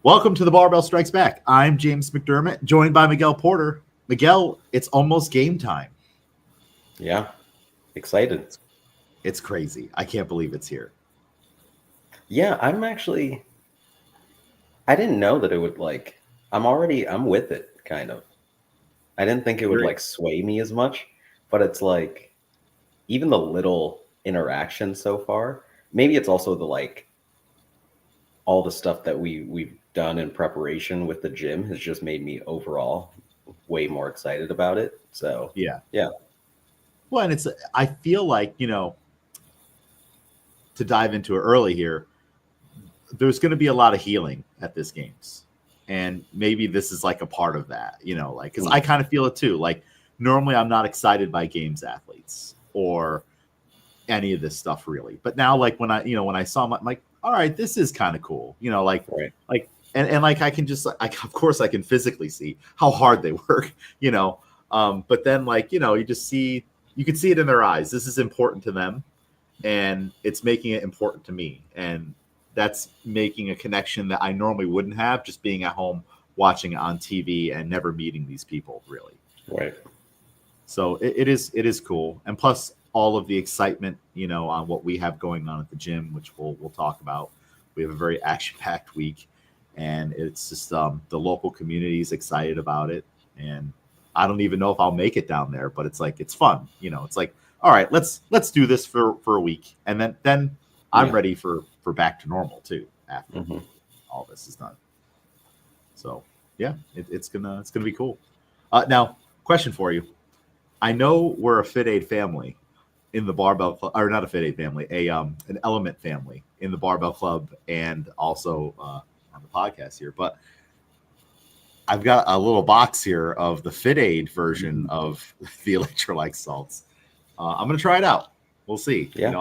Welcome to the Barbell Strikes Back. I'm James McDermott, joined by Miguel Porter. Miguel, it's almost game time. Yeah, excited. It's crazy. I can't believe it's here. Yeah, I didn't know that it would I'm with it, kind of. I didn't think it would sway me as much, but it's like even the little interaction so far. Maybe it's also all the stuff that we've done in preparation with the gym has just made me overall way more excited about it. So yeah. Well, and I feel like, to dive into it early here, there's going to be a lot of healing at this games. And maybe this is like a part of that, because I kind of feel it too. Like normally I'm not excited by games athletes or any of this stuff really. But now, like when I saw them, I'm like, all right, this is kind of cool. And like I can just, of course I can physically see how hard they work, but then you can see it in their eyes. This is important to them and it's making it important to me. And that's making a connection that I normally wouldn't have just being at home watching it on TV and never meeting these people really. Right. So it is cool. And plus all of the excitement, on what we have going on at the gym, which we'll talk about. We have a very action-packed week, and it's just the local community is excited about it. And I don't even know if I'll make it down there, but it's like it's fun. It's like, all right, let's do this for a week, and then I'm ready for back to normal too after all this is done. So yeah, it's gonna be cool. Now, question for you. I know we're a Fit Aid family in the Barbell Club, or not a Fit Aid family, an Element family in the Barbell Club and also on the podcast here. But I've got a little box here of the Fit Aid version of the electrolyte salts. I'm going to try it out. We'll see. Yeah.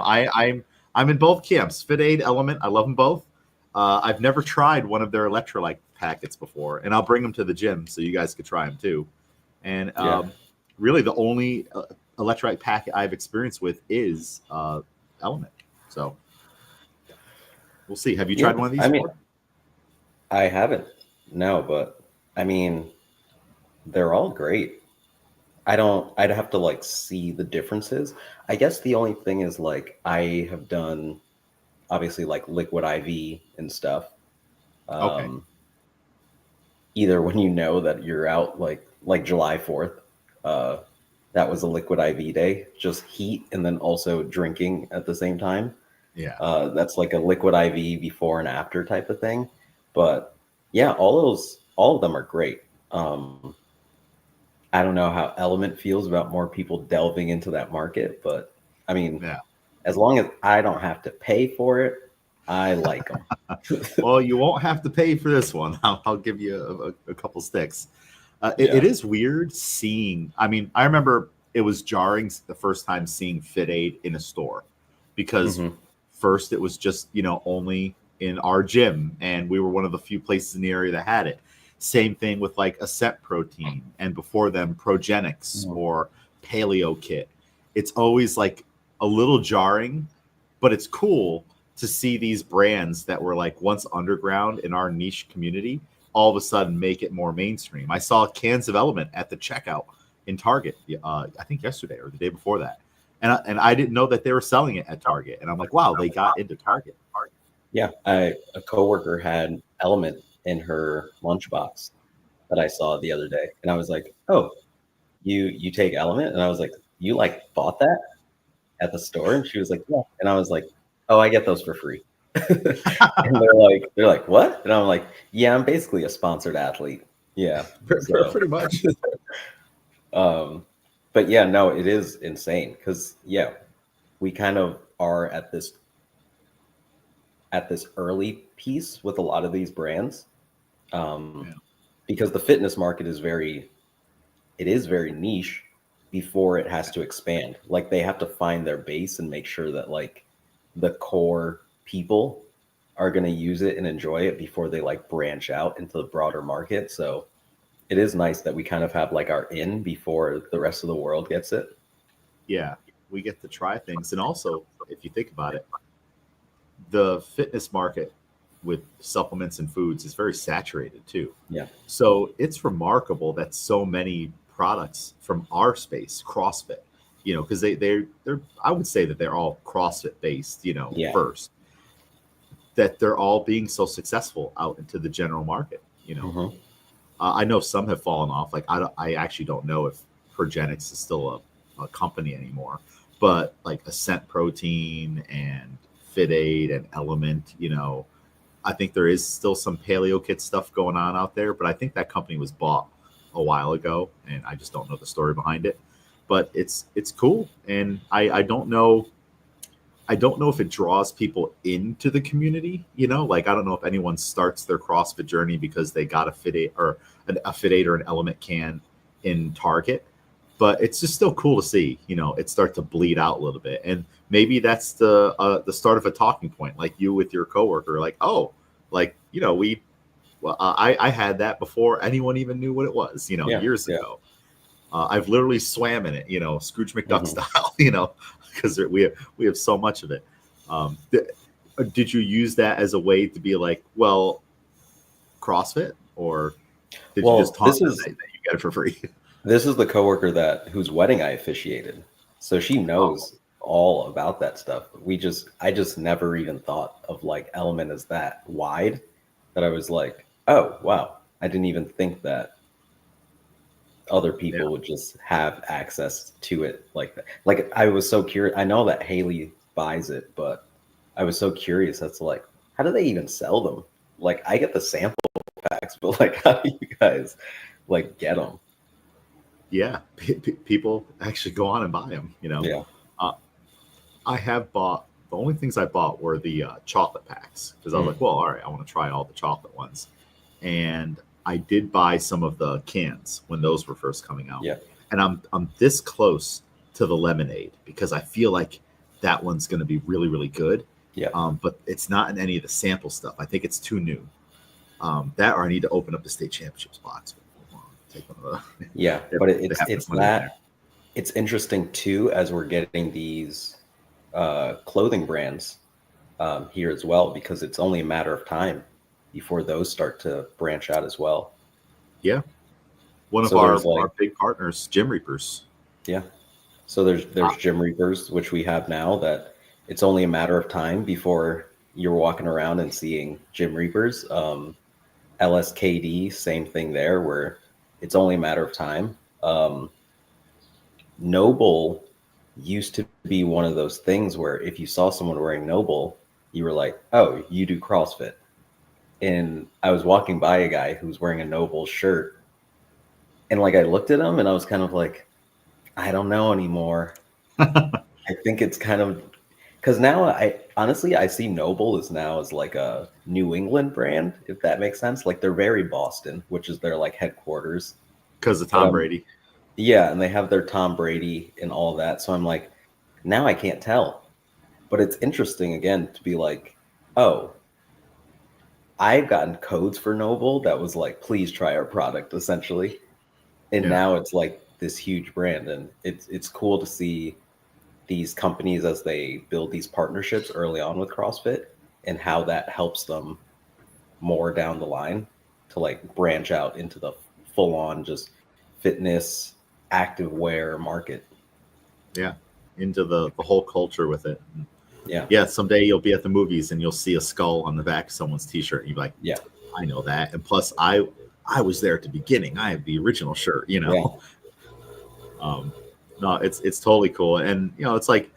I'm in both camps, Fit Aid, Element. I love them both. I've never tried one of their electrolyte packets before, and I'll bring them to the gym so you guys could try them too. And really the only electrolyte packet I've experienced with is Element. So we'll see. Have you tried one of these before? I haven't. No, but I mean, they're all great. I'd have to see the differences. I guess the only thing is I have done obviously liquid IV and stuff. Okay. Either when that you're out like July 4th, that was a liquid IV day, just heat and then also drinking at the same time. Yeah. That's like a liquid IV before and after type of thing. But yeah, all of them are great. I don't know how Element feels about more people delving into that market, but I mean, as long as I don't have to pay for it, I like them. Well, you won't have to pay for this one. I'll give you a couple sticks. It is weird seeing. I mean, I remember it was jarring the first time seeing Fit Aid in a store because first it was just only in our gym, and we were one of the few places in the area that had it. Same thing with Ascent Protein, and before them Progenics or Paleo Kit. It's always a little jarring, but it's cool to see these brands that were once underground in our niche community all of a sudden make it more mainstream. I saw cans of Element at the checkout in Target, I think yesterday or the day before that. And I didn't know that they were selling it at Target. And I'm like, wow, they got into Target. Yeah, a coworker had Element in her lunchbox that I saw the other day. And I was like, oh, you take Element? And I was like, you bought that at the store? And she was like, yeah. And I was like, oh, I get those for free. And they're like, what? And I'm like, yeah, I'm basically a sponsored athlete. Yeah, pretty much. But yeah, no, it is insane because we kind of are at this early piece with a lot of these brands, because the fitness market is very niche before it has to expand. They have to find their base and make sure that the core people are going to use it and enjoy it before they branch out into the broader market. So it is nice that we kind of have our in before the rest of the world gets it. Yeah, we get to try things. And also, if you think about it, the fitness market with supplements and foods is very saturated too. Yeah. So it's remarkable that so many products from our space, CrossFit, because they're I would say that they're all CrossFit based, Yeah. first, that they're all being so successful out into the general market. Hmm. I know some have fallen off. Like I actually don't know if Progenics is still a company anymore, but like Ascent Protein and Fit Aid and Element, I think there is still some paleo kit stuff going on out there, but I think that company was bought a while ago, and I just don't know the story behind it. But it's cool, and I don't know if it draws people into the community. Like I don't know if anyone starts their CrossFit journey because they got a Fit Aid or a Fit Aid or an Element can in Target, but it's just still cool to see it start to bleed out a little bit, and maybe that's the start of a talking point, like you with your coworker, like, oh, like I had that before anyone even knew what it was, Yeah. years Yeah. ago. I've literally swam in it, Scrooge McDuck Hmm. style, because we have so much of it. Did you use that as a way to be like, well, CrossFit, or did you just Well, taunt them that you get it for free? this is the coworker whose wedding I officiated. So she Oh, knows all about that stuff. I just never even thought of like Element as that wide, that I was like, oh wow, I didn't even think that other yeah, people would just have access to it like that. Like I was so curious. I know that Haley buys it, but I was so curious as to like, how do they even sell them? Like I get the sample packs, but like how do you guys like get them? yeah. People actually go on and buy them. Yeah. Uh, I have bought the only things I bought were the chocolate packs, because I was Mm, like, well, all right, I want to try all the chocolate ones, and I did buy some of the cans when those were first coming out, yeah. and I'm this close to the lemonade because I feel like that one's going to be really really good, Yeah. but it's not in any of the sample stuff. I think it's too new. That, or I need to open up the state championships box. Take one of the. Yeah. If But they happen to it's put it in there. that it's interesting too as we're getting these clothing brands here as well, because it's only a matter of time before those start to branch out as well. Yeah, one of So there's our like, big partners, Gym Reapers. yeah. So there's Gym Reapers, which we have now, that it's only a matter of time before you're walking around and seeing Gym Reapers. LSKD, same thing there, where it's only a matter of time. Noble used to be one of those things where if you saw someone wearing Noble, you were like, oh, you do CrossFit. And I was walking by a guy who was wearing a Noble shirt, and like I looked at him and I was kind of like, I don't know anymore. I think it's kind of because now I honestly I see Noble as now as like a New England brand, if that makes sense. Like they're very Boston, which is their like headquarters. Because of But Tom Brady. yeah, and they have their Tom Brady and all that. So I'm like, now I can't tell. But it's interesting again to be like, oh, I've gotten codes for Noble that was like, please try our product, essentially. And Yeah, now it's like this huge brand, and it's cool to see these companies as they build these partnerships early on with CrossFit, and how that helps them more down the line to like branch out into the full on just fitness active wear market. yeah, into the whole culture with it. Yeah. Yeah, someday you'll be at the movies and you'll see a skull on the back of someone's T-shirt, and you're like, Yeah. I know that. And plus, I was there at the beginning. I have the original shirt. Yeah. Um, no, it's totally cool. And it's like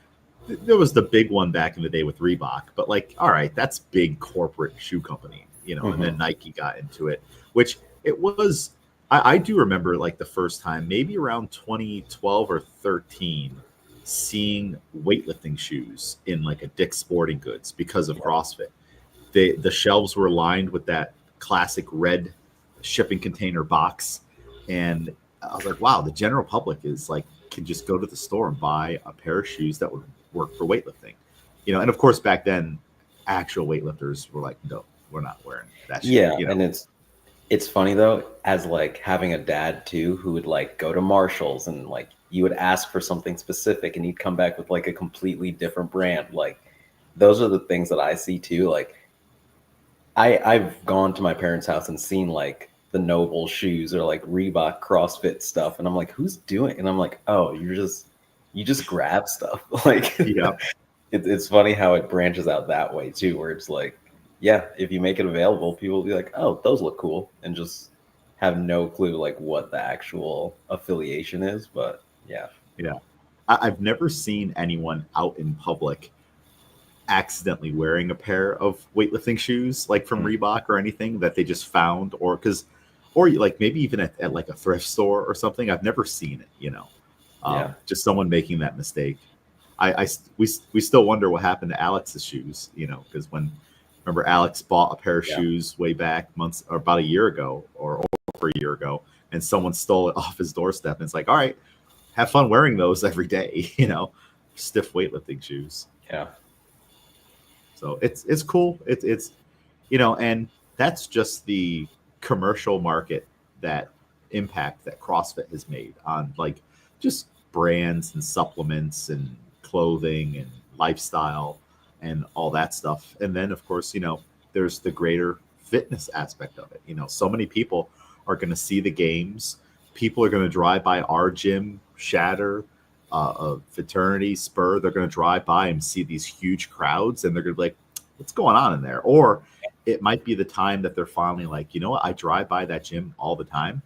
there was the big one back in the day with Reebok, but like, all right, that's big corporate shoe company. And Hmm. then Nike got into it, which it was. I do remember like the first time, maybe around 2012 or 13, seeing weightlifting shoes in like a Dick's Sporting Goods because of Yeah. CrossFit. The shelves were lined with that classic red shipping container box, and I was like, wow, the general public is like can just go to the store and buy a pair of shoes that would work for weightlifting. And of course back then actual weightlifters were like, no, we're not wearing that shit. Yeah. And it's funny though, as like having a dad too, who would like go to Marshalls and like you would ask for something specific and he'd come back with like a completely different brand. Like those are the things that I see too. Like I've gone to my parents' house and seen like the Noble shoes or like Reebok CrossFit stuff, and I'm like, who's doing? And I'm like, oh, you just grab stuff. Like Yeah. it's funny how it branches out that way too, where it's like, yeah, if you make it available, people will be like, oh, those look cool, and just have no clue like what the actual affiliation is. But yeah, Yeah. I've never seen anyone out in public accidentally wearing a pair of weightlifting shoes like from Mm, Reebok or anything that they just found, or because or like maybe even at like a thrift store or something. I've never seen it, yeah, just someone making that mistake. We still wonder what happened to Alex's shoes, because when remember Alex bought a pair of yeah. shoes way back months or about a year ago or over a year ago, and someone stole it off his doorstep, and it's like, all right, have fun wearing those every day, stiff weightlifting shoes. Yeah. So it's cool. And that's just the commercial market that impact that CrossFit has made on like just brands and supplements and clothing and lifestyle and all that stuff. And then of course, there's the greater fitness aspect of it. So many people are going to see the games. People are going to drive by our gym, Shatter, Fraternity, Spur. They're going to drive by and see these huge crowds, and they're going to be like, what's going on in there? Or it might be the time that they're finally like, you know what, I drive by that gym all the time.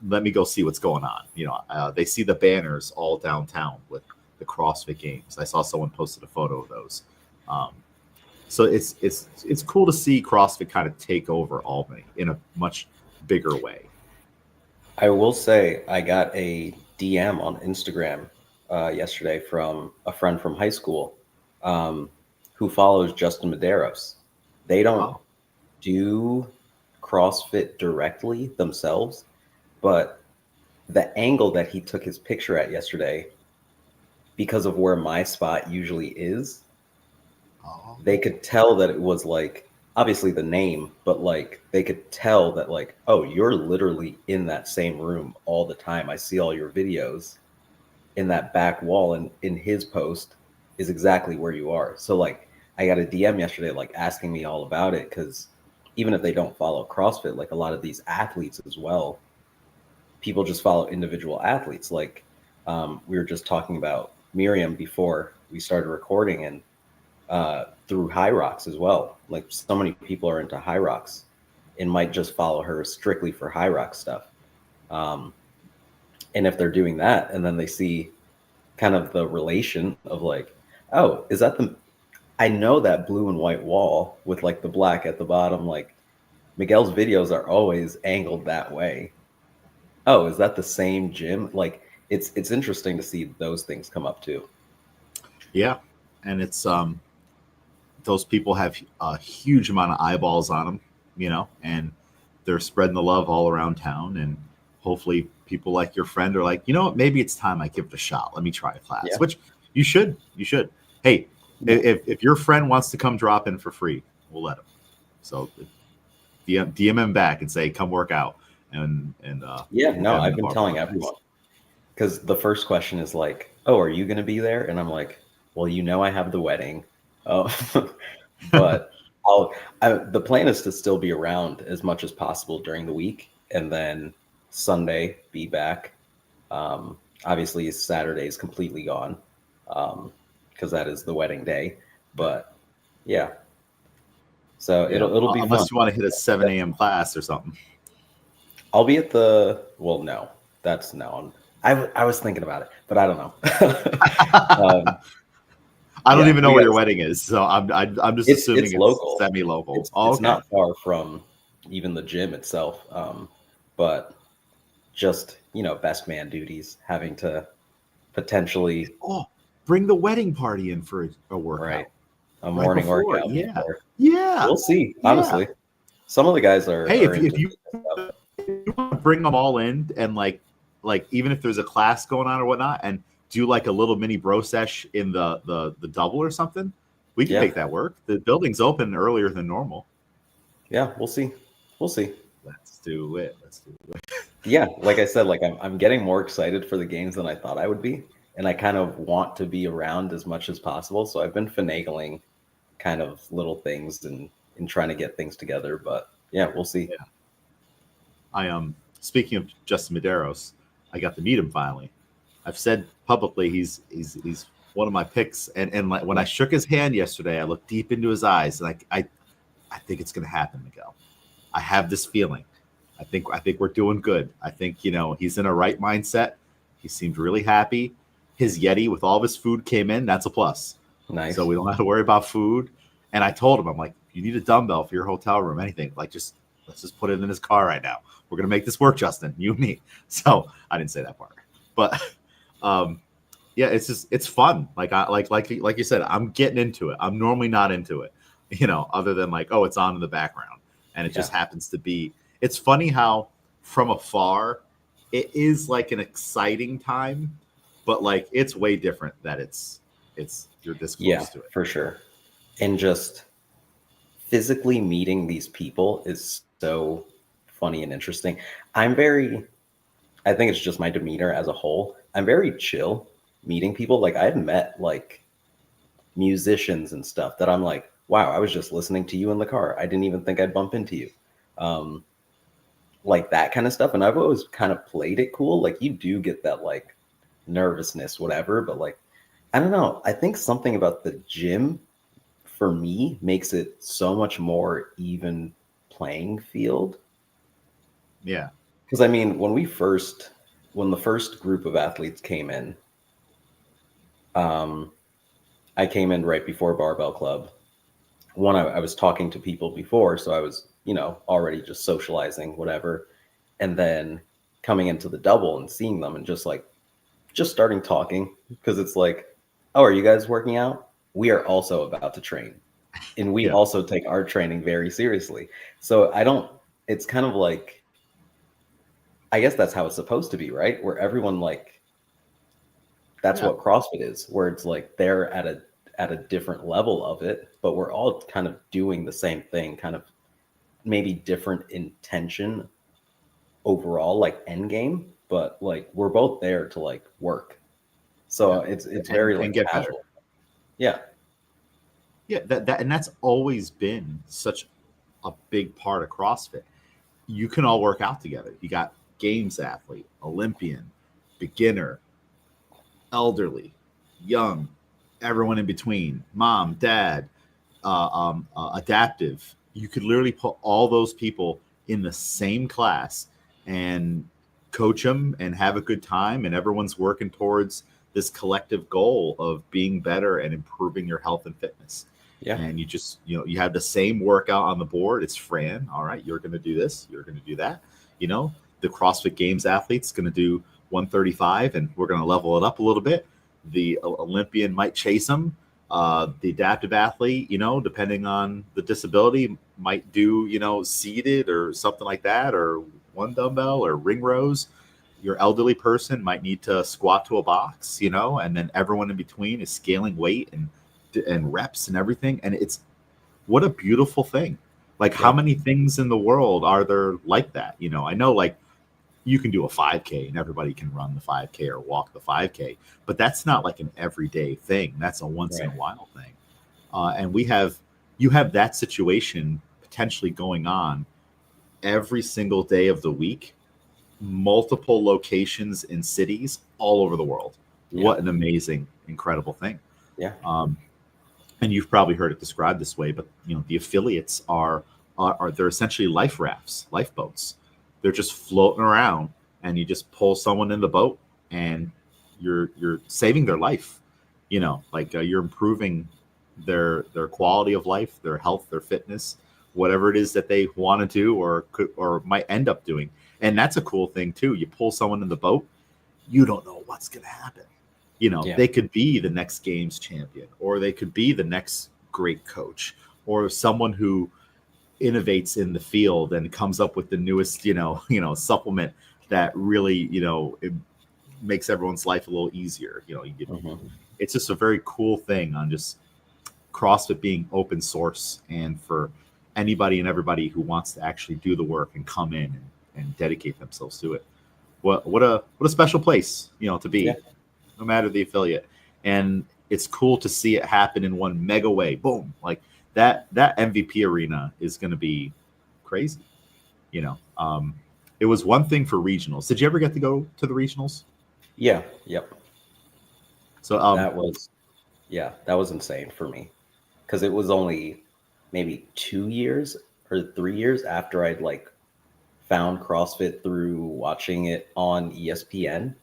Let me go see what's going on. They see the banners all downtown with the CrossFit Games. I saw someone posted a photo of those. So it's cool to see CrossFit kind of take over Albany in a much bigger way. I will say I got a DM on Instagram yesterday from a friend from high school um, who follows Justin Medeiros. They don't Oh, do CrossFit directly themselves, but the angle that he took his picture at yesterday, because of where my spot usually is, oh, they could tell that it was like obviously the name, but like they could tell that like, oh, you're literally in that same room all the time. I see all your videos in that back wall, and in his post is exactly where you are. So like I got a DM yesterday like asking me all about it, because even if they don't follow CrossFit, like a lot of these athletes as well, people just follow individual athletes. Like we were just talking about Miriam before we started recording, and through High Rocks as well. Like so many people are into High Rocks and might just follow her strictly for High Rock stuff. Um, and if they're doing that and then they see kind of the relation of like, oh, is that the, I know that blue and white wall with like the black at the bottom, like Miguel's videos are always angled that way. Oh, is that the same gym? Like it's interesting to see those things come up too. yeah. And it's those people have a huge amount of eyeballs on them, and they're spreading the love all around town. And hopefully, people like your friend are like, you know what, maybe it's time I give it a shot. Let me try a class, Yeah. which you should. You should. Hey, if your friend wants to come drop in for free, we'll let him. So DM him back and say, come work out. And Yeah, we'll no, get him in I've the been bar for telling a class. everyone. Because the first question is like, "Oh, are you going to be there?" And I'm like, "Well, you know, I have the wedding, oh, but the plan is to still be around as much as possible during the week, and then Sunday be back. Obviously, Saturday is completely gone because that is the wedding day. But yeah, so Yeah. it'll be fun. Unless you want to hit a 7 a.m. class or something. I'll be at the well, no, that's no. I was thinking about it, but I don't know. um, I don't Yeah, even know we where got your to see. wedding is, so I'm just assuming It's it's local. semi-local. It's Oh, it's okay. not far from even the gym itself. But just, best man duties, having to potentially, Oh, bring the wedding party in for a right, workout a right morning before. workout Yeah, before. yeah, We'll see, yeah. honestly. Some of the guys Hey, are into fitness stuff. if you want to bring them all in and like even if there's a class going on or whatnot, and do like a little mini bro sesh in the double or something, we can Yeah, make that work. The building's open earlier than normal. yeah, we'll see. We'll see. Let's do it. Let's do it. Yeah, like I said, like I'm getting more excited for the games than I thought I would be. And I kind of want to be around as much as possible. So I've been finagling kind of little things and in trying to get things together. But yeah, we'll see. Yeah. Speaking of Justin Medeiros, I got to meet him finally. I've said publicly he's one of my picks, and like when I shook his hand yesterday, I looked deep into his eyes, and I think it's going to happen, Miguel. I have this feeling. I think we're doing good. I think he's in a right mindset. He seemed really happy. His Yeti with all of his food came in. That's a plus. Nice. So we don't have to worry about food. And I told him, I'm like, you need a dumbbell for your hotel room, anything. Like, let's just put it in his car right now. We're gonna make this work, Justin. You and me. So I didn't say that part, but yeah, it's fun. Like you said, I'm getting into it. I'm normally not into it, other than like, oh, it's on in the background, and it just happens to be. It's funny how from afar, it is like an exciting time, but like it's way different that you're this close to it. For sure. And just physically meeting these people is so funny and interesting. I think it's just my demeanor as a whole. I'm very chill meeting people. Like I've met like musicians and stuff that I'm like, wow, I was just listening to you in the car. I didn't even think I'd bump into you. Like that kind of stuff. And I've always kind of played it cool. Like you do get that like nervousness, whatever, but like, I don't know. I think something about the gym for me makes it so much more even playing field. Yeah. Because I mean, when the first group of athletes came in, I came in right before Barbell Club. I was talking to people before, so I was, already just socializing, whatever. And then coming into the double and seeing them and just starting talking, because it's like, oh, are you guys working out? We are also about to train. And we also take our training very seriously. So it's kind of like, I guess that's how it's supposed to be, right? Where everyone that's what CrossFit is, where it's like they're at a different level of it, but we're all kind of doing the same thing, kind of maybe different intention overall, like end game, but like we're both there to like work. So it's very like get casual. Better. Yeah. Yeah, and that's always been such a big part of CrossFit. You can all work out together. You got games athlete, Olympian, beginner, elderly, young, everyone in between, mom, dad, adaptive. You could literally put all those people in the same class and coach them and have a good time, and everyone's working towards this collective goal of being better and improving your health and fitness. Yeah. And you just, you have the same workout on the board. It's Fran. All right, you're going to do this. You're going to do that. The CrossFit Games athlete's going to do 135, and we're going to level it up a little bit. The Olympian might chase them. The adaptive athlete, depending on the disability, might do, seated or something like that, or one dumbbell or ring rows. Your elderly person might need to squat to a box, and then everyone in between is scaling weight and reps and everything. And it's what a beautiful thing. Like how many things in the world are there like that? I know like you can do a 5K and everybody can run the 5K or walk the 5K, but that's not like an everyday thing. That's a once in a while thing. And you have that situation potentially going on every single day of the week, multiple locations in cities all over the world. Yeah. What an amazing, incredible thing. Yeah. And you've probably heard it described this way, but the affiliates are they're essentially life rafts, lifeboats. They're just floating around, and you just pull someone in the boat, and you're saving their life. You're improving their quality of life, their health, their fitness, whatever it is that they want to do or might end up doing. And that's a cool thing too. You pull someone in the boat, you don't know what's going to happen. They could be the next games champion, or they could be the next great coach, or someone who innovates in the field and comes up with the newest, supplement that really, it makes everyone's life a little easier. It's just a very cool thing on just CrossFit being open source, and for anybody and everybody who wants to actually do the work and come in and dedicate themselves to it. What a special place, to be, no matter the affiliate. And it's cool to see it happen in one mega way. Boom. Like that MVP arena is going to be crazy. You know, it was one thing for regionals. Did you ever get to go to the regionals? Yeah. Yep. So That was insane for me because it was only maybe 2 years or 3 years after I'd like found CrossFit through watching it on ESPN,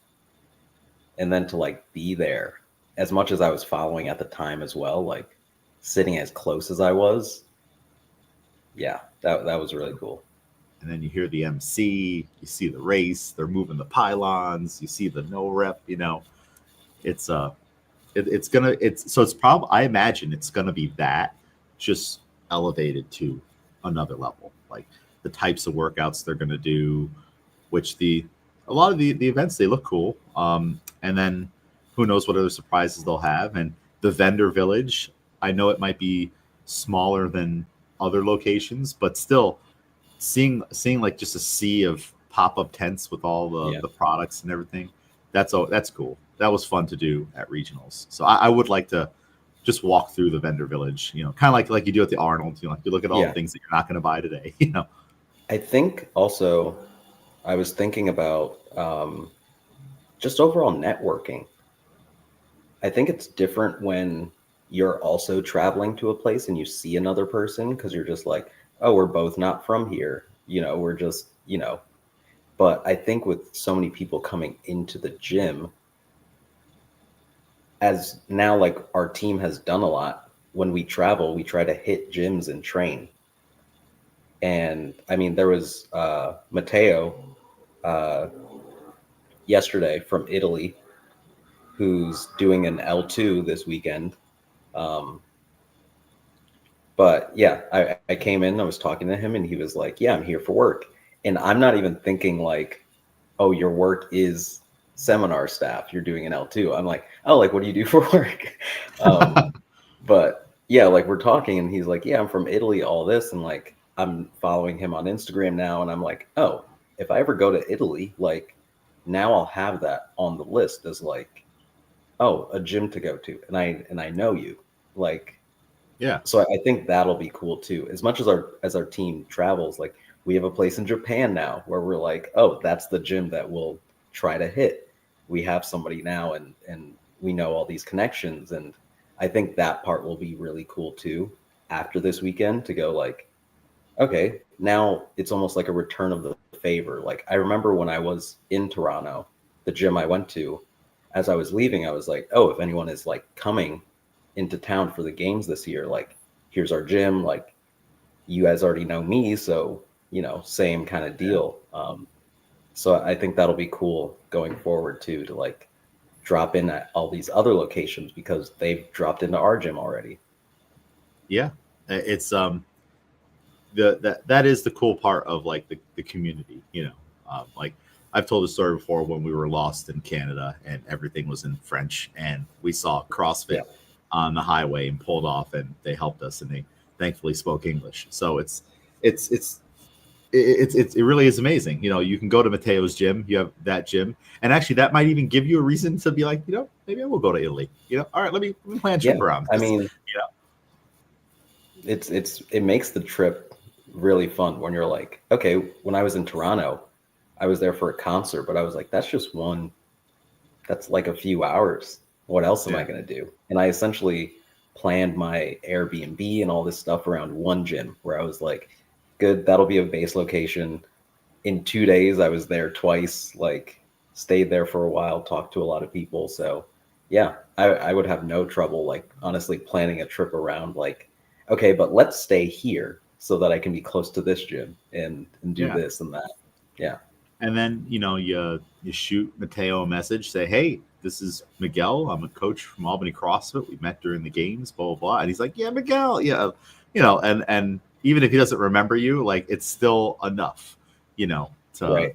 and then to like be there as much as I was following at the time as well, like sitting as close as I was. Yeah, that was really cool. and then you hear the MC, you see the race, they're moving the pylons, you see the no rep. You know, it's it's gonna it's probably, I imagine it's gonna be that, just elevated to another level, like the types of workouts they're gonna do, which a lot of the events, they look cool, and then who knows what other surprises they'll have. And the vendor village, I know it might be smaller than other locations, but still seeing like just a sea of pop-up tents with all the products and everything, that's cool. That was fun to do at regionals. So I would like to just walk through the vendor village, you know, kind of like you do at the Arnold. You know, like you look at all the things that you're not going to buy today. You know, I think also I was thinking about just overall networking. I think it's different when you're also traveling to a place and you see another person because you're just like, oh, we're both not from here. You know, we're just, you know. But I think with so many people coming into the gym, as now like our team has done a lot, when we travel, we try to hit gyms and train. And I mean, there was Matteo yesterday from Italy who's doing an L2 this weekend. But yeah, I came in, I was talking to him, and he was like, yeah, I'm here for work. And I'm not even thinking like, oh, your work is seminar staff, you're doing an L2. I'm like, oh, like, what do you do for work? But yeah, like we're talking and he's like, yeah, I'm from Italy, all this. And like, I'm following him on Instagram now. And I'm like, oh, if I ever go to Italy, like now I'll have that on the list as like, oh, a gym to go to. And I know you, like, yeah. So I think that'll be cool too. As much as our team travels, like we have a place in Japan now where we're like, oh, that's the gym that we'll try to hit. We have somebody now and we know all these connections. And I think that part will be really cool too after this weekend to go like, okay, now it's almost like a return of the favor. Like I remember when I was in Toronto, the gym I went to, as I was leaving, I was like, oh, if anyone is like coming into town for the games this year, like here's our gym, like you guys already know me, so you know, same kind of deal. So I think that'll be cool going forward too, to like drop in at all these other locations because they've dropped into our gym already. Yeah, it's that is the cool part of like the community, you know. Like I've told a story before when we were lost in Canada and everything was in French and we saw CrossFit on the highway and pulled off and they helped us and they thankfully spoke English. So it really is amazing. You know, you can go to Matteo's gym, you have that gym, and actually that might even give you a reason to be like, you know, maybe I will go to Italy. You know, all right, let me plan a trip around this. I mean, you know, it makes the trip really fun when you're like, okay, when I was in Toronto, I was there for a concert, but I was like, that's like a few hours. What else am I going to do? And I essentially planned my Airbnb and all this stuff around one gym where I was like, good, that'll be a base location. In 2 days, I was there twice, like stayed there for a while, talked to a lot of people. So yeah, I would have no trouble, like honestly planning a trip around like, okay, but let's stay here so that I can be close to this gym and do this and that. Yeah. And then, you know, you shoot Matteo a message, say, hey, this is Miguel. I'm a coach from Albany CrossFit. We met during the games, blah, blah, blah. And he's like, yeah, Miguel. Yeah. You know, and even if he doesn't remember you, like it's still enough, you know, to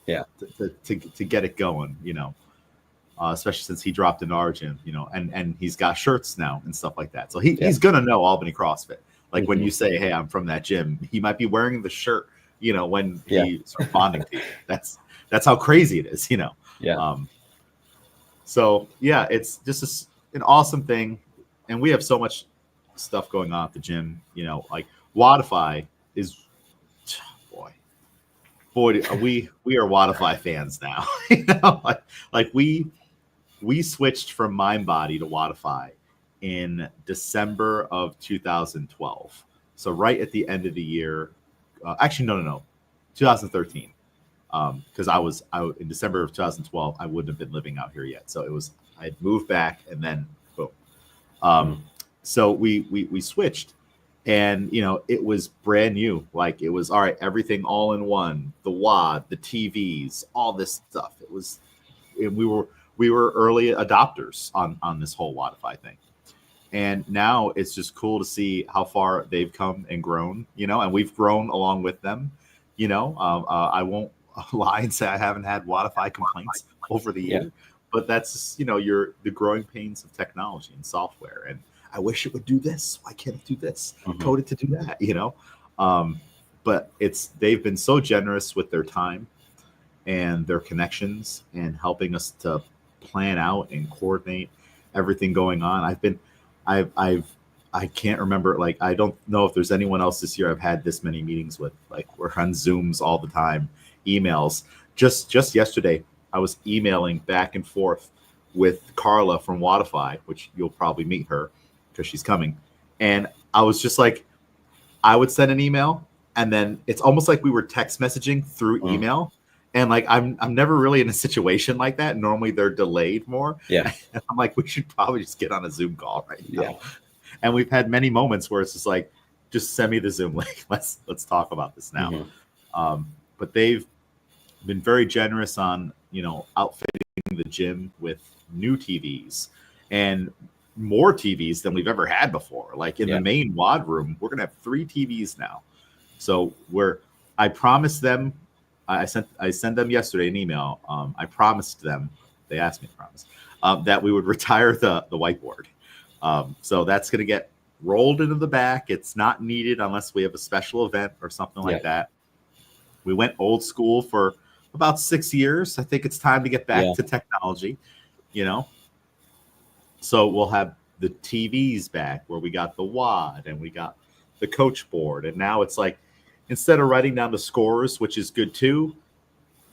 get it going, you know, especially since he dropped into our gym, you know, and he's got shirts now and stuff like that. So he's going to know Albany CrossFit. Like when you say, hey, I'm from that gym, he might be wearing the shirt, you know, when he's responding to you. That's how crazy it is, you know? Yeah. So yeah, it's just an awesome thing. And we have so much stuff going on at the gym. You know, like Wodify is, boy, we are Wodify fans now. You know, like we switched from MindBody to Wodify in December of 2012. So right at the end of the year, actually no, 2013. Because in December of 2012, I wouldn't have been living out here yet. So I had moved back and then boom. So we switched, and you know it was brand new. Like it was all right, everything all in one, the WOD, the TVs, all this stuff. It was, and we were early adopters on this whole Wodify thing. And now it's just cool to see how far they've come and grown, you know, and we've grown along with them. You know, I won't lie and say I haven't had Wodify complaints over the year, but that's just, you know, the growing pains of technology and software. And I wish it would do this. Why can't it do this? Code it to do that, you know? But they've been so generous with their time and their connections and helping us to plan out and coordinate everything going on. I can't remember, like, I don't know if there's anyone else this year I've had this many meetings with. Like, we're on Zooms all the time, emails. Just yesterday, I was emailing back and forth with Carla from Wodify, which you'll probably meet her because she's coming. And I was just like, I would send an email, and then it's almost like we were text messaging through email. And like, I'm never really in a situation like that. Normally they're delayed more. Yeah. And I'm like, we should probably just get on a Zoom call right now. Yeah. And we've had many moments where it's just like, just send me the Zoom link. Let's talk about this now. But they've been very generous on, you know, outfitting the gym with new TVs and more TVs than we've ever had before. Like in the main WOD room, we're gonna have 3 TVs now. So I promised them, I sent them yesterday an email. I promised them, they asked me to promise, that we would retire the whiteboard. So that's going to get rolled into the back. It's not needed unless we have a special event or something like that. We went old school for about 6 years. I think it's time to get back to technology, you know? So we'll have the TVs back where we got the WOD and we got the coach board. And now it's like, instead of writing down the scores, which is good too,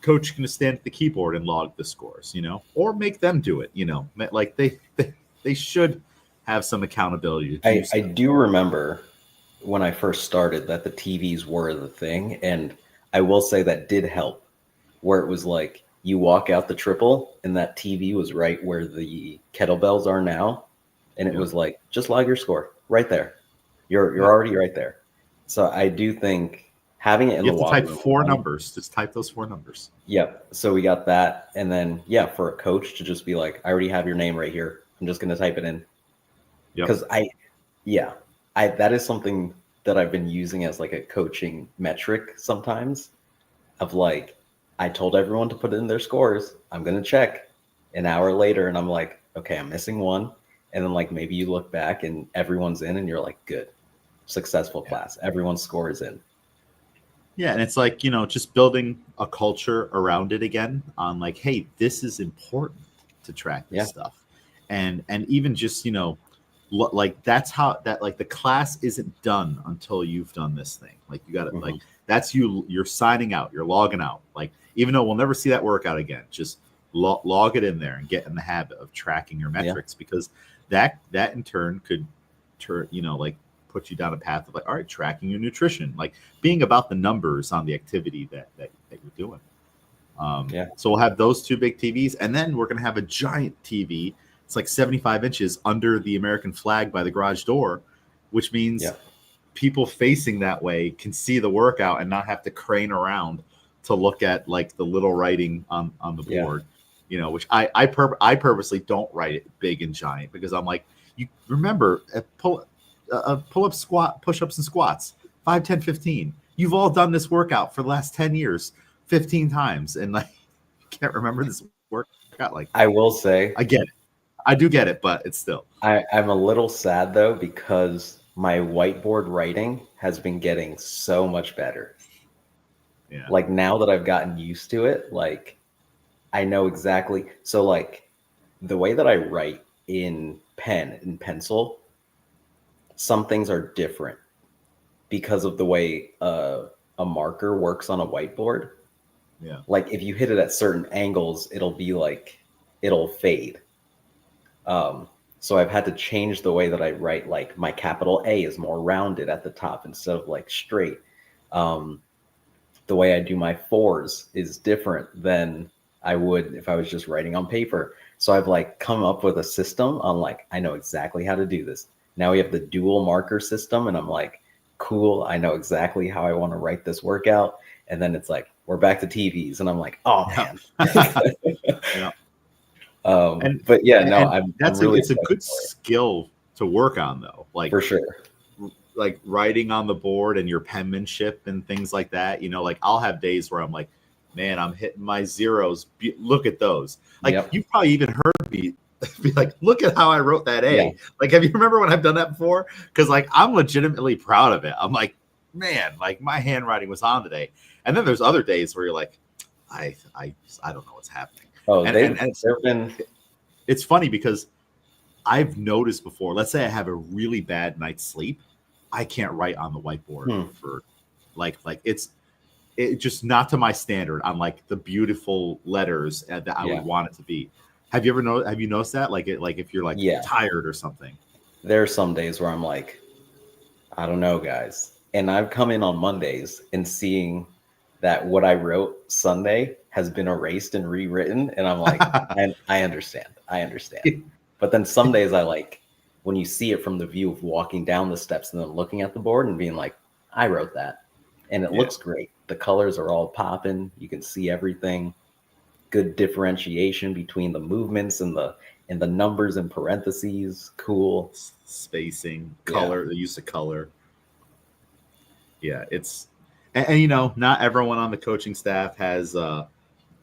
coach can stand at the keyboard and log the scores, you know, or make them do it, you know, like they should have some accountability. I do remember when I first started that the TVs were the thing. And I will say that did help, where it was like you walk out the triple and that TV was right where the kettlebells are now. And it was like, just log your score right there. You're already right there. So I do think having it in the you have to type 4 numbers. Just type those 4 numbers. Yep. So we got that. And then, for a coach to just be like, I already have your name right here. I'm just going to type it in. Because that is something that I've been using as like a coaching metric sometimes of like, I told everyone to put in their scores. I'm going to check an hour later. And I'm like, okay, I'm missing one. And then like, maybe you look back and everyone's in and you're like, good. Successful class. Everyone's score is in. Yeah, and it's like, you know, just building a culture around it again on like, hey, this is important to track this stuff. And even just, you know, like that's how that like the class isn't done until you've done this thing. Like you got to like that's you're signing out, you're logging out. Like even though we'll never see that workout again, just log it in there and get in the habit of tracking your metrics because that in turn could turn, you know, like put you down a path of like, all right, tracking your nutrition, like being about the numbers on the activity that you're doing. So we'll have those 2 big TVs, and then we're going to have a giant TV. It's like 75 inches under the American flag by the garage door, which means people facing that way can see the workout and not have to crane around to look at like the little writing on the board, you know, which I purposely don't write it big and giant because I'm like, you remember pull-up, squat, push-ups and squats, 5, 10, 15. You've all done this workout for the last 10 years, 15 times. And like, you can't remember this workout. Like, I will say, I get it. I do get it, but it's still. I'm a little sad though, because my whiteboard writing has been getting so much better. Yeah. Like now that I've gotten used to it, like I know exactly. So like the way that I write in pen and pencil, some things are different because of the way a marker works on a whiteboard. Yeah. Like if you hit it at certain angles, it'll be like, it'll fade. So I've had to change the way that I write. Like my capital A is more rounded at the top instead of like straight. The way I do my fours is different than I would if I was just writing on paper. So I've like come up with a system on like, I know exactly how to do this. Now we have the dual marker system, and I'm like, cool, I know exactly how I want to write this workout. And then it's like, we're back to TVs, and I'm like, oh man. Yeah. But yeah, no, and I'm really it's a excited good for it, skill to work on though. for sure. Like writing on the board and your penmanship and things like that. Like I'll have days where I'm like, man, I'm hitting my zeros. Look at those. Like Yep. you've probably even heard me be like, look at how I wrote that A. Yeah. Like, have you remember when I've done that before? Because like I'm legitimately proud of it. I'm like, man, like my handwriting was on today. And then there's other days where you're like, I don't know what's happening. Oh, And there've been. It's funny because I've noticed before, let's say I have a really bad night's sleep, I can't write on the whiteboard for like it's just not to my standard on like the beautiful letters that I would want it to be. Have you noticed that? Like if you're like tired or something. There are some days where I'm like, I don't know, guys. And I've come in on Mondays and seeing that what I wrote Sunday has been erased and rewritten. And I'm like, I understand. But then some days I like, when you see it from the view of walking down the steps and then looking at the board and being like, I wrote that. And it looks great. The colors are all popping. You can see everything. Good differentiation between the movements and the numbers and parentheses. Cool. Spacing, color, the use of color. Yeah, it's and not everyone on the coaching staff has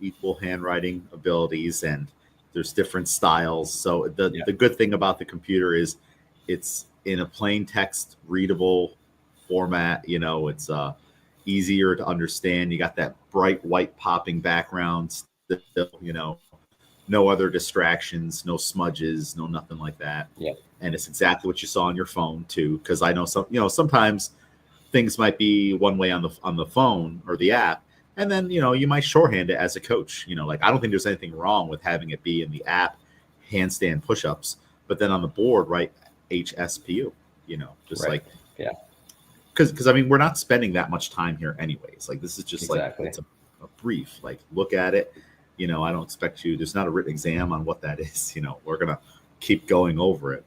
equal handwriting abilities, and there's different styles. So the good thing about the computer is it's in a plain text readable format. It's easier to understand. You got that bright white popping background still, no other distractions, no smudges, no nothing like that. Yeah. And it's exactly what you saw on your phone too, because I know sometimes things might be one way on the phone or the app, and then you might shorthand it as a coach. Like I don't think there's anything wrong with having it be in the app handstand push-ups, but then on the board write HSPU. Because I mean we're not spending that much time here anyways. Like this is just like it's a brief. Like look at it. I don't expect you. There's not a written exam on what that is. We're gonna keep going over it.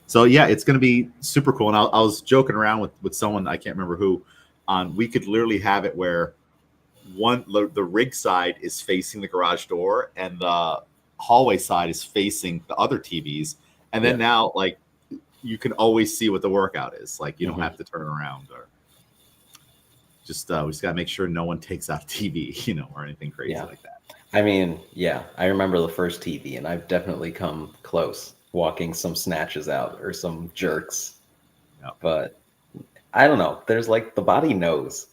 So yeah, it's going to be super cool. And I was joking around with someone, I can't remember who, on we could literally have it where the rig side is facing the garage door and the hallway side is facing the other TVs. And then now like you can always see what the workout is. Like you don't have to turn around or just, we just got to make sure no one takes out TV, or anything crazy like that. I mean, I remember the first TV and I've definitely come close. Walking some snatches out or some jerks. But I don't know. There's like the body knows.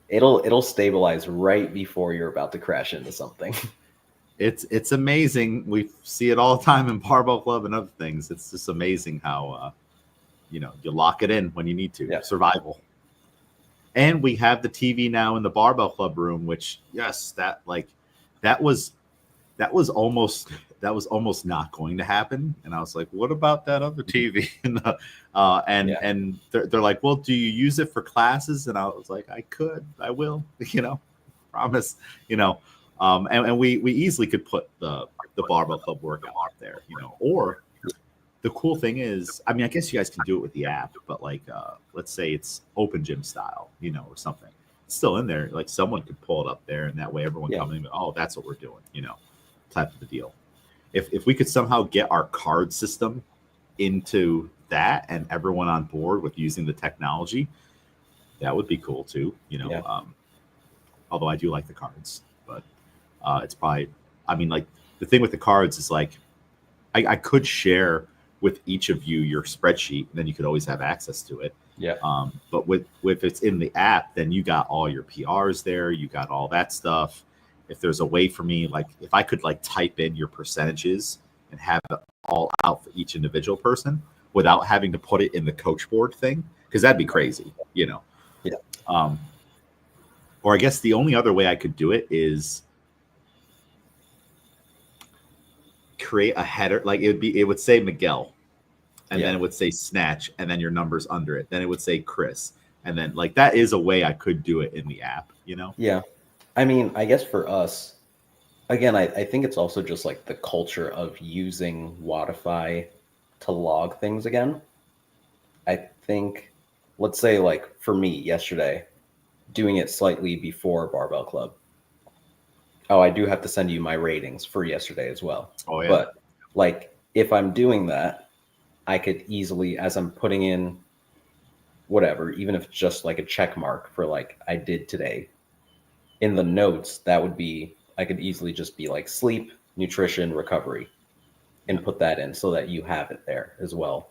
It'll stabilize right before you're about to crash into something. It's amazing. We see it all the time in barbell club and other things. It's just amazing how you lock it in when you need to. Survival. And we have the TV now in the barbell club room, which that was almost not going to happen. And I was like, what about that other TV? And they're like, well, do you use it for classes? And I was like, I will, promise, and we easily could put the barbell club workout up there, or the cool thing is, I mean, I guess you guys can do it with the app, but like, let's say it's open gym style, or something. It's still in there. Like someone could pull it up there and that way everyone coming in, oh, that's what we're doing, type of a deal. If we could somehow get our card system into that and everyone on board with using the technology, that would be cool too. Although I do like the cards, but it's probably, I mean, like the thing with the cards is like, I could share with each of you your spreadsheet, and then you could always have access to it. But with it's in the app, then you got all your PRs there, you got all that stuff. If there's a way for me, like if I could like type in your percentages and have it all out for each individual person, without having to put it in the coach board thing, because that'd be crazy, you know. Yeah. Or I guess the only other way I could do it is create a header. Like it would say Miguel, and then it would say snatch, and then your numbers under it. Then it would say Chris, and then like that is a way I could do it in the app, you know? Yeah. I mean, I guess for us, again, I think it's also just like the culture of using Wodify to log things again. I think, let's say like for me yesterday, doing it slightly before Barbell Club. Oh, I do have to send you my ratings for yesterday as well. Oh yeah. But like if I'm doing that, I could easily, as I'm putting in whatever, even if it's just like a check mark for like I did today, in the notes, that would be, I could easily just be like sleep, nutrition, recovery, and put that in so that you have it there as well.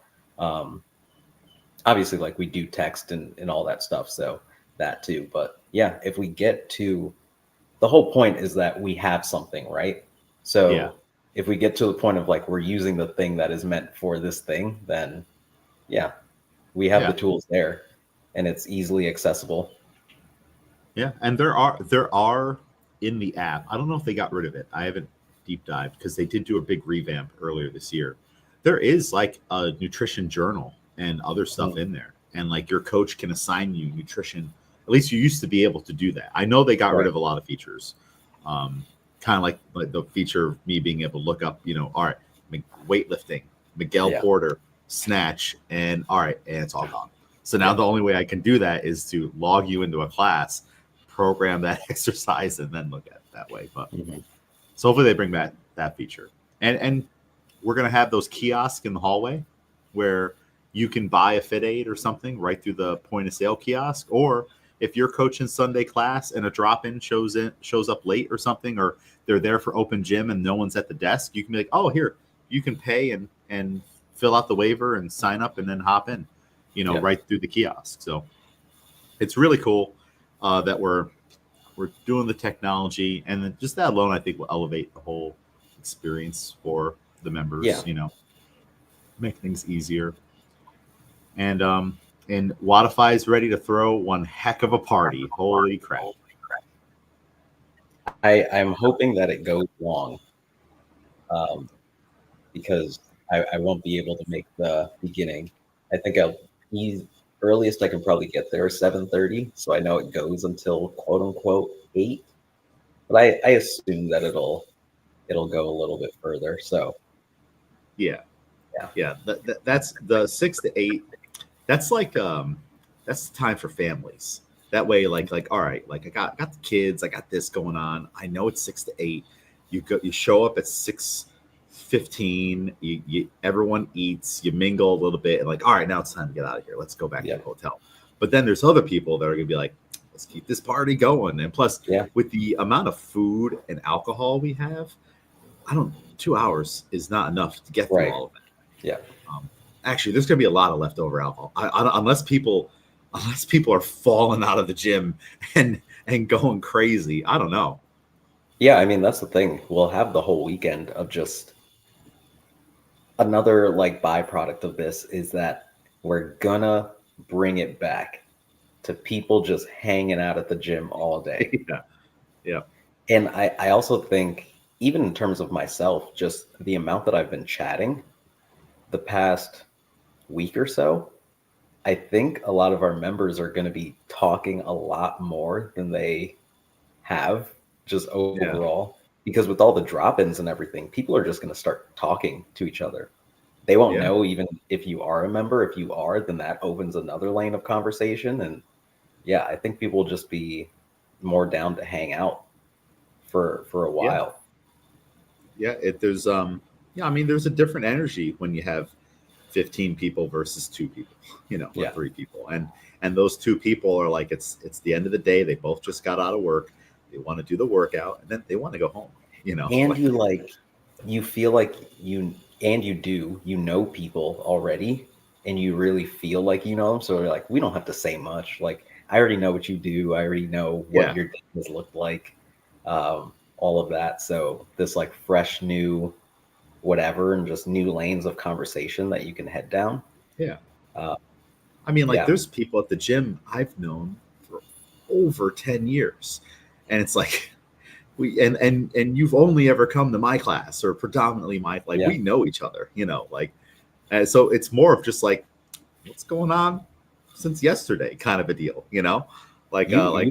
Obviously, like we do text and all that stuff, so that too. But yeah, if we get to, the whole point is that we have something, right? So if we get to the point of like we're using the thing that is meant for this thing, then yeah, we have the tools there and it's easily accessible. Yeah, and there are in the app. I don't know if they got rid of it. I haven't deep dived because they did do a big revamp earlier this year. There is like a nutrition journal and other stuff in there, and like your coach can assign you nutrition. At least you used to be able to do that. I know they got rid of a lot of features, kind of like the feature of me being able to look up, you know, all right, weightlifting, Miguel Porter, snatch, and all right, and it's all gone. So now the only way I can do that is to log you into a class, program that exercise, and then look at it that way. But so hopefully they bring back that feature. And we're gonna have those kiosks in the hallway where you can buy a Fit Aid or something right through the point of sale kiosk. Or if you're coaching Sunday class and a drop-in shows up late or something, or they're there for open gym and no one's at the desk, you can be like, oh, here, you can pay and fill out the waiver and sign up and then hop in, you know, right through the kiosk. So it's really cool that we're doing the technology, and then just that alone, I think, will elevate the whole experience for the members, you know, make things easier. And Wodify is ready to throw one heck of a party. Holy crap. I'm hoping that it goes long, because I won't be able to make the beginning. I think earliest I can probably get there is 7:30, so I know it goes until quote unquote 8. But I assume that it'll go a little bit further. So that's the 6 to 8. That's like that's the time for families. That way, like all right, like I got the kids, I got this going on. I know it's 6 to 8. You show up at 6:15. You everyone eats, you mingle a little bit, and like, all right, now it's time to get out of here. Let's go back to the hotel. But then there's other people that are gonna be like, let's keep this party going. And plus, with the amount of food and alcohol we have, 2 hours is not enough to get through all of it. Yeah. Actually, there's going to be a lot of leftover alcohol, unless people are falling out of the gym and going crazy. I don't know. Yeah, I mean, that's the thing. We'll have the whole weekend of just another like byproduct of this is that we're gonna bring it back to people just hanging out at the gym all day. Yeah. And I also think, even in terms of myself, just the amount that I've been chatting the past week or so, I think a lot of our members are going to be talking a lot more than they have just overall, because with all the drop-ins and everything, people are just going to start talking to each other. They won't know even if you are a member. If you are, then that opens another lane of conversation. And yeah, I think people will just be more down to hang out for a while. There's I mean, there's a different energy when you have 15 people versus 2 people, you know, or 3 people, and those 2 people are like, it's the end of the day, they both just got out of work, they want to do the workout, and then they want to go home, you know. And you feel like you know people already, and you really feel like you know them, so you're like, we don't have to say much, like I already know what you do, I already know what your day has looked like, all of that. So this like fresh new whatever and just new lanes of conversation that you can head down. Yeah. Uh, I mean, like yeah. there's people at the gym I've known for over 10 years. And it's like and you've only ever come to my class or predominantly Yeah. we know each other, like and so it's more of just like what's going on since yesterday kind of a deal, You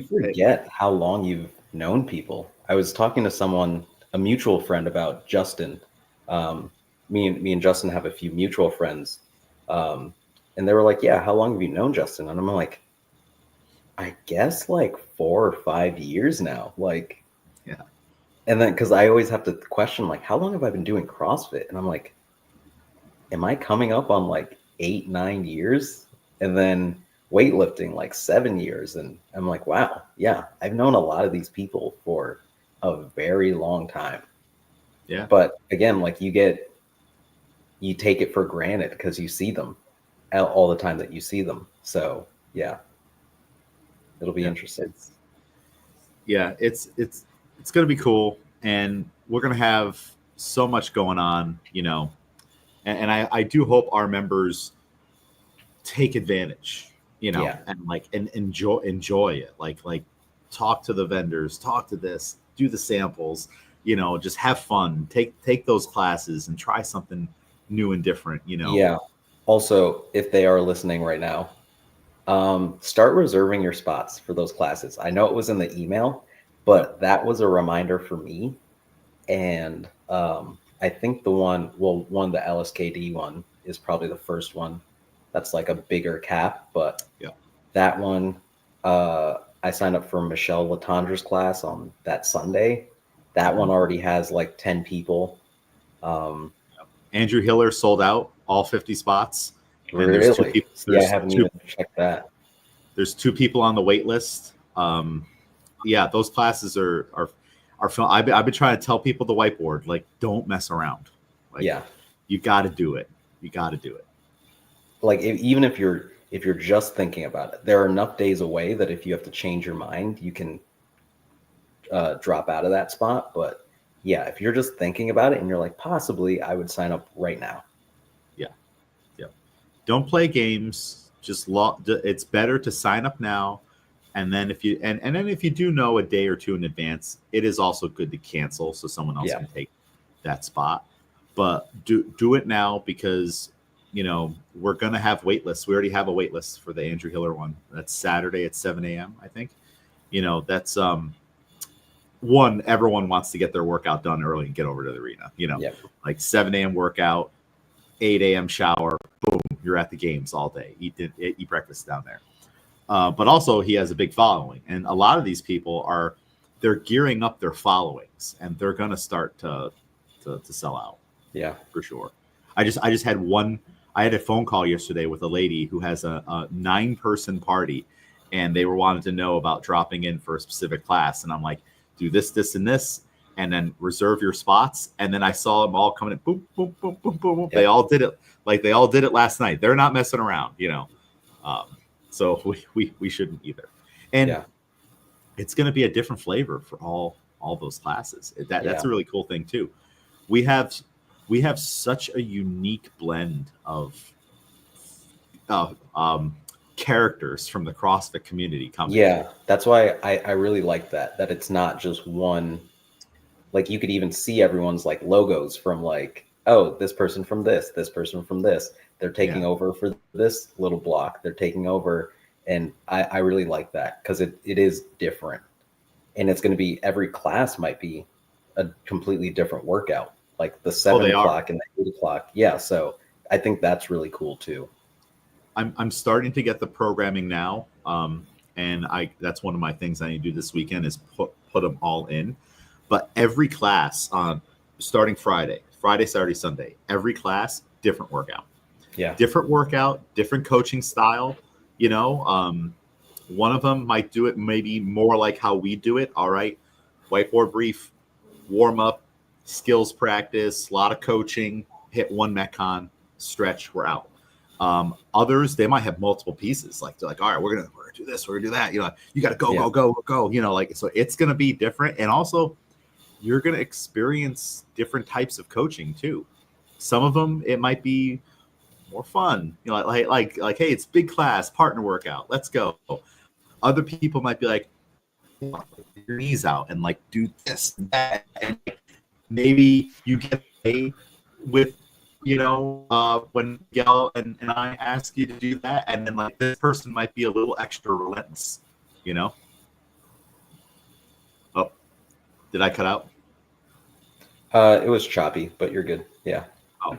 forget how long you've known people. I was talking to someone, a mutual friend, about Justin. Um, me and Justin have a few mutual friends, and they were like, "Yeah, how long have you known Justin?" And I'm like, "I guess like 4 or 5 years now." Like, yeah. and then because I always have to question like, "How long have I been doing CrossFit?" And I'm like, "Am I coming up on like 8, 9 years?" And then weightlifting like 7 years. And I'm like, wow, yeah, I've known a lot of these people for a very long time. Yeah. But again, like you take it for granted because you see them all the time that you see them. So yeah, it'll be interesting. It's going to be cool. And we're going to have so much going on, and I do hope our members take advantage, Yeah. and enjoy it. Like talk to the vendors, talk to this, do the samples, just have fun, take those classes and try something new and different, Yeah. Also, if they are listening right now, start reserving your spots for those classes. I know it was in the email, Yep. but that was a reminder for me. And I think the the LSKD one is probably the first one. That's like a bigger cap, but Yep. that one, I signed up for Michelle Latandra's class on that Sunday. That one already has like 10 people. Um, Andrew Hiller sold out all 50 spots, and there's two really? people. See, I haven't even checked that. There's 2 people on the wait list. Yeah, those classes are fun. I've been trying to tell people the whiteboard, like, don't mess around. Like, Yeah. you got to do it. You got to do it. Like even if you're just thinking about it, there are enough days away that if you have to change your mind, you can drop out of that spot. But yeah, if you're just thinking about it and you're like, possibly, I would sign up right now. Yeah. Yeah. Don't play games. It's better to sign up now. And then if you do know a day or two in advance, it is also good to cancel so someone else can take that spot. But do it now because we're gonna have wait lists. We already have a wait list for the Andrew Hiller one. That's Saturday at 7 a.m. I think. That's one, everyone wants to get their workout done early and get over to the arena. Like 7 a.m. workout, 8 a.m. shower, boom, you're at the games all day. Eat breakfast down there. But also he has a big following, and a lot of these people they're gearing up their followings, and they're gonna start to sell out. Yeah, for sure. I just had one. I had a phone call yesterday with a lady who has a 9-person party, and they were wanting to know about dropping in for a specific class, and I'm like, do this, this, and this, and then reserve your spots. And then I saw them all coming in, boom, boom, boom, boom, boom, boom. Yep. They all did it like they all did it last night. They're not messing around, So we shouldn't either. And it's going to be a different flavor for all those classes. That's a really cool thing too. We have such a unique blend of characters from the CrossFit community coming. Yeah, that's why I really like that it's not just one. Like you could even see everyone's like logos from like, oh, this person from this person from this. They're taking over for this little block. They're taking over. And I really like that because it is different. And it's going to be, every class might be a completely different workout, like the 7 o'clock and the 8 o'clock. Yeah. So I think that's really cool too. I'm starting to get the programming now. And that's one of my things I need to do this weekend is put them all in. But every class starting Friday, Saturday, Sunday, every class, different workout. Yeah. Different workout, different coaching style. One of them might do it maybe more like how we do it. All right. Whiteboard brief, warm up, skills practice, a lot of coaching, hit one Metcon, stretch, we're out. Others, they might have multiple pieces. Like they're like, all right, we're gonna do this, we're gonna do that. You got to go. So it's gonna be different, and also you're gonna experience different types of coaching too. Some of them, it might be more fun, you know, like, hey, it's big class partner workout, let's go. Other people might be like, your knees out and like do this and that, and like, maybe you get paid with, you know, when Miguel and I ask you to do that, and then like this person might be a little extra relentless, you know. Oh, did I cut out? It was choppy, but you're good. Yeah. Oh,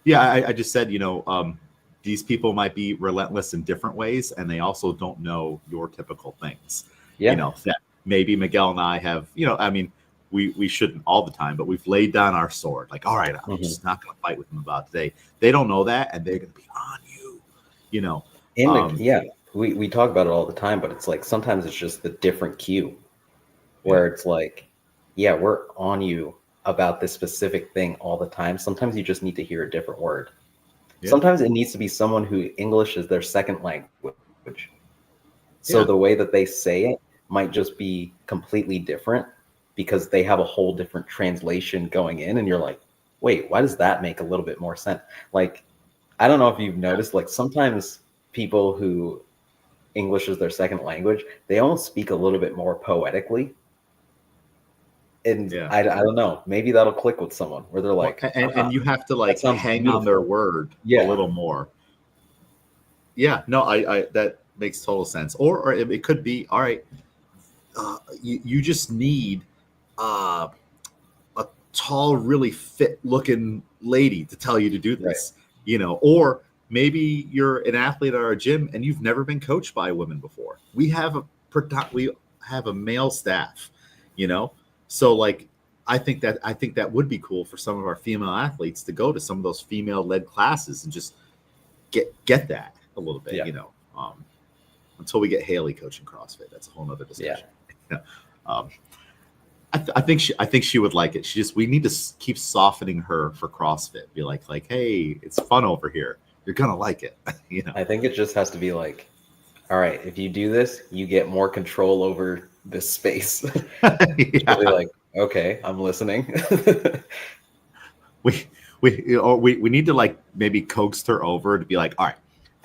yeah. I just said, you know, these people might be relentless in different ways, and they also don't know your typical things. Yeah. You know, that maybe Miguel and I have, you know, I mean, we shouldn't all the time, but we've laid down our sword. Like, all right, I'm just not going to fight with them about today. They don't know that, and they're going to be on you, you know. Yeah, we talk about it all the time, but it's like sometimes it's just the different cue where it's like, yeah, we're on you about this specific thing all the time. Sometimes you just need to hear a different word. Yeah. Sometimes it needs to be someone who English is their second language. So the way that they say it might just be completely different because they have a whole different translation going in, and you're like, wait, why does that make a little bit more sense? Like, I don't know if you've noticed, like sometimes people who English is their second language, they almost speak a little bit more poetically. And I don't know, maybe that'll click with someone where they're like, and you have to like hang beautiful on their word a little more. Yeah, no, I that makes total sense. Or it could be, all right, you just need a tall, really fit looking lady to tell you to do this, you know, or maybe you're an athlete at our gym and you've never been coached by women before. We have a male staff, you know, so like I think that would be cool for some of our female athletes to go to some of those female led classes and just get that a little bit, you know, until we get Haley coaching CrossFit. That's a whole nother discussion. I think she would like it. We need to keep softening her for CrossFit. Be like, hey, it's fun over here. You're gonna like it. You know. I think it just has to be like, all right, if you do this, you get more control over this space. Be like, okay, I'm listening. we need to like maybe coax her over to be like, all right,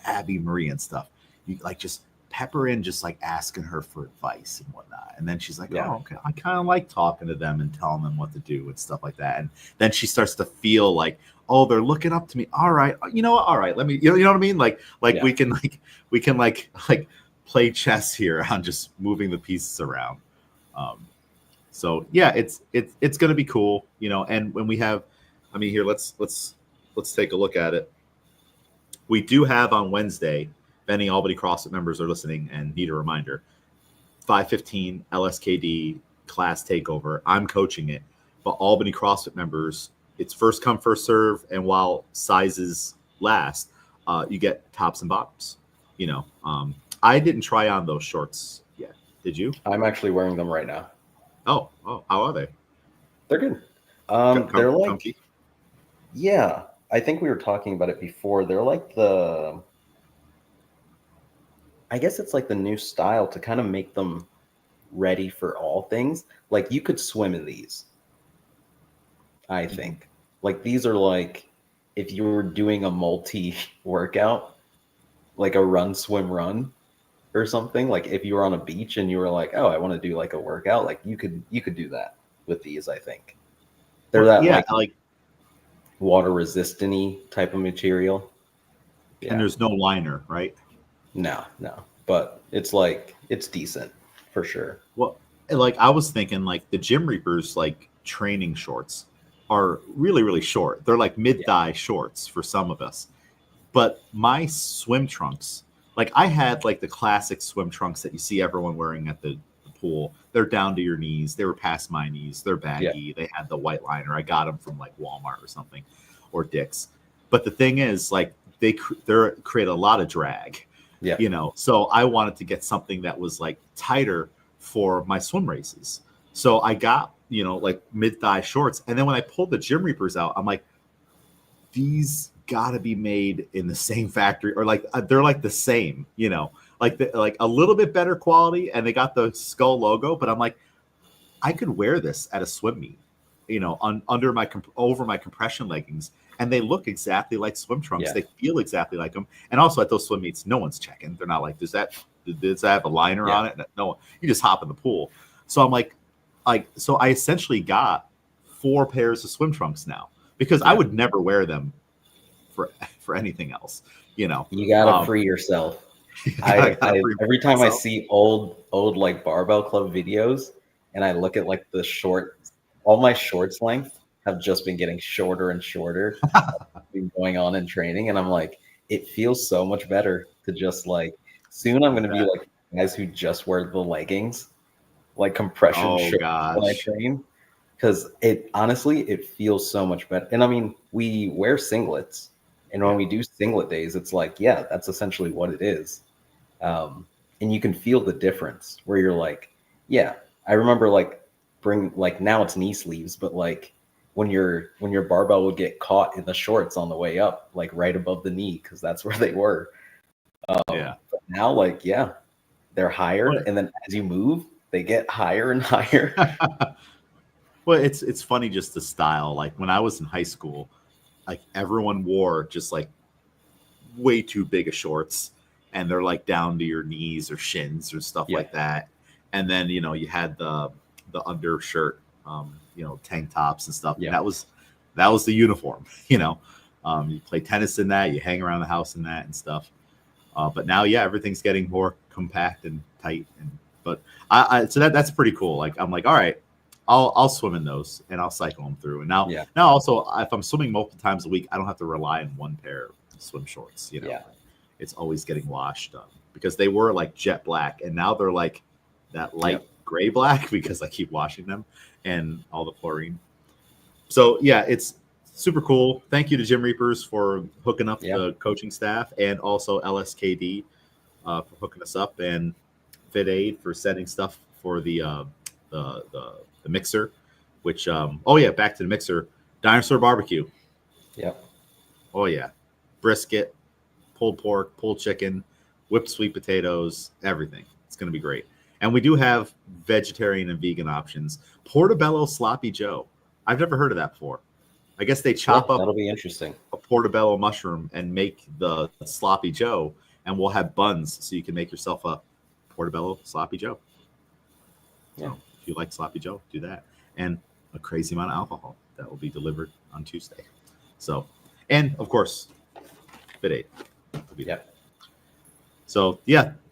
Abby Marie and stuff. You like just pepper in, just like asking her for advice and whatnot, and then she's like, oh, okay, I kind of like talking to them and telling them what to do and stuff like that, and then she starts to feel like, oh, they're looking up to me. All right, you know what? All right, let me, you know what I mean? Like we can play chess here on just moving the pieces around. So yeah, it's gonna be cool, you know. And when we have, I mean, here let's take a look at it. We do have on Wednesday, if any Albany CrossFit members are listening and need a reminder, 5:15 LSKD class takeover. I'm coaching it, but Albany CrossFit members, it's first come, first serve, and while sizes last, you get tops and bottoms. You know, I didn't try on those shorts yet. Did you? I'm actually wearing them right now. Oh, how are they? They're good. They're like, comfy. Yeah, I think we were talking about it before. They're like I guess it's like the new style to kind of make them ready for all things. Like you could swim in these, I think. Like these are like if you were doing a multi-workout, like a run, swim, run or something. Like if you were on a beach and you were like, oh, I want to do like a workout, like you could do that with these, I think. They're that like water resistant-y type of material. Yeah. And there's no liner, right? No, but it's like it's decent for sure. Well, like I was thinking, like the Gym Reapers, like training shorts are really, really short. They're like mid-thigh shorts for some of us. But my swim trunks, like I had like the classic swim trunks that you see everyone wearing at the pool. They're down to your knees. They were past my knees. They're baggy. Yeah. They had the white liner. I got them from like Walmart or something, or Dick's. But the thing is, like they create a lot of drag. Yeah. You know, so I wanted to get something that was like tighter for my swim races. So I got, you know, like mid-thigh shorts. And then when I pulled the Gym Reapers out, I'm like, these gotta be made in the same factory, or like they're like the same, you know, like a little bit better quality, and they got the skull logo. But I'm like, I could wear this at a swim meet, you know, over my compression leggings, and they look exactly like swim trunks. Yeah. They feel exactly like them. And also at those swim meets, no one's checking. They're not like, does that have a liner on it? No, you just hop in the pool. So I'm like, so I essentially got 4 pairs of swim trunks now because I would never wear them for anything else. You gotta free yourself. Every time I see old like barbell club videos and I look at like the shorts, all my shorts length have just been getting shorter and shorter been going on in training, and I'm like, it feels so much better to just like, soon I'm gonna be like guys who just wear the leggings, like compression shorts when I train, because it feels so much better. And I mean, we wear singlets, and when we do singlet days, it's like, that's essentially what it is. And you can feel the difference where you're like, I remember like now it's knee sleeves, but like when your barbell would get caught in the shorts on the way up, like right above the knee, because that's where they were. But now, like, they're higher, and then as you move, they get higher and higher. Well, it's funny just the style. Like when I was in high school, like everyone wore just like way too big of shorts, and they're like down to your knees or shins or stuff like that. And then you had the undershirt, tank tops and stuff. Yeah. And that was the uniform. You play tennis in that, you hang around the house in that and stuff. But now, everything's getting more compact and tight. But so that's pretty cool. Like I'm like, all right, I'll swim in those and I'll cycle them through. And now also, if I'm swimming multiple times a week, I don't have to rely on one pair of swim shorts. It's always getting washed because they were like jet black, and now they're like that light gray black because I keep washing them and all the chlorine. So it's super cool. Thank you to Gym Reapers for hooking up the coaching staff, and also LSKD for hooking us up, and Fit Aid for setting stuff for the mixer. Which back to the mixer, Dinosaur Barbecue. Yep. Oh yeah, brisket, pulled pork, pulled chicken, whipped sweet potatoes, everything. It's going to be great. And we do have vegetarian and vegan options. Portobello Sloppy Joe. I've never heard of that before. I guess they chop up. That'll be interesting. A portobello mushroom and make the Sloppy Joe, and we'll have buns so you can make yourself a portobello Sloppy Joe. So if you like Sloppy Joe, do that. And a crazy amount of alcohol that will be delivered on Tuesday. So, and of course, Fit Aid. So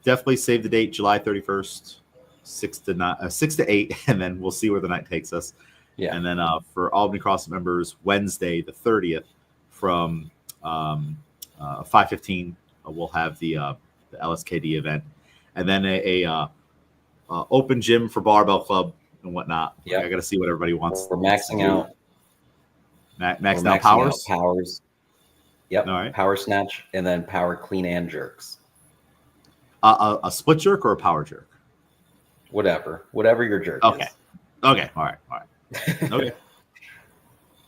definitely save the date, July 31st, 6 to 8, and then we'll see where the night takes us. Yeah. And then for Albany CrossFit members, Wednesday the 30th from 5:15, we'll have the LSKD event, and then a open gym for barbell club and whatnot. Yeah, I got to see what everybody wants. We're maxing out. Maxing out powers. Powers. Yep. All right. Power snatch, and then power clean and jerks. A split jerk or a power jerk? Whatever your jerk is. Okay. All right. Okay.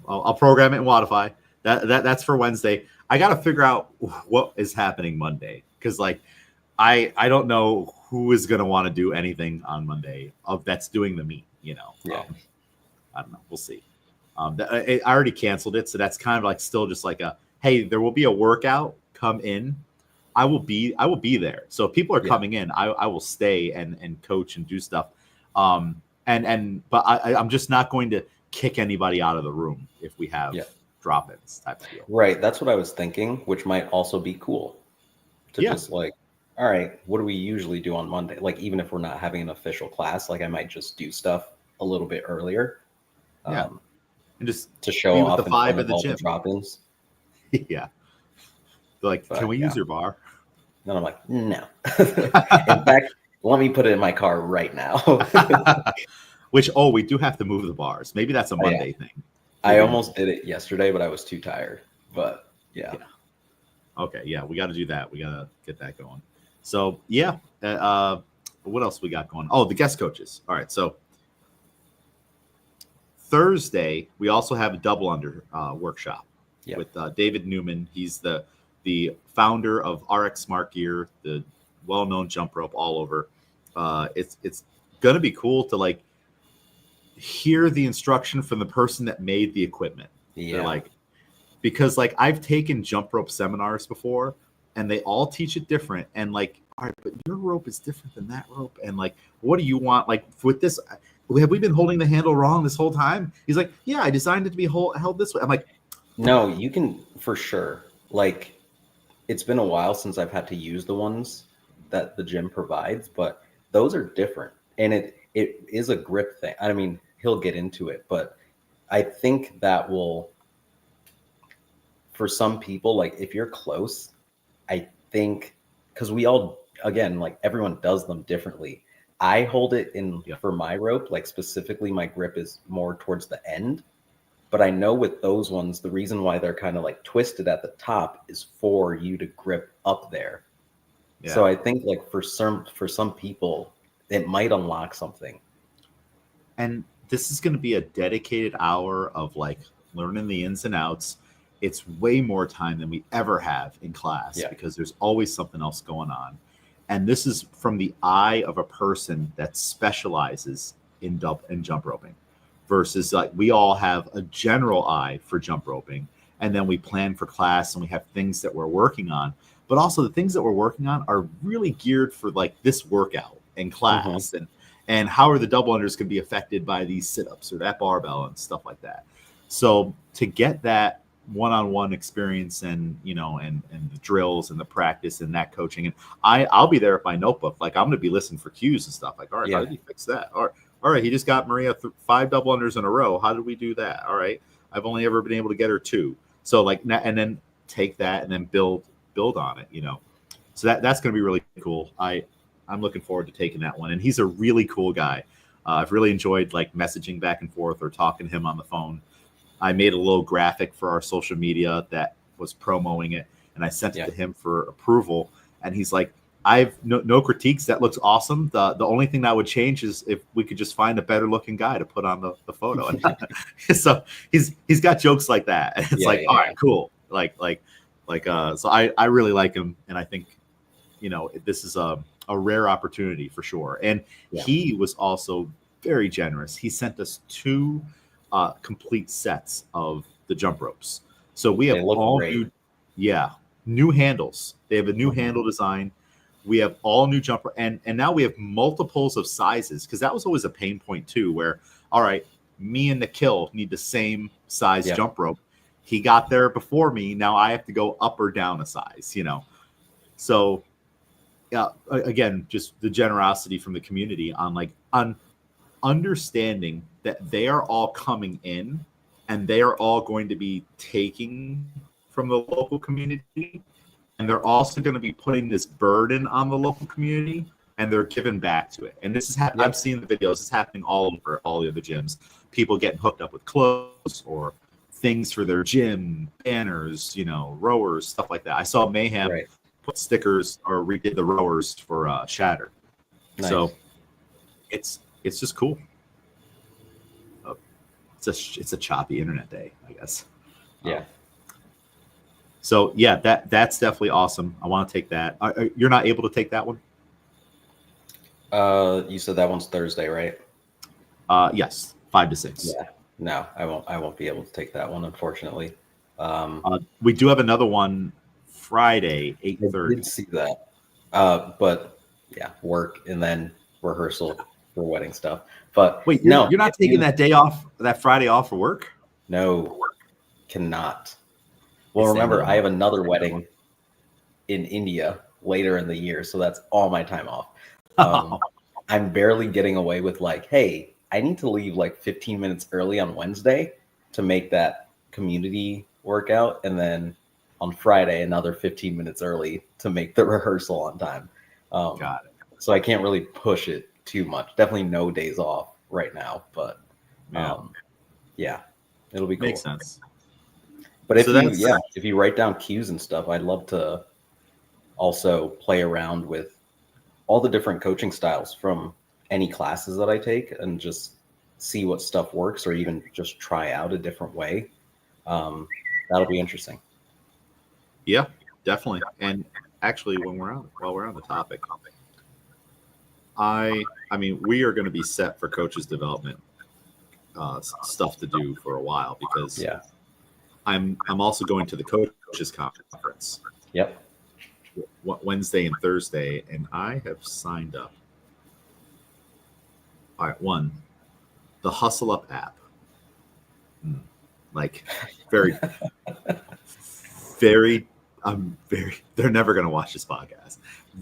I'll program it in Wodify. That's for Wednesday. I got to figure out what is happening Monday, because like I don't know who is going to want to do anything on Monday that's doing the meet. I don't know. We'll see. I already canceled it, so that's kind of like still just like hey, there will be a workout. Come in. I will be there. So if people are coming in, I will stay and coach and do stuff. But I'm just not going to kick anybody out of the room if we have drop-ins type of deal. Right. That's what I was thinking, which might also be cool to just like, all right, what do we usually do on Monday? Like, even if we're not having an official class, like I might just do stuff a little bit earlier. And just to show off the vibe of the gym. Drop-ins. Yeah. They're like, can we use your bar? And I'm like, no. In fact, let me put it in my car right now. Which, we do have to move the bars. Maybe that's a Monday thing. I almost did it yesterday, but I was too tired. But Okay, we got to do that. We got to get that going. So, what else we got going? Oh, the guest coaches. All right, so Thursday, we also have a double under workshop with David Newman. He's the founder of RX Smart Gear, the well-known jump rope all over. It's going to be cool to like hear the instruction from the person that made the equipment. They're like, because like I've taken jump rope seminars before, and they all teach it different. And like, all right, but your rope is different than that rope. And like, what do you want? Like with this, have we been holding the handle wrong this whole time? He's like, yeah, I designed it to be held this way. I'm like, No, you can for sure. Like, it's been a while since I've had to use the ones that the gym provides, but those are different. And it is a grip thing. I mean, he'll get into it, but I think that will, for some people, like if you're close, I think, because we all, again, like everyone does them differently. I hold it in Yeah. for my rope, like specifically my grip is more towards the end. But I know with those ones, the reason why they're kind of like twisted at the top is for you to grip up there. yeah. So I think like for some people, it might unlock something. And this is going to be a dedicated hour of like learning the ins and outs. It's way more time than we ever have in class Yeah. because there's always something else going on. And this is from the eye of a person that specializes in jump roping versus like we all have a general eye for jump roping. And then we plan for class and we have things that we're working on. But also the things that we're working on are really geared for like this workout in class. And how are the double unders can be affected by these sit-ups or that barbell and stuff like that. So to get that one-on-one experience and and the drills and the practice and that coaching, and I'll be there with my notebook, like I'm going to be listening for cues and stuff, like, all right, how did he fix that? All right, he just got Maria 5 double unders in a row. How did we do that? All right, I've only ever been able to get her 2. So like, and then take that and then build on it, so that's going to be really cool. I'm looking forward to taking that one. And he's a really cool guy. I've really enjoyed like messaging back and forth or talking to him on the phone. I made a little graphic for our social media that was promoting it, and I sent it to him for approval. And he's like, I've no critiques. That looks awesome. The only thing that would change is if we could just find a better looking guy to put on the photo. And so he's got jokes like that. And it's all right, cool. So I really like him. And I think, this is a rare opportunity for sure. And he was also very generous. He sent us 2 complete sets of the jump ropes. So we have all new handles. They have a new handle design. We have all new jumper, and now we have multiples of sizes, because that was always a pain point too, where, all right, me and Nikhil need the same size jump rope. He got there before me. Now I have to go up or down a size, So again, just the generosity from the community on understanding that they are all coming in and they are all going to be taking from the local community, and they're also going to be putting this burden on the local community, and they're giving back to it. And this is happening. I've seen the videos. It's happening all over all the other gyms. People getting hooked up with clothes or things for their gym, banners, rowers, stuff like that. I saw Mayhem put stickers or redid the rowers for Shatter. Nice. So it's just cool. It's a choppy internet day, I guess. Yeah. So yeah, that's definitely awesome. I want to take that. You're not able to take that one? You said that one's Thursday, right? Yes, 5 to 6. Yeah. No, I won't be able to take that one, unfortunately. We do have another one Friday, 8:30. I did see that. But yeah, work and then rehearsal for wedding stuff. But wait, you're not taking that day off, that Friday off for work? No, cannot. Well, remember, I have another wedding in India later in the year, so that's all my time off. I'm barely getting away with like, hey, I need to leave like 15 minutes early on Wednesday to make that community workout, and then on Friday another 15 minutes early to make the rehearsal on time. Got it. So I can't really push it too much. Definitely no days off right now, but yeah, it'll be cool. Makes sense. But if you write down cues and stuff, I'd love to also play around with all the different coaching styles from any classes that I take and just see what stuff works, or even just try out a different way. That'll be interesting. Yeah, definitely. And actually, while we're on the topic, I mean, we are going to be set for coaches development stuff to do for a while, because I'm also going to the coaches conference. Yep. Wednesday and Thursday, and I have signed up. All right, one, the Hustle Up app. Like very, very, they're never going to watch this podcast.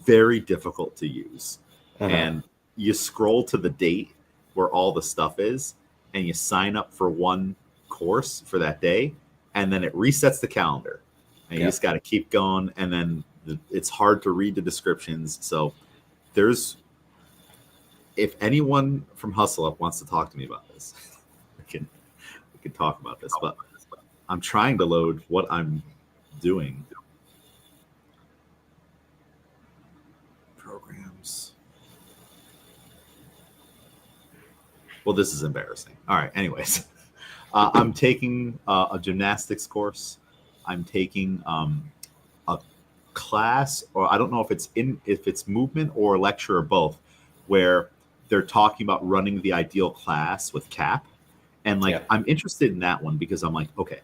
Very difficult to use. And you scroll to the date where all the stuff is, and you sign up for one course for that day, and then it resets the calendar. And you just got to keep going, and then it's hard to read the descriptions. So if anyone from Hustle Up wants to talk to me about this, we can talk about this. But I'm trying to load what I'm doing. Programs. Well, this is embarrassing. All right. Anyways, I'm taking a gymnastics course. I'm taking a class, or I don't know if it's movement or lecture or both, where they're talking about running the ideal class with CAP. And I'm interested in that one because I'm like, okay,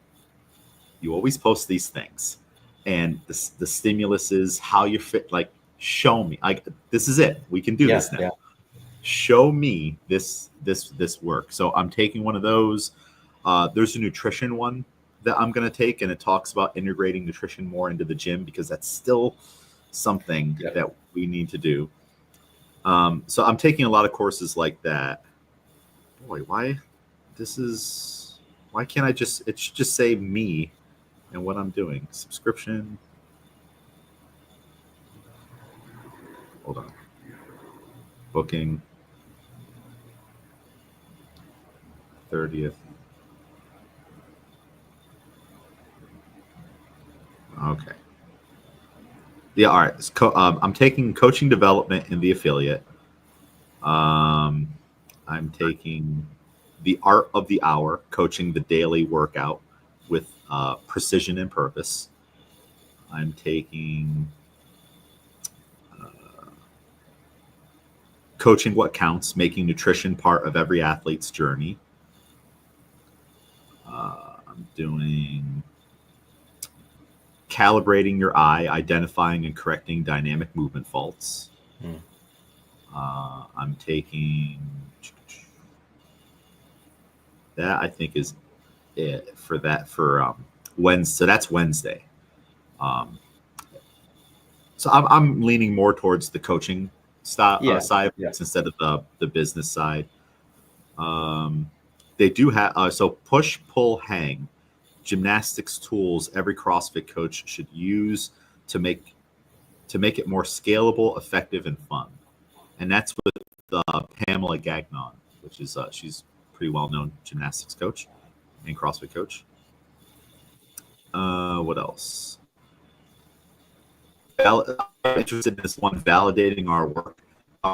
you always post these things, and the stimulus is how you fit. Like, show me, like, this is it. We can do this now. Show me this work. So I'm taking one of those. There's a nutrition one that I'm going to take, and it talks about integrating nutrition more into the gym because that's still something that we need to do. So I'm taking a lot of courses like that. Boy, why can't it should just say me and what I'm doing? Subscription. Hold on. Booking. 30th. Okay. Yeah, all right. I'm taking coaching development in the affiliate. I'm taking the art of the hour, coaching the daily workout with precision and purpose. I'm taking coaching what counts, making nutrition part of every athlete's journey. I'm doing calibrating your eye, identifying and correcting dynamic movement faults. I'm taking that, I think, is it for Wednesday. So that's Wednesday. So I'm leaning more towards the coaching side instead of the business side. They do have so push, pull, hang, gymnastics tools every CrossFit coach should use to make it more scalable, effective, and fun. And that's with Pamela Gagnon, which is she's a pretty well-known gymnastics coach and CrossFit coach. What else? I'm interested in this one, validating our work.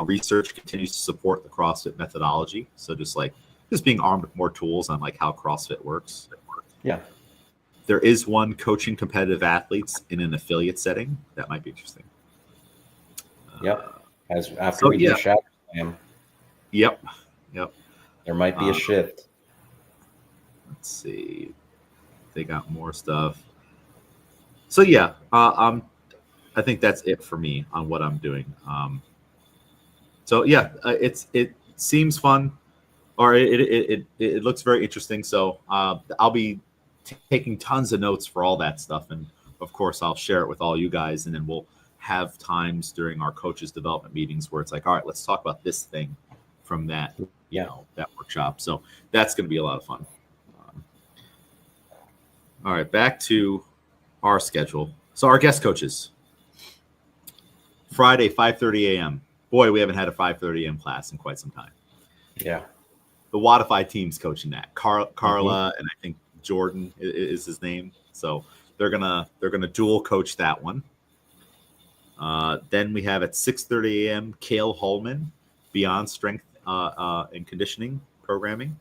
Research continues to support the CrossFit methodology. So just being armed with more tools on how CrossFit works. Yeah. There is one, coaching competitive athletes in an affiliate setting. That might be interesting. Yep. After we do Shadow Slam. Yep. There might be a shift. Let's see. They got more stuff. So yeah, I think that's it for me on what I'm doing. So yeah, it seems fun, or it looks very interesting. So I'll be taking tons of notes for all that stuff, and of course I'll share it with all you guys, and then we'll have times during our coaches development meetings where it's like, all right, let's talk about this thing from that that workshop. So that's going to be a lot of fun. All right, back to our schedule. So our guest coaches, Friday 5:30 a.m. Boy, we haven't had a 5:30 a.m. class in quite some time. Yeah, the Wodify team's coaching that. Carla and I think Jordan is his name. So they're gonna dual coach that one. Then we have at 6:30 a.m. Cale Holman, Beyond Strength and Conditioning Programming.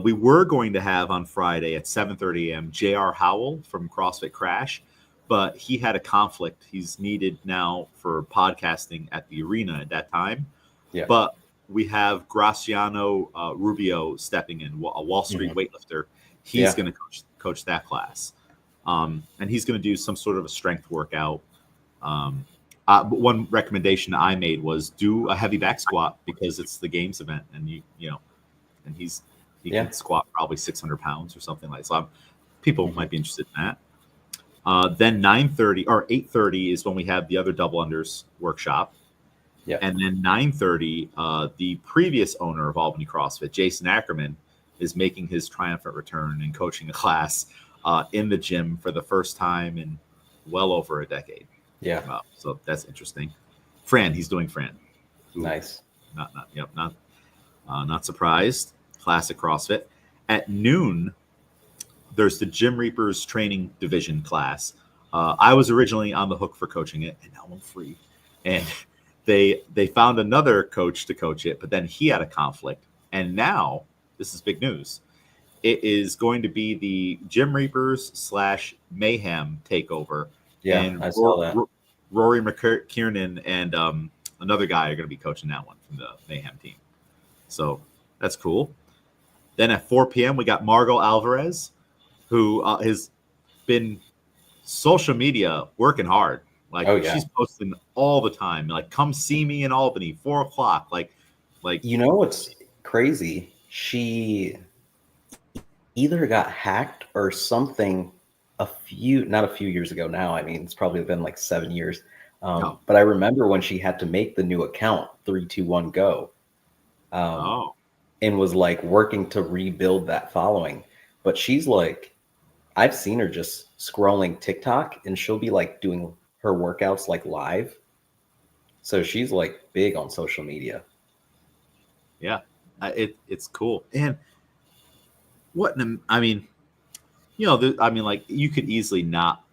We were going to have on Friday at 7:30 a.m. J.R. Howell from CrossFit Crash, but he had a conflict. He's needed now for podcasting at the arena at that time. Yeah. But we have Graciano Rubio stepping in, a Wall Street weightlifter. He's going to coach that class. And he's going to do some sort of a strength workout. One recommendation I made was do a heavy back squat because it's the games event, and he can squat probably 600 pounds or something like that. So people might be interested in that. Then 9:30 or 8:30 is when we have the other double unders workshop. Yeah. And then 9:30, the previous owner of Albany CrossFit, Jason Ackerman, is making his triumphant return and coaching a class in the gym for the first time in well over a decade. Yeah. So that's interesting. Fran, he's doing Fran. Nice. Not surprised. Classic CrossFit. At noon, there's the Gym Reapers training division class. I was originally on the hook for coaching it, and now I'm free. And they found another coach to coach it, but then he had a conflict. And now, this is big news. It is going to be the Gym Reapers / Mayhem takeover. Yeah, and I saw that. Rory McKiernan and another guy are going to be coaching that one from the Mayhem team. So that's cool. Then at 4 p.m., we got Margot Alvarez, who has been social media working hard. She's posting all the time. Like, come see me in Albany, 4 o'clock. Like, you know what's crazy? She either got hacked or something not a few years ago now. I mean, it's probably been like 7 years. But I remember when she had to make the new account, 321 Go. And was like working to rebuild that following. But she's like, I've seen her just scrolling TikTok, and she'll be like doing her workouts like live. So she's like big on social media. Yeah, it's cool. And you could easily not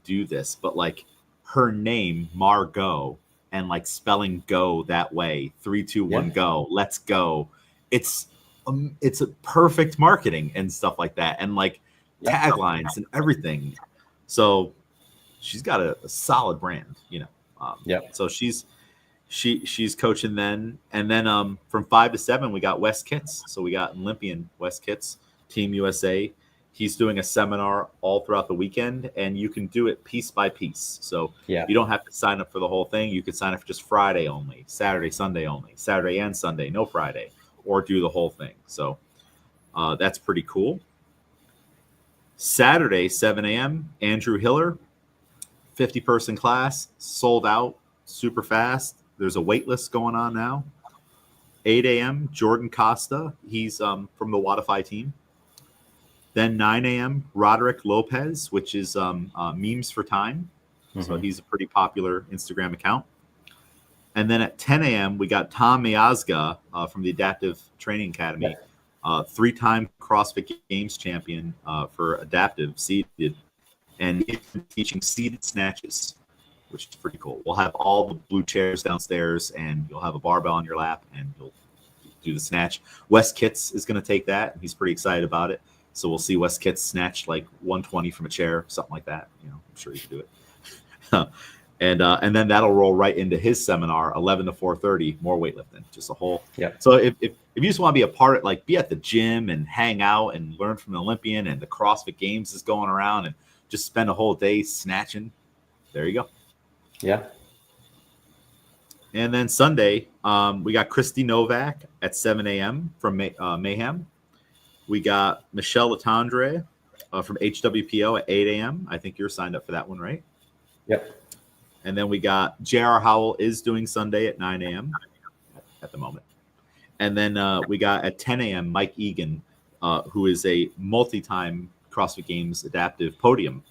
do this, but like her name, Margot, and like spelling go that way, 3, 2, 1, go, let's go. It's a perfect marketing and stuff like that, and like taglines and everything. So she's got a solid brand, So she's coaching then, and then from 5 to 7 we got Wes Kitts. So we got Olympian Wes Kitts, Team USA. He's doing a seminar all throughout the weekend, and you can do it piece by piece. So you don't have to sign up for the whole thing. You could sign up for just Friday only, Saturday, Sunday only, Saturday and Sunday, no Friday, or do the whole thing. So that's pretty cool. Saturday, 7 a.m., Andrew Hiller, 50-person class, sold out super fast. There's a wait list going on now. 8 a.m., Jordan Costa. He's from the Wodify team. Then 9 a.m., Roderick Lopez, which is Memes for Time. Mm-hmm. So he's a pretty popular Instagram account. And then at 10 a.m., we got Tom Miazga from the Adaptive Training Academy, 3-time CrossFit Games champion for Adaptive seated. And he's teaching seated snatches, which is pretty cool. We'll have all the blue chairs downstairs, and you'll have a barbell on your lap, and you'll do the snatch. Wes Kitts is going to take that, and he's pretty excited about it. So we'll see Wes Kitts snatch like 120 from a chair, something like that. I'm sure he can do it. And then that'll roll right into his seminar, 11 to 4:30, more weightlifting, just a whole. Yeah. So if you just want to be a part of, like, be at the gym and hang out and learn from the Olympian, and the CrossFit Games is going around, and just spend a whole day snatching, there you go. Yeah. And then Sunday, we got Christy Novak at 7 a.m. from Mayhem. We got Michelle Latendre from HWPO at 8 a.m. I think you're signed up for that one, right? Yep. And then we got J.R. Howell is doing Sunday at 9 a.m. at the moment. And then we got at 10 a.m. Mike Egan, who is a multi-time CrossFit Games adaptive podium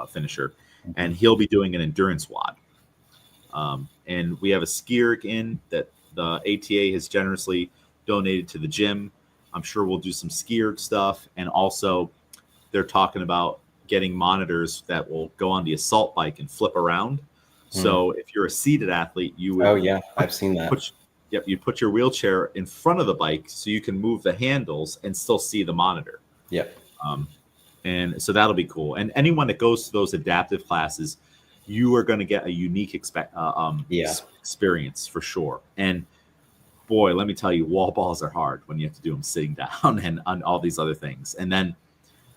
finisher. Mm-hmm. And he'll be doing an endurance WOD. And we have a skier in that the ATA has generously donated to the gym. I'm sure we'll do some skier stuff. And also they're talking about getting monitors that will go on the assault bike and flip around. So if you're a seated athlete, you would. Oh, yeah. I've seen that. You put your wheelchair in front of the bike so you can move the handles and still see the monitor. Yep. And so that'll be cool. And anyone that goes to those adaptive classes, you are going to get a unique experience for sure. And boy, let me tell you, wall balls are hard when you have to do them sitting down and on all these other things. And then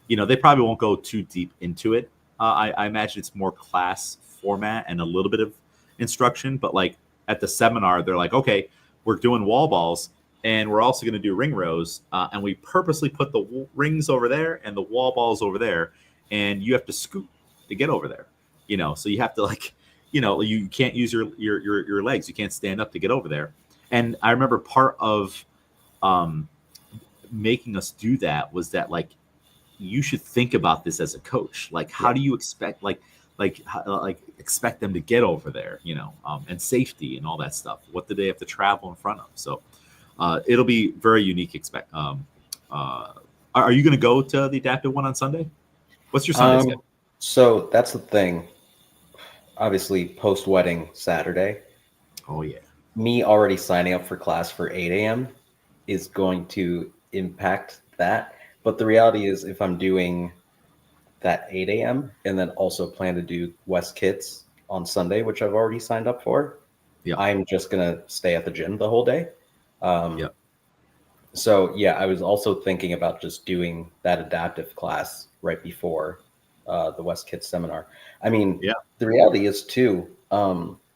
they probably won't go too deep into it. I imagine it's more class format and a little bit of instruction, but like at the seminar, they're like, okay, we're doing wall balls and we're also going to do ring rows. And we purposely put the rings over there and the wall balls over there. And you have to scoot to get over there, so you have to you can't use your legs. You can't stand up to get over there. And I remember part of making us do that was that like, you should think about this as a coach. Like, how do you expect, expect them to get over there, and safety and all that stuff. What do they have to travel in front of? So it'll be very unique. Are you going to go to the adaptive one on Sunday? What's your Sunday schedule? So that's the thing. Obviously, post-wedding Saturday. Oh, yeah. Me already signing up for class for 8 a.m. is going to impact that. But the reality is, if I'm doing that 8 a.m. and then also plan to do West Kits on Sunday, which I've already signed up for, I'm just going to stay at the gym the whole day. So, yeah, I was also thinking about just doing that adaptive class right before the West Kits seminar. I mean, the reality is, too,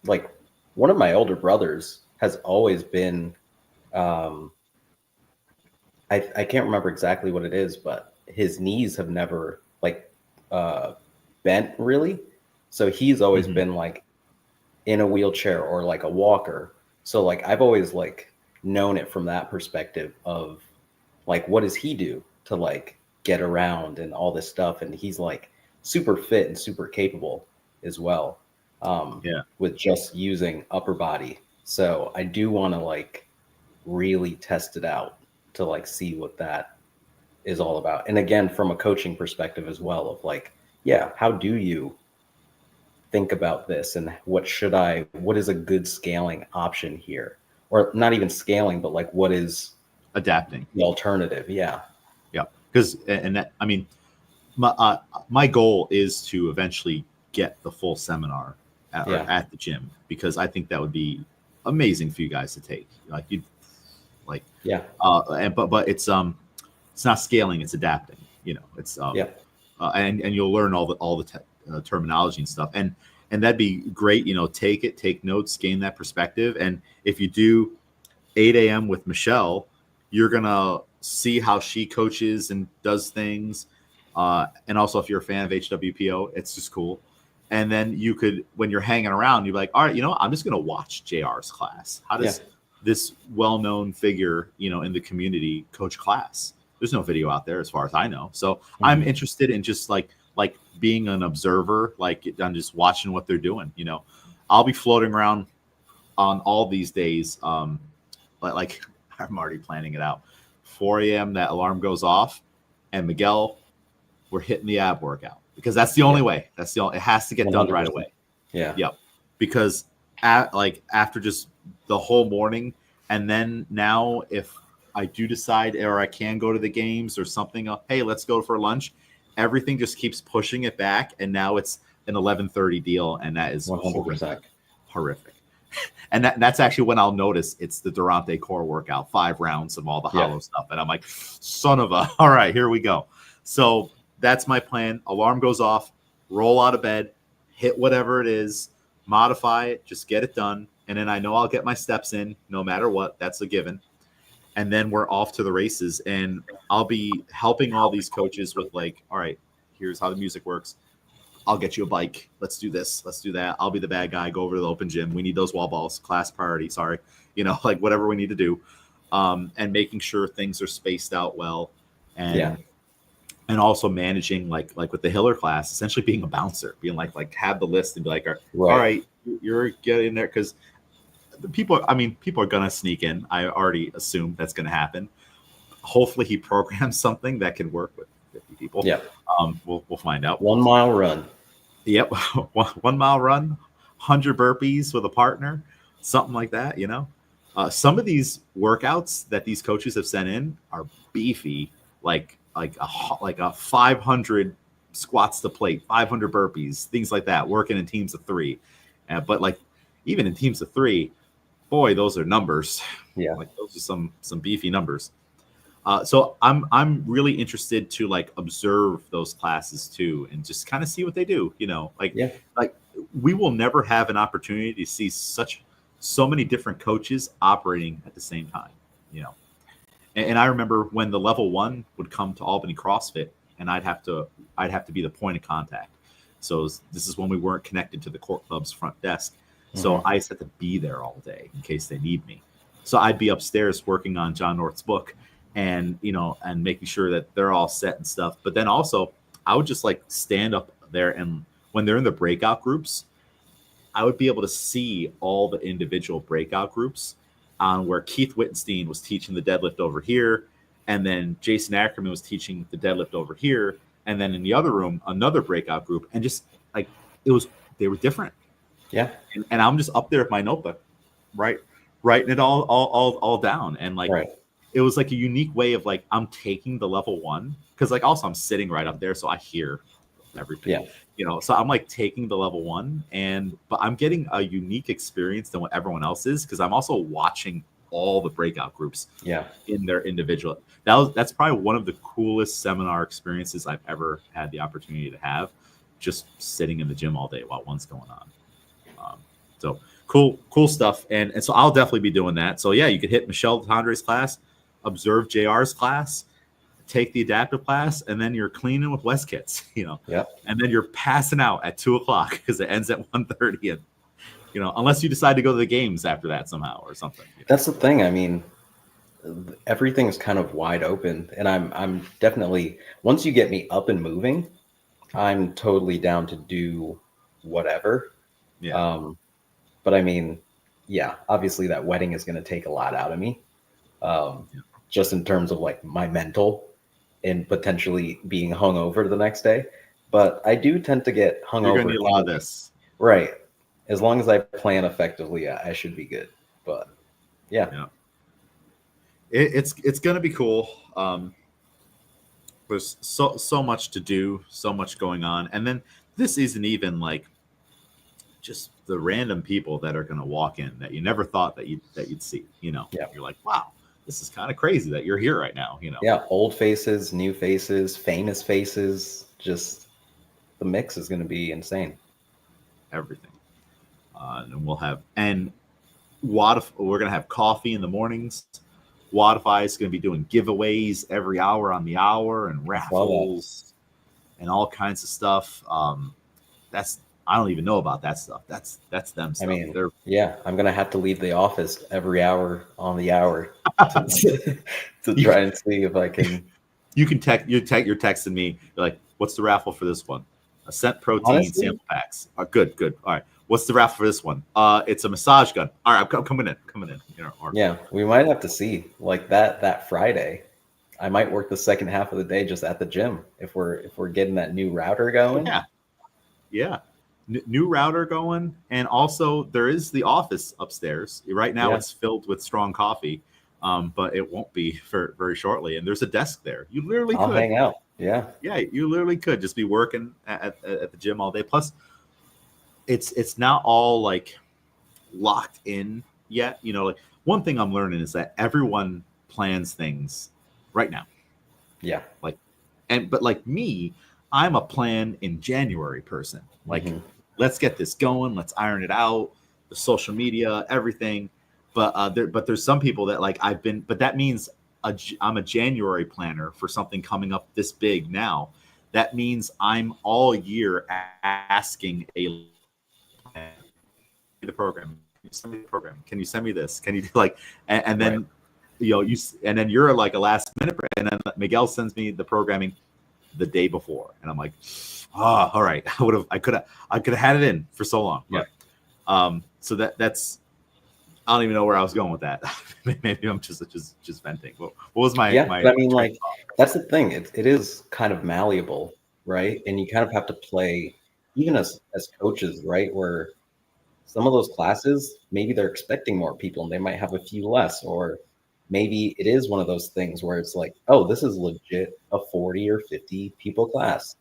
like one of my older brothers has always been I can't remember exactly what it is, but his knees have never bent really. So he's always been like in a wheelchair or like a walker. So like I've always like known it from that perspective of like, what does he do to like get around and all this stuff? And he's like super fit and super capable as well. With just using upper body. So I do want to like really test it out to like see what that is all about. And again, from a coaching perspective as well of like, how do you think about this and what is a good scaling option here? Or not even scaling, but like what is adapting the alternative? Yeah. Because, and that, I mean, my goal is to eventually get the full seminar at the gym, because I think that would be amazing for you guys to take. Like but it's not scaling, it's adapting. It's and you'll learn all the terminology and stuff, and that'd be great. Take notes, gain that perspective, and if you do 8 a.m. with Michelle, you're gonna see how she coaches and does things, and also if you're a fan of HWPO, it's just cool. And then you could, when you're hanging around, you're like, all right, I'm just gonna watch JR's class. How does this well-known figure, in the community coach class? There's no video out there as far as I know. So I'm interested in just like being an observer, like I'm just watching what they're doing. I'll be floating around on all these days. Like I'm already planning it out. 4 a.m. that alarm goes off, and Miguel, we're hitting the ab workout, because that's the only way. It has to get 100%. Done right away. Because after just the whole morning, and then now if I do decide, or I can go to the games or something, hey, let's go for lunch, everything just keeps pushing it back, and now it's an 11:30 deal, and that is 100% horrific. And that's actually when I'll notice it's the Durante core workout, 5 rounds of all the hollow stuff, and I'm like, son of a, all right, here we go. So that's my plan. Alarm goes off, roll out of bed, hit whatever it is, modify it, just get it done. And then I know I'll get my steps in no matter what. That's a given. And then we're off to the races. And I'll be helping all these coaches with like, all right, here's how the music works. I'll get you a bike. Let's do this. Let's do that. I'll be the bad guy. Go over to the open gym. We need those wall balls. Class priority. Sorry. Like whatever we need to do. And making sure things are spaced out well. And also managing like with the Hiller class, essentially being a bouncer, being like have the list and be like, all right, you're getting there, because the people are gonna sneak in. I already assume that's gonna happen. Hopefully he programs something that can work with 50 people. We'll find out. 1 mile run. 1 mile run, 100 burpees with a partner, something like that. Some of these workouts that these coaches have sent in are beefy, like a 500 squats to plate, 500 burpees, things like that, working in teams of 3. But like even in teams of 3, boy, those are numbers. Like those are some beefy numbers. So I'm really interested to like observe those classes too, and just kind of see what they do. Yeah. Like we will never have an opportunity to see so many different coaches operating at the same time. You know, and I remember when the level one would come to Albany CrossFit, and I'd have to be the point of contact. So this is when we weren't connected to the Court Club's front desk. So Mhm. I just had to be there all day in case they need me. So I'd be upstairs working on John North's book, and and making sure that they're all set and stuff. But then also I would just like stand up there, and when they're in the breakout groups, I would be able to see all the individual breakout groups on where Keith Wittenstein was teaching the deadlift over here, and then Jason Ackerman was teaching the deadlift over here, and then in the other room, another breakout group, and just like it was, they were different. Yeah. And I'm just up there with my notebook, right, writing it all down, and like Right. it was like a unique way of like I'm taking the level one because like also I'm sitting right up there, so I hear everything. Yeah. So I'm like taking the level one, but I'm getting a unique experience than what everyone else is because I'm also watching all the breakout groups Yeah. in their individual. That's probably one of the coolest seminar experiences I've ever had the opportunity to have, just sitting in the gym all day while one's going on. So cool stuff. And so I'll definitely be doing that. So yeah, you could hit Michelle Tandre's class, observe JR's class, take the adaptive class, and then you're cleaning with West kits, Yeah. and then you're passing out at 2:00 because it ends at 1:30. And unless you decide to go to the games after that somehow or something. That's the thing. I mean, everything's kind of wide open, and I'm definitely, once you get me up and moving, I'm totally down to do whatever. Yeah. But I mean, yeah, obviously that wedding is going to take a lot out of me, Yeah. just in terms of like my mental and potentially being hungover the next day. But I do tend to get You're gonna hungover need a lot of this. right. As long as I plan effectively, I should be good. But yeah, Yeah. It's gonna be cool. There's so much to do, so much going on, and then this isn't even like just the random people that are gonna walk in that you never thought that you'd see. yeah, You're like, wow, this is kind of crazy that you're here right now. yeah. Old faces, new faces, famous faces. Just the mix is going to be insane. Everything, and we're gonna have coffee in the mornings. Wadify is gonna be doing giveaways every hour on the hour and Saw that. raffles and all kinds of stuff. That's I don't even know about that stuff. That's them I stuff. mean, They're yeah, I'm going to have to leave the office every hour on the hour to, to you, try and see if I can. you can you're texting me. You're like, what's the raffle for this one? A scent protein Honestly, sample packs. Good. All right. What's the raffle for this one? It's a massage gun. All right, I'm coming in. Or, yeah, we might have to see like that Friday. I might work the second half of the day just at the gym if we're getting that new router going. yeah. New router going, and also there is the office upstairs. Right now, Yeah, it's filled with strong coffee, but it won't be for very shortly. And there's a desk there. You literally I'll could, hang out. Yeah, yeah, you literally could just be working at the gym all day. Plus, it's not all like locked in yet. Like one thing I'm learning is that everyone plans things right now. yeah. Like, but like me, I'm a plan in January person. Like, Hmm. let's get this going. Let's iron it out. The social media, everything. But there's some people that like but that means I'm a January planner for something coming up this big now. That means I'm all year asking the program. Can you send me the program? Can you send me this? Can you do like, and Right. then, and then you're like a last minute, and then Miguel sends me the programming the day before, and I'm like, all right, I could have had it in for so long. Yeah. So that's, I don't even know where I was going with that. Maybe I'm just venting. What was my Yeah, my but I mean, train of like, thought? that's the thing. It is kind of malleable, right? And you kind of have to play, even as coaches, right? Where some of those classes, maybe they're expecting more people and they might have a few less, or maybe it is one of those things where it's like, oh, this is legit a 40 or 50 people class.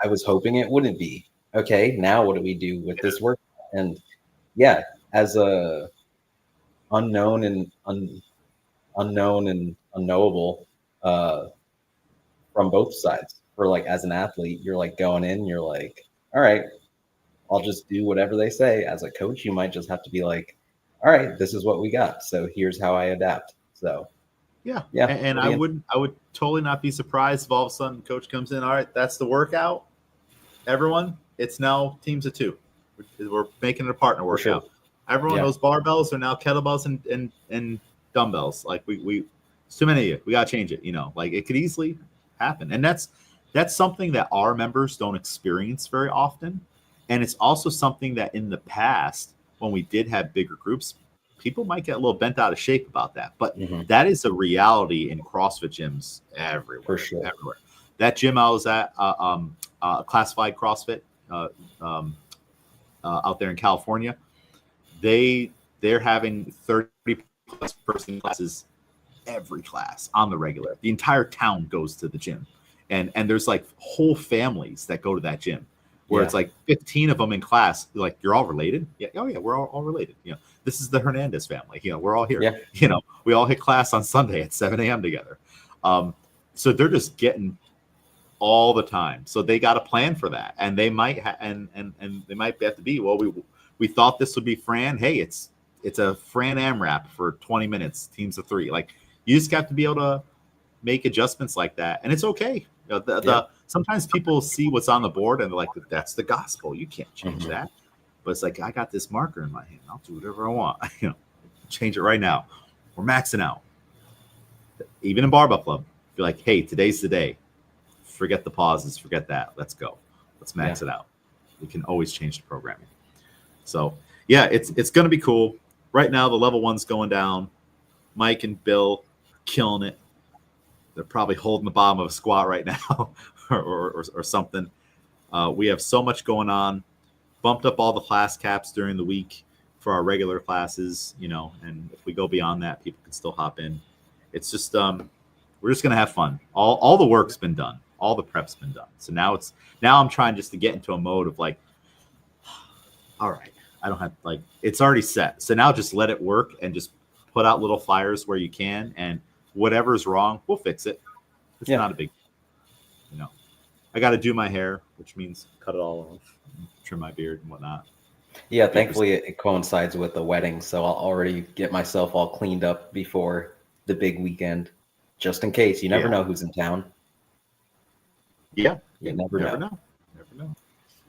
I was hoping it wouldn't be. Okay, now what do we do with this work? And yeah, as a unknown and unknown and unknowable from both sides. For like as an athlete, you're like going in, you're like, all right, I'll just do whatever they say. As a coach, you might just have to be like, all right, this is what we got. So here's how I adapt. So Yeah. yeah, And I would totally not be surprised if all of a sudden coach comes in. All right, that's the workout. Everyone, it's now teams of 2. We're making it a partner for sure. workout. Everyone, Yeah. those barbells are now kettlebells and dumbbells. Like we it's too many of you. We gotta change it. Like it could easily happen. And that's something that our members don't experience very often. And it's also something that in the past, when we did have bigger groups, people might get a little bent out of shape about that. But that is a reality in CrossFit gyms everywhere. For sure. Everywhere. That gym I was at, classified CrossFit out there in California, they're having 30 plus person classes every class on the regular. The entire town goes to the gym, and there's like whole families that go to that gym where it's like 15 of them in class. Like, you're all related. Yeah. Oh yeah, we're all related. This is the Hernandez family. We're all here. Yeah. We all hit class on Sunday at 7 a.m. together. So they're just getting all the time. So they got a plan for that, and they might and they might have to be, well, we thought this would be Fran. Hey, it's a Fran AMRAP for 20 minutes, teams of 3. Like, you just have to be able to make adjustments like that, and it's okay. Sometimes people see what's on the board and they're like, that's the gospel. You can't change that. But it's like, I got this marker in my hand. I'll do whatever I want. Change it right now. We're maxing out. Even in barbell club, you're like, hey, today's the day. Forget the pauses. Forget that. Let's go. Let's max it out. We can always change the programming. So yeah, it's going to be cool. Right now, the level 1's going down. Mike and Bill killing it. They're probably holding the bottom of a squat right now or something. We have so much going on. Bumped up all the class caps during the week for our regular classes, and if we go beyond that, people can still hop in. It's just we're just going to have fun. All the work's been done. All the prep's been done. So now I'm trying just to get into a mode of like, all right, I don't have, like, it's already set. So now just let it work and just put out little fires where you can, and whatever's wrong, we'll fix it. It's not a big, I got to do my hair, which means cut it all off, trim my beard and whatnot. Yeah, thankfully it coincides with the wedding, so I'll already get myself all cleaned up before the big weekend, just in case. You never know who's in town. Yeah, you never know.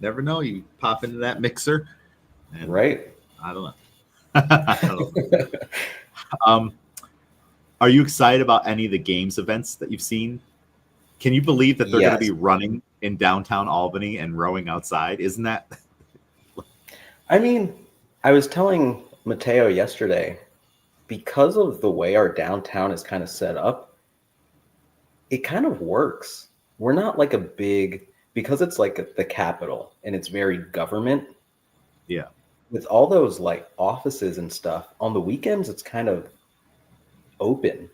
Never know. You pop into that mixer, and right? I don't know. Are you excited about any of the games events that you've seen? Can you believe that they're going to be running in downtown Albany and rowing outside? Isn't that? I mean, I was telling Mateo yesterday, because of the way our downtown is kind of set up, it kind of works. We're not like because it's like the capital and it's very government. Yeah. With all those like offices and stuff, on the weekends, it's kind of open.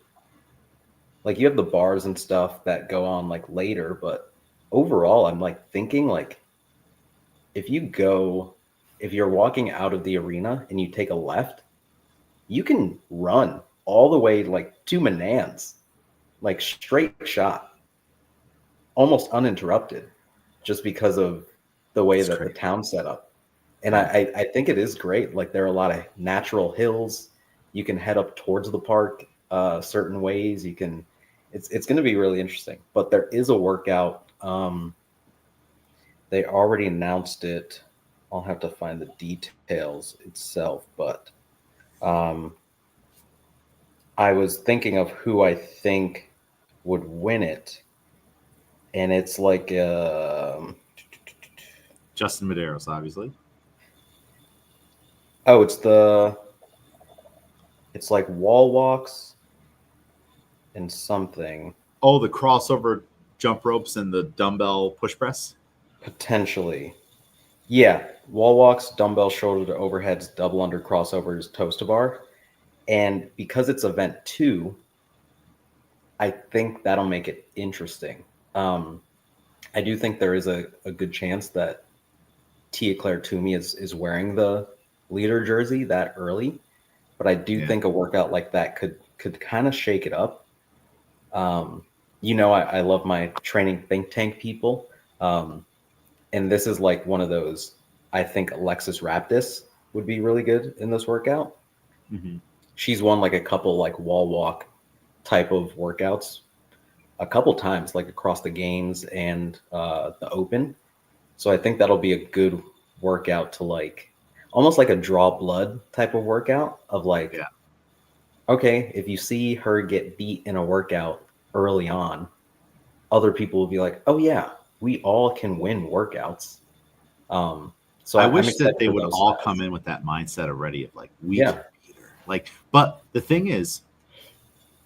Like, you have the bars and stuff that go on like later, but overall, I'm like thinking, like, if you're walking out of the arena and you take a left, you can run all the way like to Manans, like straight shot, almost uninterrupted, just because of the way that the town's set up. And I think it is great. Like, there are a lot of natural hills. You can head up towards the park certain ways. It's going to be really interesting. But there is a workout. They already announced it. I'll have to find the details itself, but I was thinking of who I think would win it, and it's like Justin Medeiros, obviously. Oh, it's like wall walks and something. Oh, the crossover jump ropes and the dumbbell push press? Potentially. Yeah, wall walks, dumbbell shoulder to overheads, double under crossovers, toes to bar. And because it's event 2, I think that'll make it interesting. I do think there is a good chance that Tia Claire Toomey is wearing the leader jersey that early, but I do think a workout like that could could kind of shake it up. I love my training think tank people. And this is like one of those, I think Alexis Raptis would be really good in this workout. Mm-hmm. She's won like a couple like wall walk type of workouts a couple times, like across the games and the open. So I think that'll be a good workout to like almost like a draw blood type of workout of like, Yeah. okay, if you see her get beat in a workout early on, other people will be like, oh yeah, we all can win workouts. So I I'm wish that excited they for would those all come styles. in with that mindset already of like, we Yeah, can beat her. Like, but the thing is,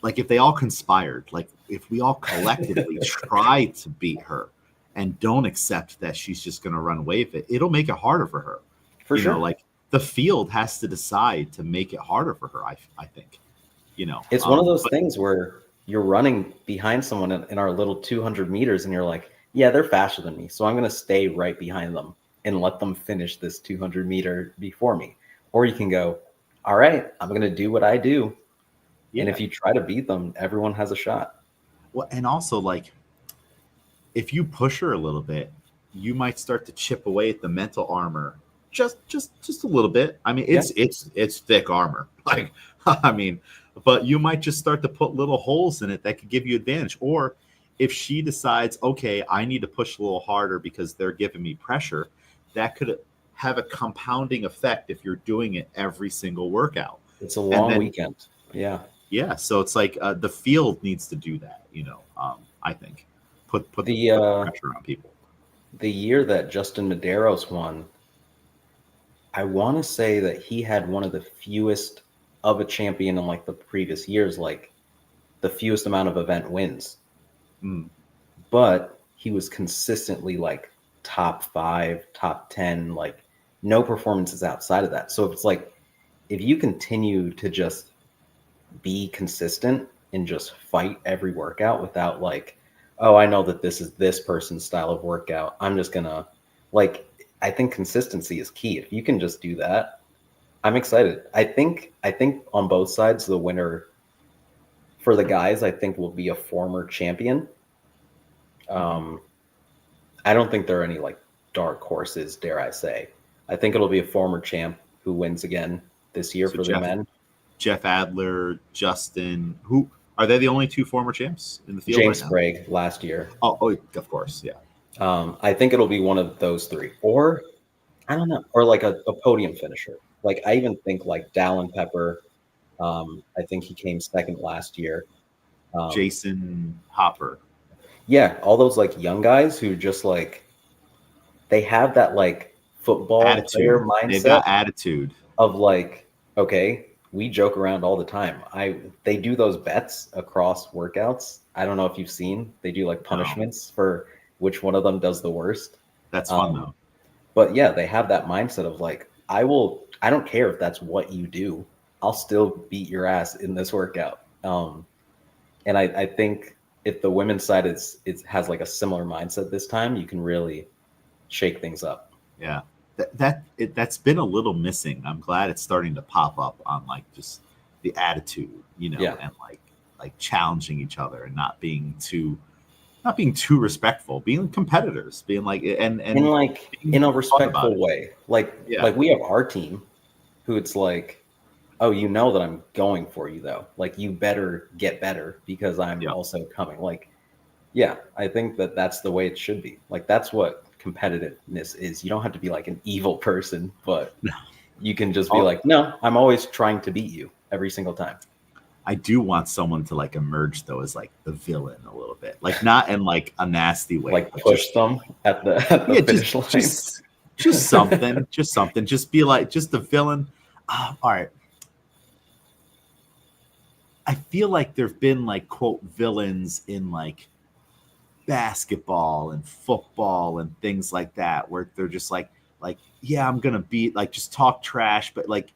like, if they all conspired, like, if we all collectively try to beat her and don't accept that she's just going to run away with it, it'll make it harder for her. for sure. Like the field has to decide to make it harder for her. I think, It's one of those but things where you're running behind someone in our little 200 meters and you're like, yeah, they're faster than me. So I'm going to stay right behind them and let them finish this 200-meter before me. Or you can go, all right, I'm going to do what I do. And yeah. if you try to beat them, everyone has a shot. Well, and also like if you push her a little bit, you might start to chip away at the mental armor just a little bit. I mean, Yeah. it's thick armor. Like, I mean, but you might just start to put little holes in it that could give you advantage. Or if she decides, okay, I need to push a little harder because they're giving me pressure, that could have a compounding effect if you're doing it every single workout. It's a And long then, weekend. Yeah. yeah, so it's like the field needs to do that. I think The put the pressure on people. the year that Justin Medeiros won, I want to say that he had one of the fewest of a champion in like the previous years, like the fewest amount of event wins. Mm. But he was consistently like top 5, top 10, like no performances outside of that. So if it's like if you continue to just be consistent and just fight every workout without like, oh, I know that this is this person's style of workout. I'm just gonna like I think consistency is key. If you can just do that, I'm excited. I think on both sides, the winner for the guys, I think will be a former champion. Um, I don't think there are any like dark horses, dare I say. I think it'll be a former champ who wins again this year So for the men. Jeff Adler, Justin, who are they the only two former champs in the field right James now? Sprague last year. Oh, of course, yeah. I think it'll be one of those three, or I don't know, or like a podium finisher. Like I even think like Dallin Pepper. I think he came second last year. Um, Jason Hopper. yeah, all those like young guys who just like they have that like football player Attitude. They've mindset got attitude. of like, okay, we joke around all the time. They do those bets across workouts. I don't know if you've seen. They do like No, punishments for which one of them does the worst. that's fun Um, though. but yeah, they have that mindset of like, I don't care if that's what you do. I'll still beat your ass in this workout. And I think if the women's side has like a similar mindset this time, you can really shake things up. Yeah. That's been a little missing. I'm glad it's starting to pop up on like just the attitude, Yeah. and like challenging each other and not being too respectful, being competitors, being like In and like being in a fun about respectful it. way. Yeah. Like we have our team who it's like, oh, you know that I'm going for you though. Like you better get better because I'm Yeah. also coming. Like, yeah, I think that that's the way it should be. Like that's what competitiveness is. You don't have to be like an evil person, but you can just be Oh, like, no, I'm always trying to beat you every single time. I do want someone to like emerge though as like the villain a little bit, like not in like a nasty way, Like but push just them at the yeah, finish line. just something, just something, just be like just the villain. All right, I feel like there've been like quote villains in like basketball and football and things like that where they're just like yeah, I'm gonna beat like just talk trash, but like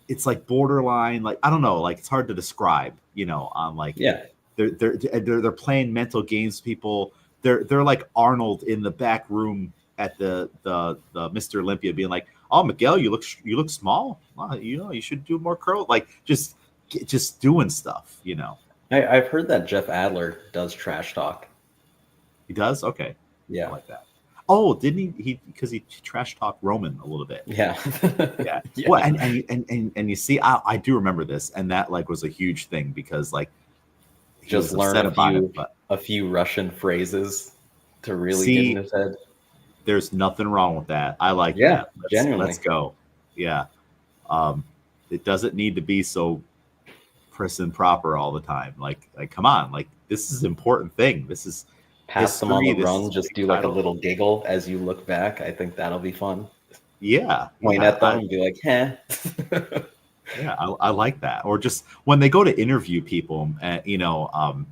it's like borderline, like I don't know, like it's hard to describe, on like Yeah. they're playing mental games. People, they're like Arnold in the back room at the Mr. Olympia, being like, "Oh, Miguel, you look small. You should do more curl." Like just just doing stuff, you know. I've heard that Jeff Adler does trash talk. He does? Okay. I Yeah. like that. Oh, didn't he because he trash talked Roman a little bit. Yeah. Yeah. Yeah. Well, and you see, I do remember this, and that like was a huge thing because like he Just was learn upset about it, but a few Russian phrases to really get in see, his head. there's nothing wrong with that. I like Yeah, that. genuinely. Let's go. Yeah. It doesn't need to be so prim and proper all the time. Like come on, like this is an important thing. This is Pass them on history. the This run. is Just big do like a title. little giggle as you look back. I think that'll be fun. Yeah. Point Yeah. at them and be like, "Heh." Yeah, I like that. Or just when they go to interview people, you know,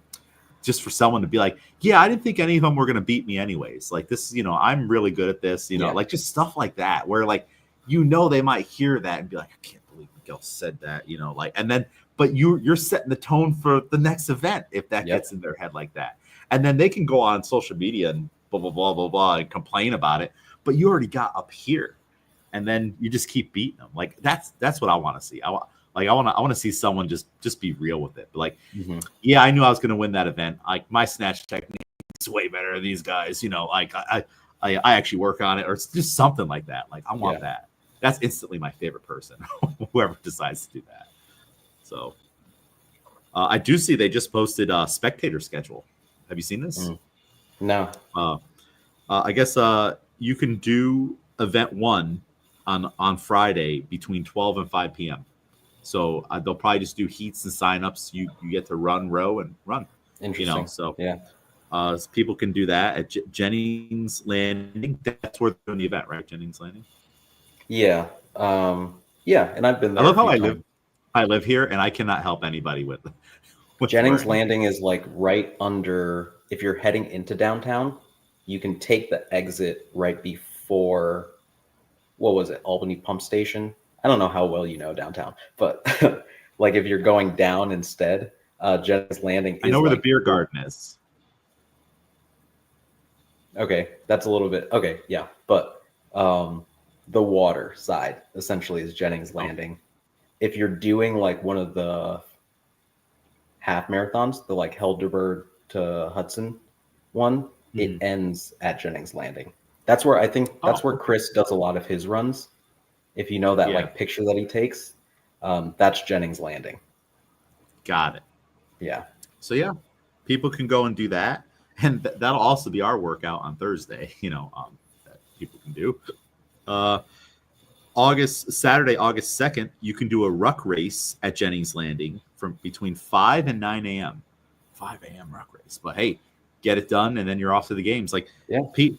just for someone to be like, yeah, I didn't think any of them were going to beat me anyways. Like this, you know, I'm really good at this, you know, Yeah. like just stuff like that where like, you know, they might hear that and be like, I can't believe Miguel said that, you know, like, and then, but you're setting the tone for the next event if that Yep. gets in their head like that. And then they can go on social media and blah, blah, blah, blah, blah, and complain about it. But you already got up here. And then you just keep beating them. Like that's what I want to see. I want to see someone just be real with it. Like, yeah, I knew I was going to win that event. Like my snatch technique is way better than these guys. You know, like I actually work on it, or it's just something like that. Like I want that. That's instantly my favorite person. Whoever decides to do that. So I do see they just posted a spectator schedule. Have you seen this? No. I guess you can do event 1 on Friday between 12 and 5 p.m. So they'll probably just do heats and signups. You get to row and run. Interesting. You know, so yeah, so people can do that at Jennings Landing. That's where they're doing the event, right? Jennings Landing. Yeah, yeah, and I've been there. I love how I live. I live here, and I cannot help anybody with Jennings Landing is like right under. If you're heading into downtown, you can take the exit right before. What was it? Albany Pump Station. I don't know how well you know downtown, but like if you're going down instead, Jennings Landing. I know where the beer garden is. Okay, that's a little bit okay. Yeah, but the water side essentially is Jennings Landing. If you're doing like one of the half marathons, the like Helderberg to Hudson one, it ends at Jennings Landing. That's where I think that's where Chris does a lot of his runs. If you know that like picture that he takes, that's Jennings Landing. Got it. Yeah. So yeah, people can go and do that, and that'll also be our workout on Thursday. You know, that people can do. Saturday, August 2nd, you can do a ruck race at Jennings Landing from between 5 and 9 a.m. 5 a.m. ruck race. But hey, get it done, and then you're off to the games. Like, Pete,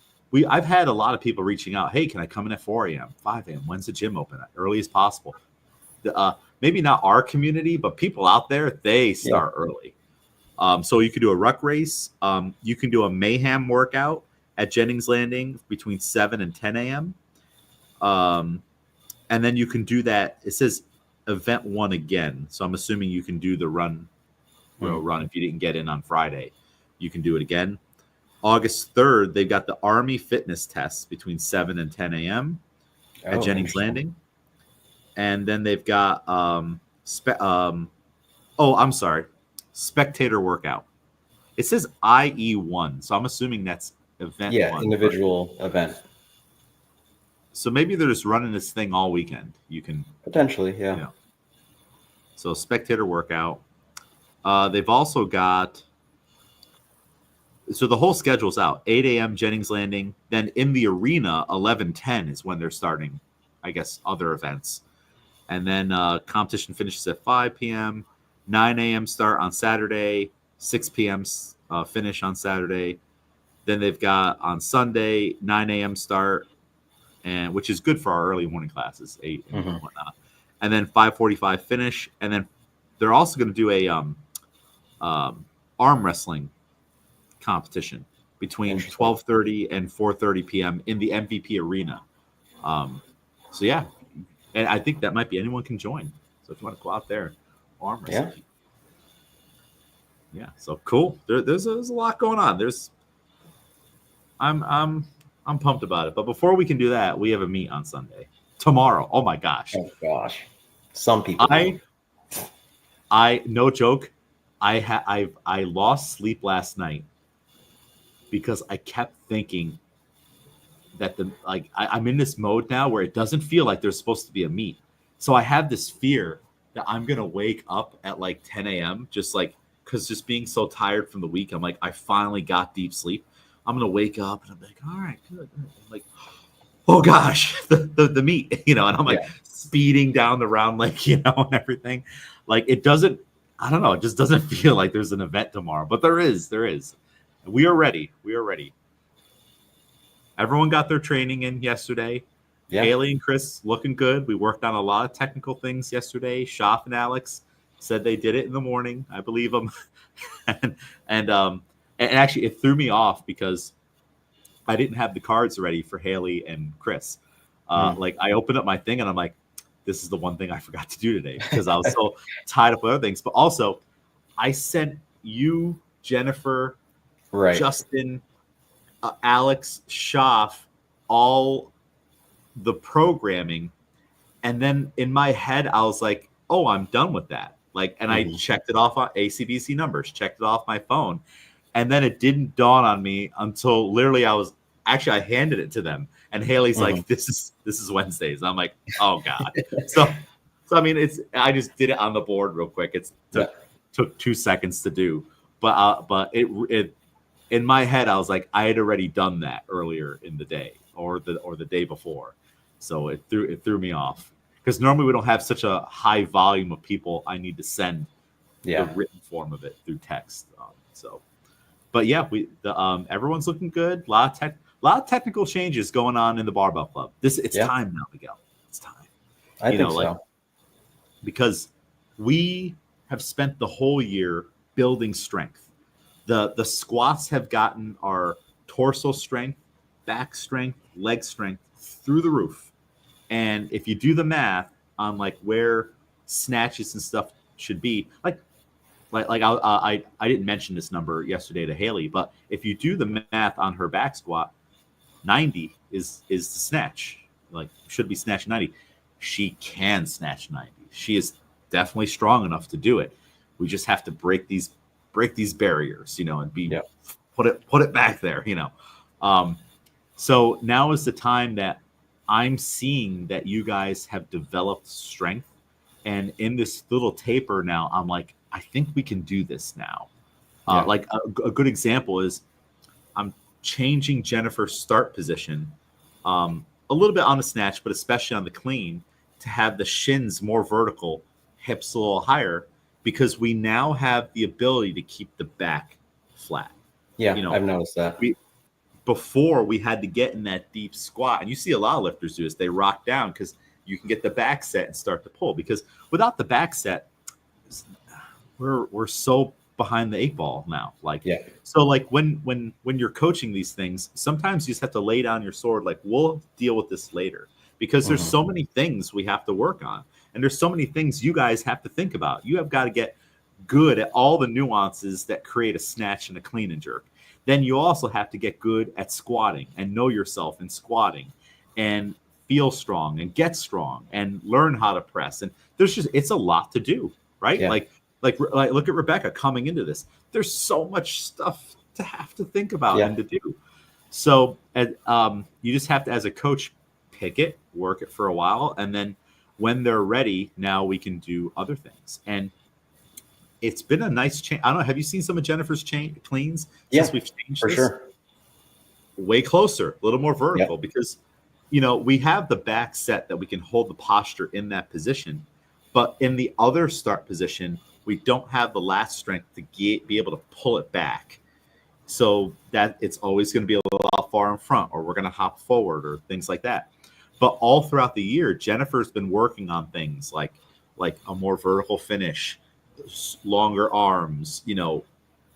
I've had a lot of people reaching out. Hey, can I come in at 4 a.m., 5 a.m.? When's the gym open? Early as possible. Maybe not our community, but people out there, they start early. So you can do a ruck race. You can do a mayhem workout at Jennings Landing between 7 and 10 a.m. And then you can do that. It says event 1 again. So I'm assuming you can do the run if you didn't get in on Friday. You can do it again. August 3rd, they've got the Army fitness tests between 7 and 10 a.m. at Jennings Landing. And then they've got spectator workout. It says IE1, so I'm assuming that's event 1. Individual event. So maybe they're just running this thing all weekend. You can potentially, yeah. You know. So spectator workout. They've also got. So the whole schedule's out. 8 a.m. Jennings Landing. Then in the arena, 11:10 is when they're starting, I guess, other events. And then competition finishes at 5 p.m. 9 a.m. start on Saturday. 6 p.m. Finish on Saturday. Then they've got on Sunday 9 a.m. start, and which is good for our early morning classes, 8 and whatnot. And then 5:45 finish. And then they're also going to do a arm wrestling competition between 12:30 and 4:30 p.m. in the MVP arena. So yeah, and I think that might be anyone can join. So if you want to go out there, arm wrestling. Yeah. So cool. There's a lot going on. I'm pumped about it. But before we can do that, we have a meet on Sunday. Tomorrow. Oh my gosh. Oh gosh. Some people. no joke, I lost sleep last night because I kept thinking that I'm in this mode now where it doesn't feel like there's supposed to be a meet. So I have this fear that I'm gonna wake up at like 10 a.m. just like because just being so tired from the week, I'm like, I finally got deep sleep. I'm gonna wake up and I'm like, all right, good. I'm like, oh gosh, the meet, and I'm like speeding down the round lake, and everything. Like it doesn't, I don't know, it just doesn't feel like there's an event tomorrow, but there is. We are ready. Everyone got their training in yesterday. Yeah. Haley and Chris looking good. We worked on a lot of technical things yesterday. Shaf and Alex said they did it in the morning. I believe them. and actually it threw me off because I didn't have the cards ready for Haley and Chris. Like I opened up my thing and I'm like, this is the one thing I forgot to do today because I was so tied up with other things. But also I sent you, Jennifer, right, Justin, Alex, Schaff, all the programming. And then in my head, I was like, oh, I'm done with that. Like, and I checked it off on ACBC numbers, checked it off my phone. And then it didn't dawn on me until literally I handed it to them. And Haley's like, this is Wednesdays. And I'm like, oh God. so I mean, I just did it on the board real quick. It took 2 seconds to do, but it in my head, I was like, I had already done that earlier in the day or the day before. So it threw me off because normally we don't have such a high volume of people I need to send the written form of it through text. But yeah, everyone's looking good. A lot of technical changes going on in the barbell club. It's time now, Miguel. It's time. I think so. Because we have spent the whole year building strength. The squats have gotten our torso strength, back strength, leg strength through the roof. And if you do the math on like where snatches and stuff should be, I didn't mention this number yesterday to Haley, but if you do the math on her back squat, 90 is the snatch. Like should be snatch 90. She can snatch 90. She is definitely strong enough to do it. We just have to break these barriers, and be put it back there, So now is the time that I'm seeing that you guys have developed strength, and in this little taper now, I'm like, I think we can do this now. Like a good example is I'm changing Jennifer's start position a little bit on the snatch, but especially on the clean to have the shins more vertical, hips a little higher, because we now have the ability to keep the back flat. Yeah, I've noticed that. Before we had to get in that deep squat, and you see a lot of lifters do this. They rock down because you can get the back set and start to pull. Because without the back set, we're so behind the 8 ball now. So like when you're coaching these things, sometimes you just have to lay down your sword. Like we'll deal with this later because there's so many things we have to work on. And there's so many things you guys have to think about. You have got to get good at all the nuances that create a snatch and a clean and jerk. Then you also have to get good at squatting and know yourself in squatting and feel strong and get strong and learn how to press. And it's a lot to do, right? Yeah. Like look at Rebecca coming into this. There's so much stuff to have to think about and to do. So you just have to, as a coach, pick it, work it for a while, and then when they're ready, now we can do other things. And it's been a nice change. I don't know. Have you seen some of Jennifer's cleans since we've changed for this? Sure. Way closer, a little more vertical because, we have the back set that we can hold the posture in that position. But in the other start position, we don't have the lat strength to be able to pull it back. So that it's always going to be a little far in front, or we're going to hop forward or things like that. But all throughout the year, Jennifer's been working on things like a more vertical finish, longer arms,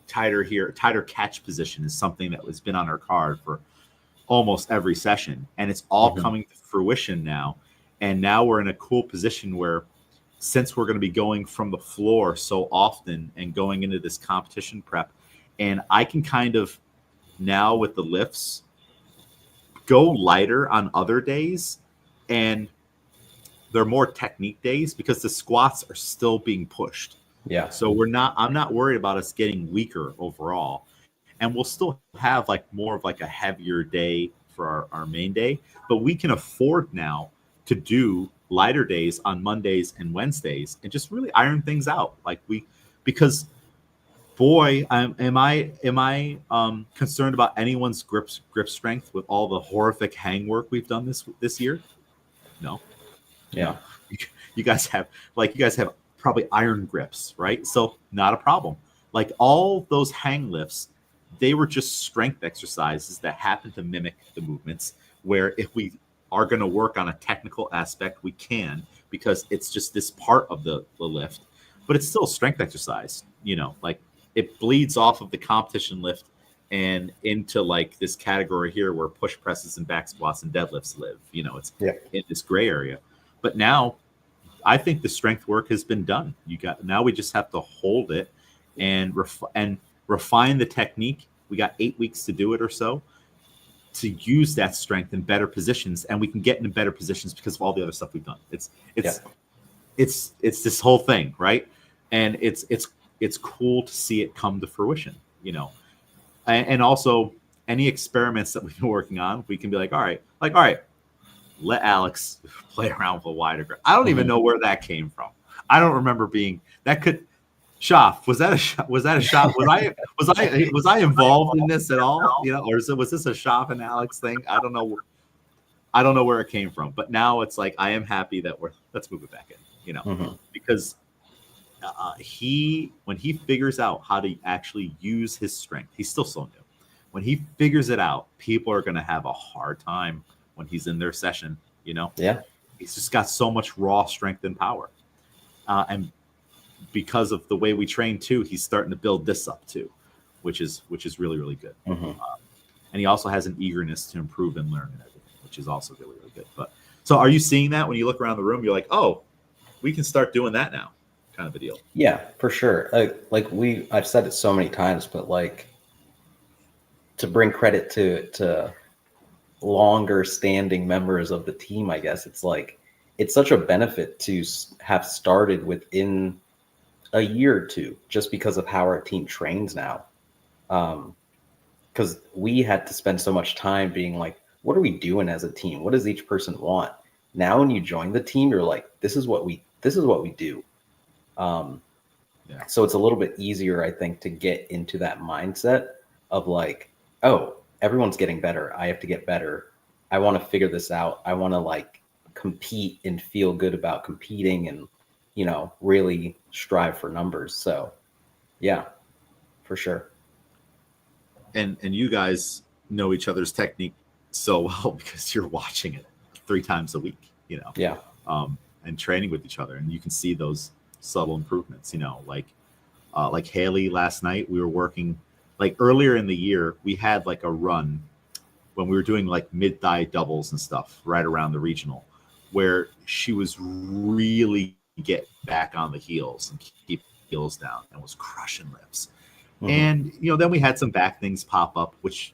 tighter catch position is something that has been on her card for almost every session. And it's all coming to fruition now. And now we're in a cool position where, since we're going to be going from the floor so often and going into this competition prep, and I can kind of now with the lifts go lighter on other days, and they're more technique days because the squats are still being pushed. Yeah. So I'm not worried about us getting weaker overall. And we'll still have like more of like a heavier day for our main day, but we can afford now to do lighter days on Mondays and Wednesdays and just really iron things out. Because boy, am I concerned about anyone's grip strength with all the horrific hang work we've done this year? No, Yeah. no. You guys have probably iron grips, right? So not a problem. Like all those hang lifts, they were just strength exercises that happen to mimic the movements. Where if we are going to work on a technical aspect, we can because it's just this part of the lift, but it's still a strength exercise. Like it bleeds off of the competition lift and into like this category here where push presses and back squats and deadlifts live. It's Yeah. in this gray area. But now I think the strength work has been done. Now we just have to hold it and refine the technique. We got 8 weeks to do it or so to use that strength in better positions, and we can get into better positions because of all the other stuff we've done. It's this whole thing, right? And it's cool to see it come to fruition, and also any experiments that we've been working on, we can be like, all right, let Alex play around with a wider grip. I don't even know where that came from. I don't remember being that could. Shoff, was that a shot? Was I involved in this at all? Or was this a Shoff and Alex thing? I don't know. I don't know where it came from. But now it's like I am happy that let's move it back in. Because when he figures out how to actually use his strength, he's still so new. When he figures it out, people are going to have a hard time when he's in their session. Yeah. He's just got so much raw strength and power, and because of the way we train too, he's starting to build this up too, which is really, really good. And he also has an eagerness to improve and learn and everything, which is also really, really good. But so are you seeing that when you look around the room, you're like, oh, we can start doing that now, kind of a deal? Yeah, for sure. I've said it so many times, but like to bring credit to longer standing members of the team, I guess it's like, it's such a benefit to have started within a year or two, just because of how our team trains now. Because we had to spend so much time being like, what are we doing as a team? What does each person want? Now, when you join the team, you're like, this is what we do. So it's a little bit easier, I think, to get into that mindset of like, oh, everyone's getting better. I have to get better. I want to figure this out. I want to like compete and feel good about competing and, really strive for numbers. So yeah, for sure. And you guys know each other's technique so well because you're watching it 3 times a week, Yeah. And training with each other, and you can see those subtle improvements, like Haley last night, we were working like earlier in the year, we had like a run when we were doing like mid-thigh doubles and stuff right around the regional where she was really get back on the heels and keep heels down and was crushing lifts. And then we had some back things pop up, which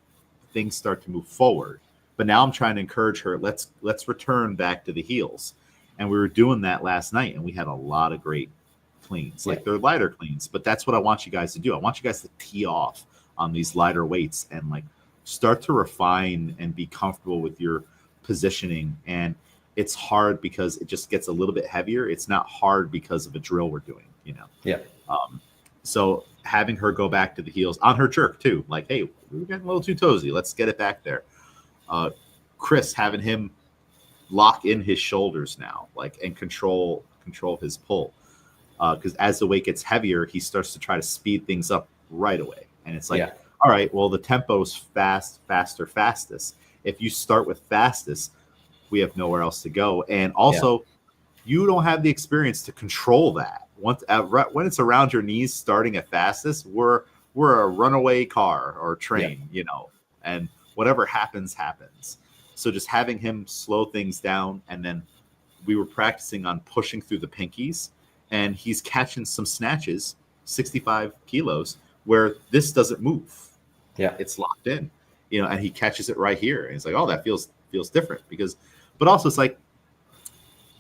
things start to move forward. But now I'm trying to encourage her, let's return back to the heels. And we were doing that last night, and we had a lot of great cleans. Like they're lighter cleans, but that's what I want you guys to do. I want you guys to tee off on these lighter weights and like start to refine and be comfortable with your positioning. And it's hard because it just gets a little bit heavier. It's not hard because of a drill we're doing, Yeah. So having her go back to the heels on her jerk too, like, hey, we're getting a little too toesy. Let's get it back there. Chris, having him lock in his shoulders now, like, and control his pull. Because as the weight gets heavier, he starts to try to speed things up right away. And it's like, all right, well, the tempo's faster, fastest. If you start with fastest, we have nowhere else to go. And also, you don't have the experience to control that. When it's around your knees starting at fastest, we're a runaway car or train, and whatever happens. So just having him slow things down, and then we were practicing on pushing through the pinkies, and he's catching some snatches, 65 kilos, where this doesn't move. Yeah, it's locked in, and he catches it right here, and it's like, oh, that feels different but also it's like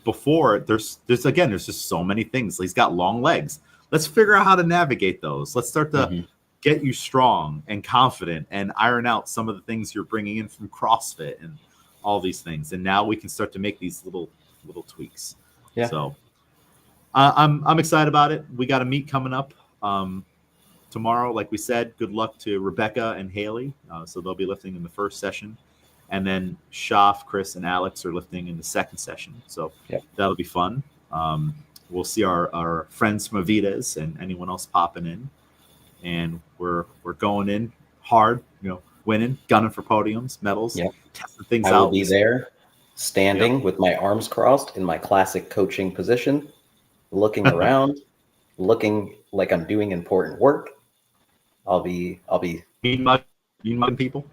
before there's just so many things. He's got long legs. let's figure out how to navigate those. Let's start to Mhm. get you strong and confident and iron out some of the things you're bringing in from CrossFit and all these things. And now we can start to make these little tweaks. Yeah. So I'm excited about it. We got a meet coming up tomorrow. Like we said, good luck to Rebecca and Haley. So they'll be lifting in the first session. And then Shaf, Chris, and Alex are lifting in the second session. So that'll be fun. We'll see our friends from Avitas and anyone else popping in. And we're going in hard, winning, gunning for podiums, medals, testing things out. I will be there standing with my arms crossed in my classic coaching position, looking around, looking like I'm doing important work. I'll be mean mugging people.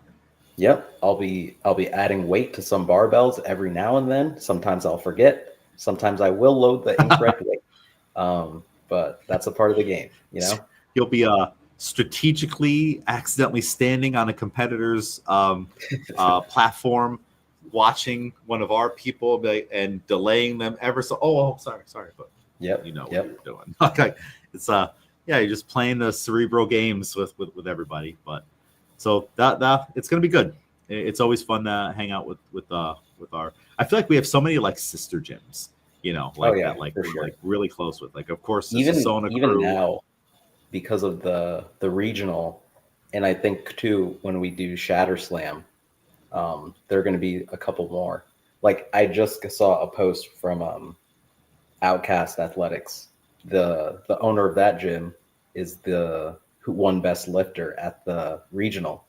Yep. I'll be adding weight to some barbells every now and then. Sometimes I'll forget. Sometimes I will load the incorrect weight. But that's a part of the game, You'll be strategically accidentally standing on a competitor's platform, watching one of our people and delaying them ever so. Oh, sorry, but you know what you're doing. Okay, it's you're just playing the cerebral games with everybody. But so that it's gonna be good. It's always fun to hang out with our. I feel like we have so many like sister gyms, that we're really close with. Like, of course, even crew. now, because of the regional, and I think too when we do Shatter Slam, there are going to be a couple more. Like I just saw a post from Outcast Athletics. The owner of that gym is who won best lifter at the regional,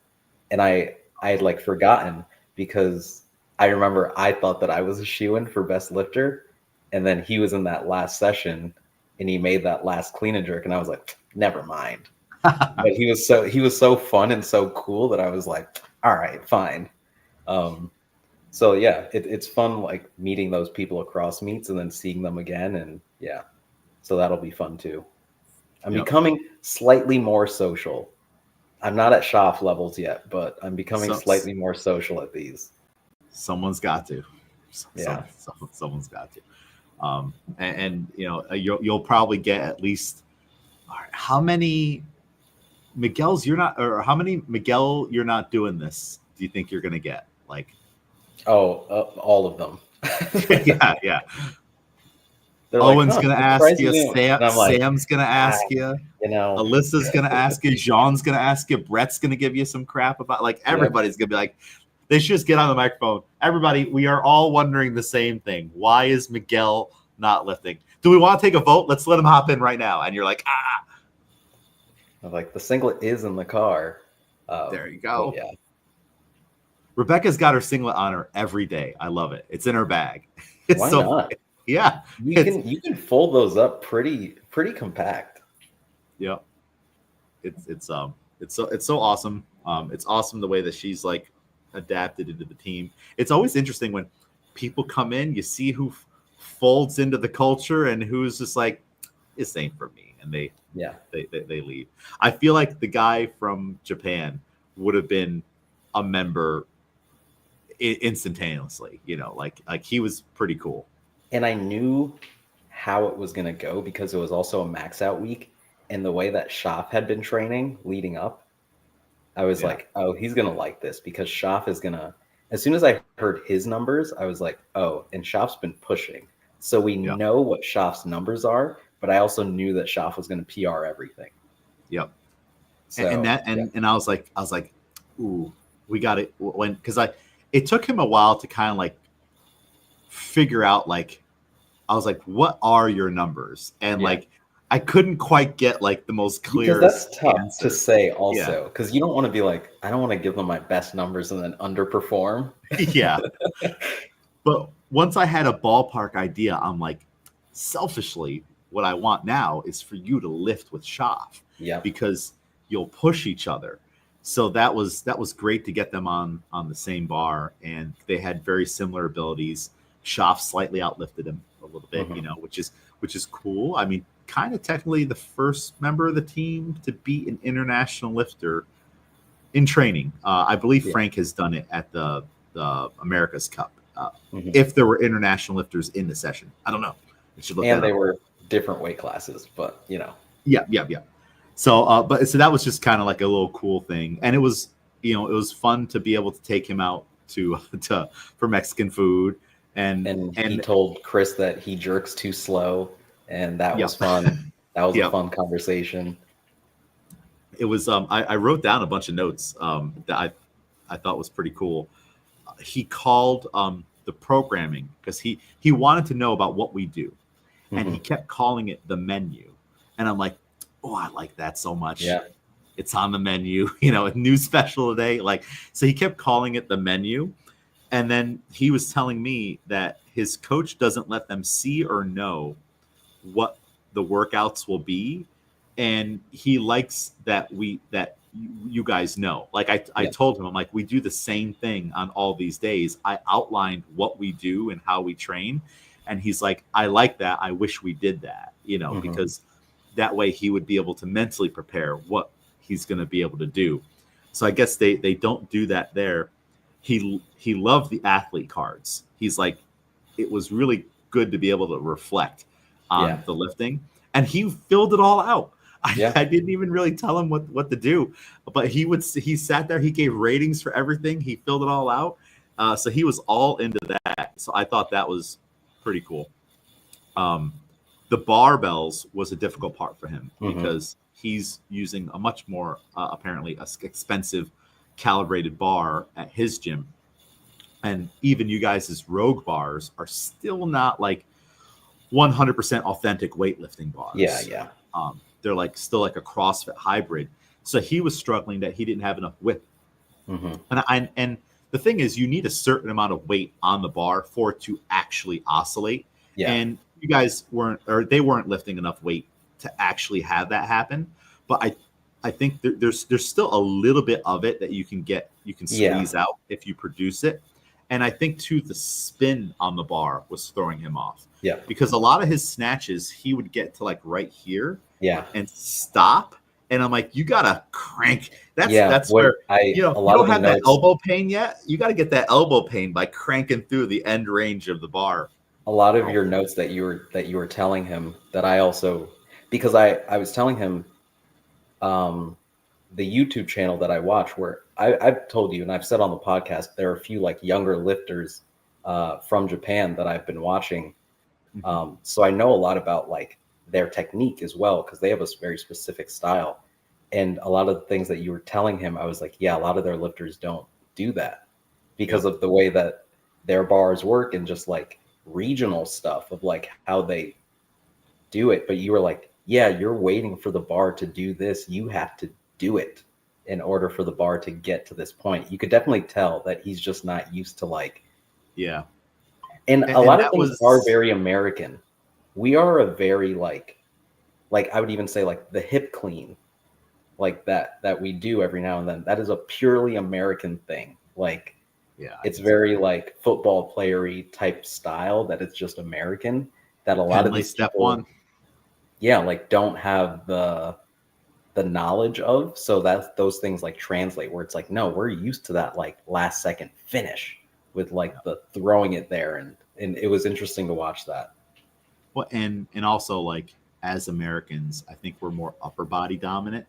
and I had like forgotten because I remember I thought that I was a shoo-in for best lifter, and then he was in that last session and he made that last clean and jerk, and I was like, never mind. But he was so fun and so cool that I was like, all right, fine. So yeah, it's fun like meeting those people across meets and then seeing them again, and so that'll be fun too. I'm becoming slightly more social. I'm not at Schaff levels yet, but I'm becoming slightly more social at these. Someone's got to. Someone's got to. And you'll probably get at least how many Miguel you're not doing this do you think you're gonna get? Like all of them. yeah. They're Owen's like, gonna ask you, Sam's gonna ask you, Alyssa's gonna ask you, Jean's gonna ask you, Brett's gonna give you some crap about, like, everybody's gonna be like, they should just get on the microphone. Everybody, we are all wondering the same thing. Why is Miguel not lifting? Do we want to take a vote? Let's let him hop in right now. And you're like, I'm like, the singlet is in the car. There you go. Yeah. Rebecca's got her singlet on her every day. I love it. It's in her bag. Why not? Yeah. You can fold those up pretty compact. Yeah. It's so awesome. It's awesome the way that she's like adapted into the team. It's always interesting when people come in, you see who folds into the culture and who's just like, this ain't for me, and they leave. I feel like the guy from Japan would have been a member instantaneously, like he was pretty cool. And I knew how it was going to go because it was also a max out week, and the way that Schaff had been training leading up, I was like, oh, he's going to like this because Schaff is going to, as soon as I heard his numbers, I was like, oh, and Schaff's been pushing. So we know what Schaff's numbers are, but I also knew that Schaff was going to PR everything. Yep. So, and I was like, ooh, we got it. Because it took him a while to kind of like figure out, like, I was like, what are your numbers? And like, I couldn't quite get like the most clear. Because that's tough to say also, because you don't want to be like, I don't want to give them my best numbers and then underperform. Yeah. But once I had a ballpark idea, I'm like, selfishly, what I want now is for you to lift with Schaff. Yeah. Because you'll push each other. So that was great to get them on the same bar, and they had very similar abilities. Schaff slightly outlifted him a little bit, which is cool. I mean, kind of technically the first member of the team to beat an international lifter in training. I believe Frank has done it at the America's Cup. If there were international lifters in the session, I don't know. And they were different weight classes, but Yeah. So, so that was just kind of like a little cool thing, and it was, it was fun to be able to take him out to for Mexican food, And he and told Chris that he jerks too slow, and that yeah, was fun. That was a yeah. fun conversation. It was. I wrote down a bunch of notes that I thought was pretty cool. He called the programming because he wanted to know about what we do, and he Hmm. kept calling it the menu, and I'm like, oh, I like that so much. Yeah. It's on the menu, a new special today. Like, so he kept calling it the menu. And then he was telling me that his coach doesn't let them see or know what the workouts will be. And he likes that you guys know. Like I Yeah. told him, I'm like, we do the same thing on all these days. I outlined what we do and how we train. And he's like, I like that. I wish we did that, Hmm. because that way he would be able to mentally prepare what he's going to be able to do. So I guess they don't do that there. He loved the athlete cards. He's like, it was really good to be able to reflect Yeah. on the lifting, and he filled it all out. Yeah. I didn't even really tell him what to do, but he sat there. He gave ratings for everything. He filled it all out. So he was all into that. So I thought that was pretty cool. Um, the barbells was a difficult part for him Hmm. because he's using a much more apparently expensive calibrated bar at his gym, and even you guys' Rogue bars are still not like 100% authentic weightlifting Yeah. bars. Yeah. They're like still like a CrossFit hybrid. So he was struggling that he didn't have enough width. Hmm. And the thing is, you need a certain amount of weight on the bar for it to actually oscillate. Yeah. And you guys they weren't lifting enough weight to actually have that happen. But I think there's still a little bit of it that you can Yeah. squeeze out if you produce it. And I think too the spin on the bar was throwing him off Yeah. because a lot of his snatches he would get to like right here Yeah. and stop. And I'm like, you gotta crank. Yeah. That's What where I you a lot of don't the have that notes elbow pain yet. You got to get that elbow pain by cranking through the end range of the bar. a lot of Oh, your notes that you were telling him that I also, because I was telling him um the YouTube channel that I watch, where I've told you and I've said on the podcast, there are a few like younger lifters from Japan that I've been watching. mhm. So I know a lot about like their technique as well, because they have a very specific style. And a lot of the things that you were telling him, I was like, yeah, a lot of their lifters don't do that because Yep. of the way that their bars work and just like regional stuff of like how they do it. But you were like, yeah, you're waiting for the bar to do this. You have to do it in order for the bar to get to this point. You could definitely tell that he's just not used to like, Yeah. and a And lot of that things are was, very American. We are a very like I would even say like the hip clean, like that we do every now and then. That is a purely American thing. Like yeah, I it's can see very that. like football playery type style that it's just American, that a lot of Henley these step people, one. yeah, like don't have the knowledge of, so that those things like translate where it's like, no, we're used to that like last second finish with like the throwing it there, and it was interesting to watch that. Well, and also like as Americans, I think we're more upper body dominant.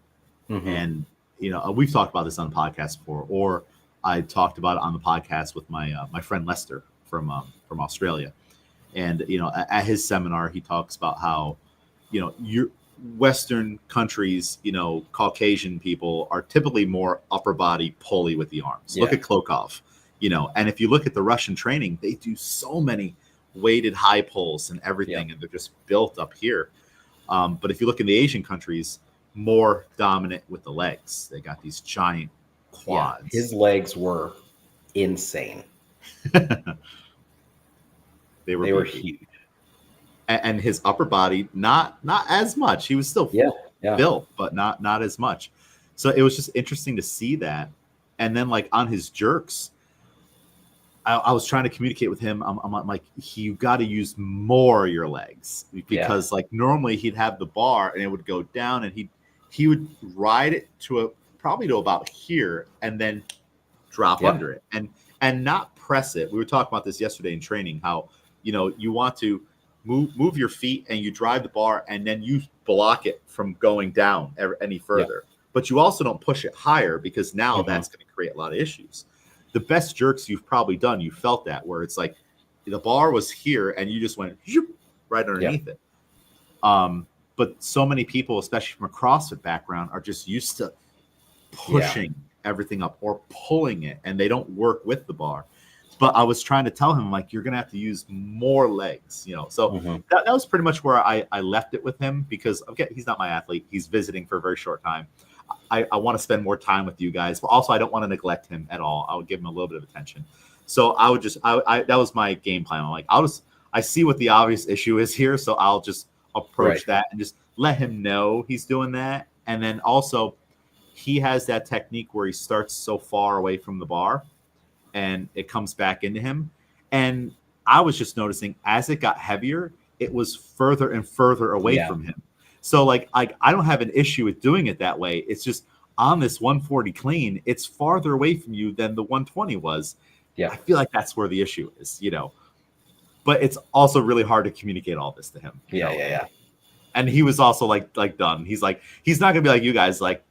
Hmm. And we've talked about this on the podcast before, or I talked about it on the podcast with my friend Lester from Australia. And at his seminar, he talks about how your Western countries, Caucasian people are typically more upper body pulley with the arms. Look Yeah. at Klokov, and if you look at the Russian training, they do so many weighted high pulls and Yeah. everything, and they're just built up here. But if you look in the Asian countries, more dominant with the legs. They got these giant Yeah, his quads. legs were insane. They were They were beefy. huge. And his upper body, not as much. He was still Yeah. Yeah. built, but not as much. So it was just interesting to see that. And then like on his jerks, I was trying to communicate with him. I'm like, you got to use more of your legs, Yeah. because like normally he'd have the bar and it would go down, and he would ride it probably to about here and then drop Yep. under it and not press it. We were talking about this yesterday in training, how you want to move your feet and you drive the bar, and then you block it from going down any further. But you also don't push it higher, because now that's going to create a lot of issues. The best jerks you've probably done, you felt that, where it's like the bar was here and you just went right underneath it. But so many people, especially from a CrossFit background, are just used to pushing everything up or pulling it, and they don't work with the bar. But I was trying to tell him, like, you're going to have to use more legs, you know. So that was pretty much where I left it with him, because, okay, he's not my athlete. He's visiting for a very short time. I want to spend more time with you guys, but also I don't want to neglect him at all. I would give him a little bit of attention. So I would that was my game plan. I'm like, I see what the obvious issue is here, so I'll just approach that and just let him know he's doing that. And then also, he has that technique where he starts so far away from the bar and it comes back into him. And I was just noticing, as it got heavier, it was further and further away from him. So like I don't have an issue with doing it that way. It's just on this 140 clean, it's farther away from you than the 120 was. I feel like that's where the issue is, you know. But it's also really hard to communicate all this to him. Yeah. And he was also like done. He's like, he's not gonna be like you guys, like,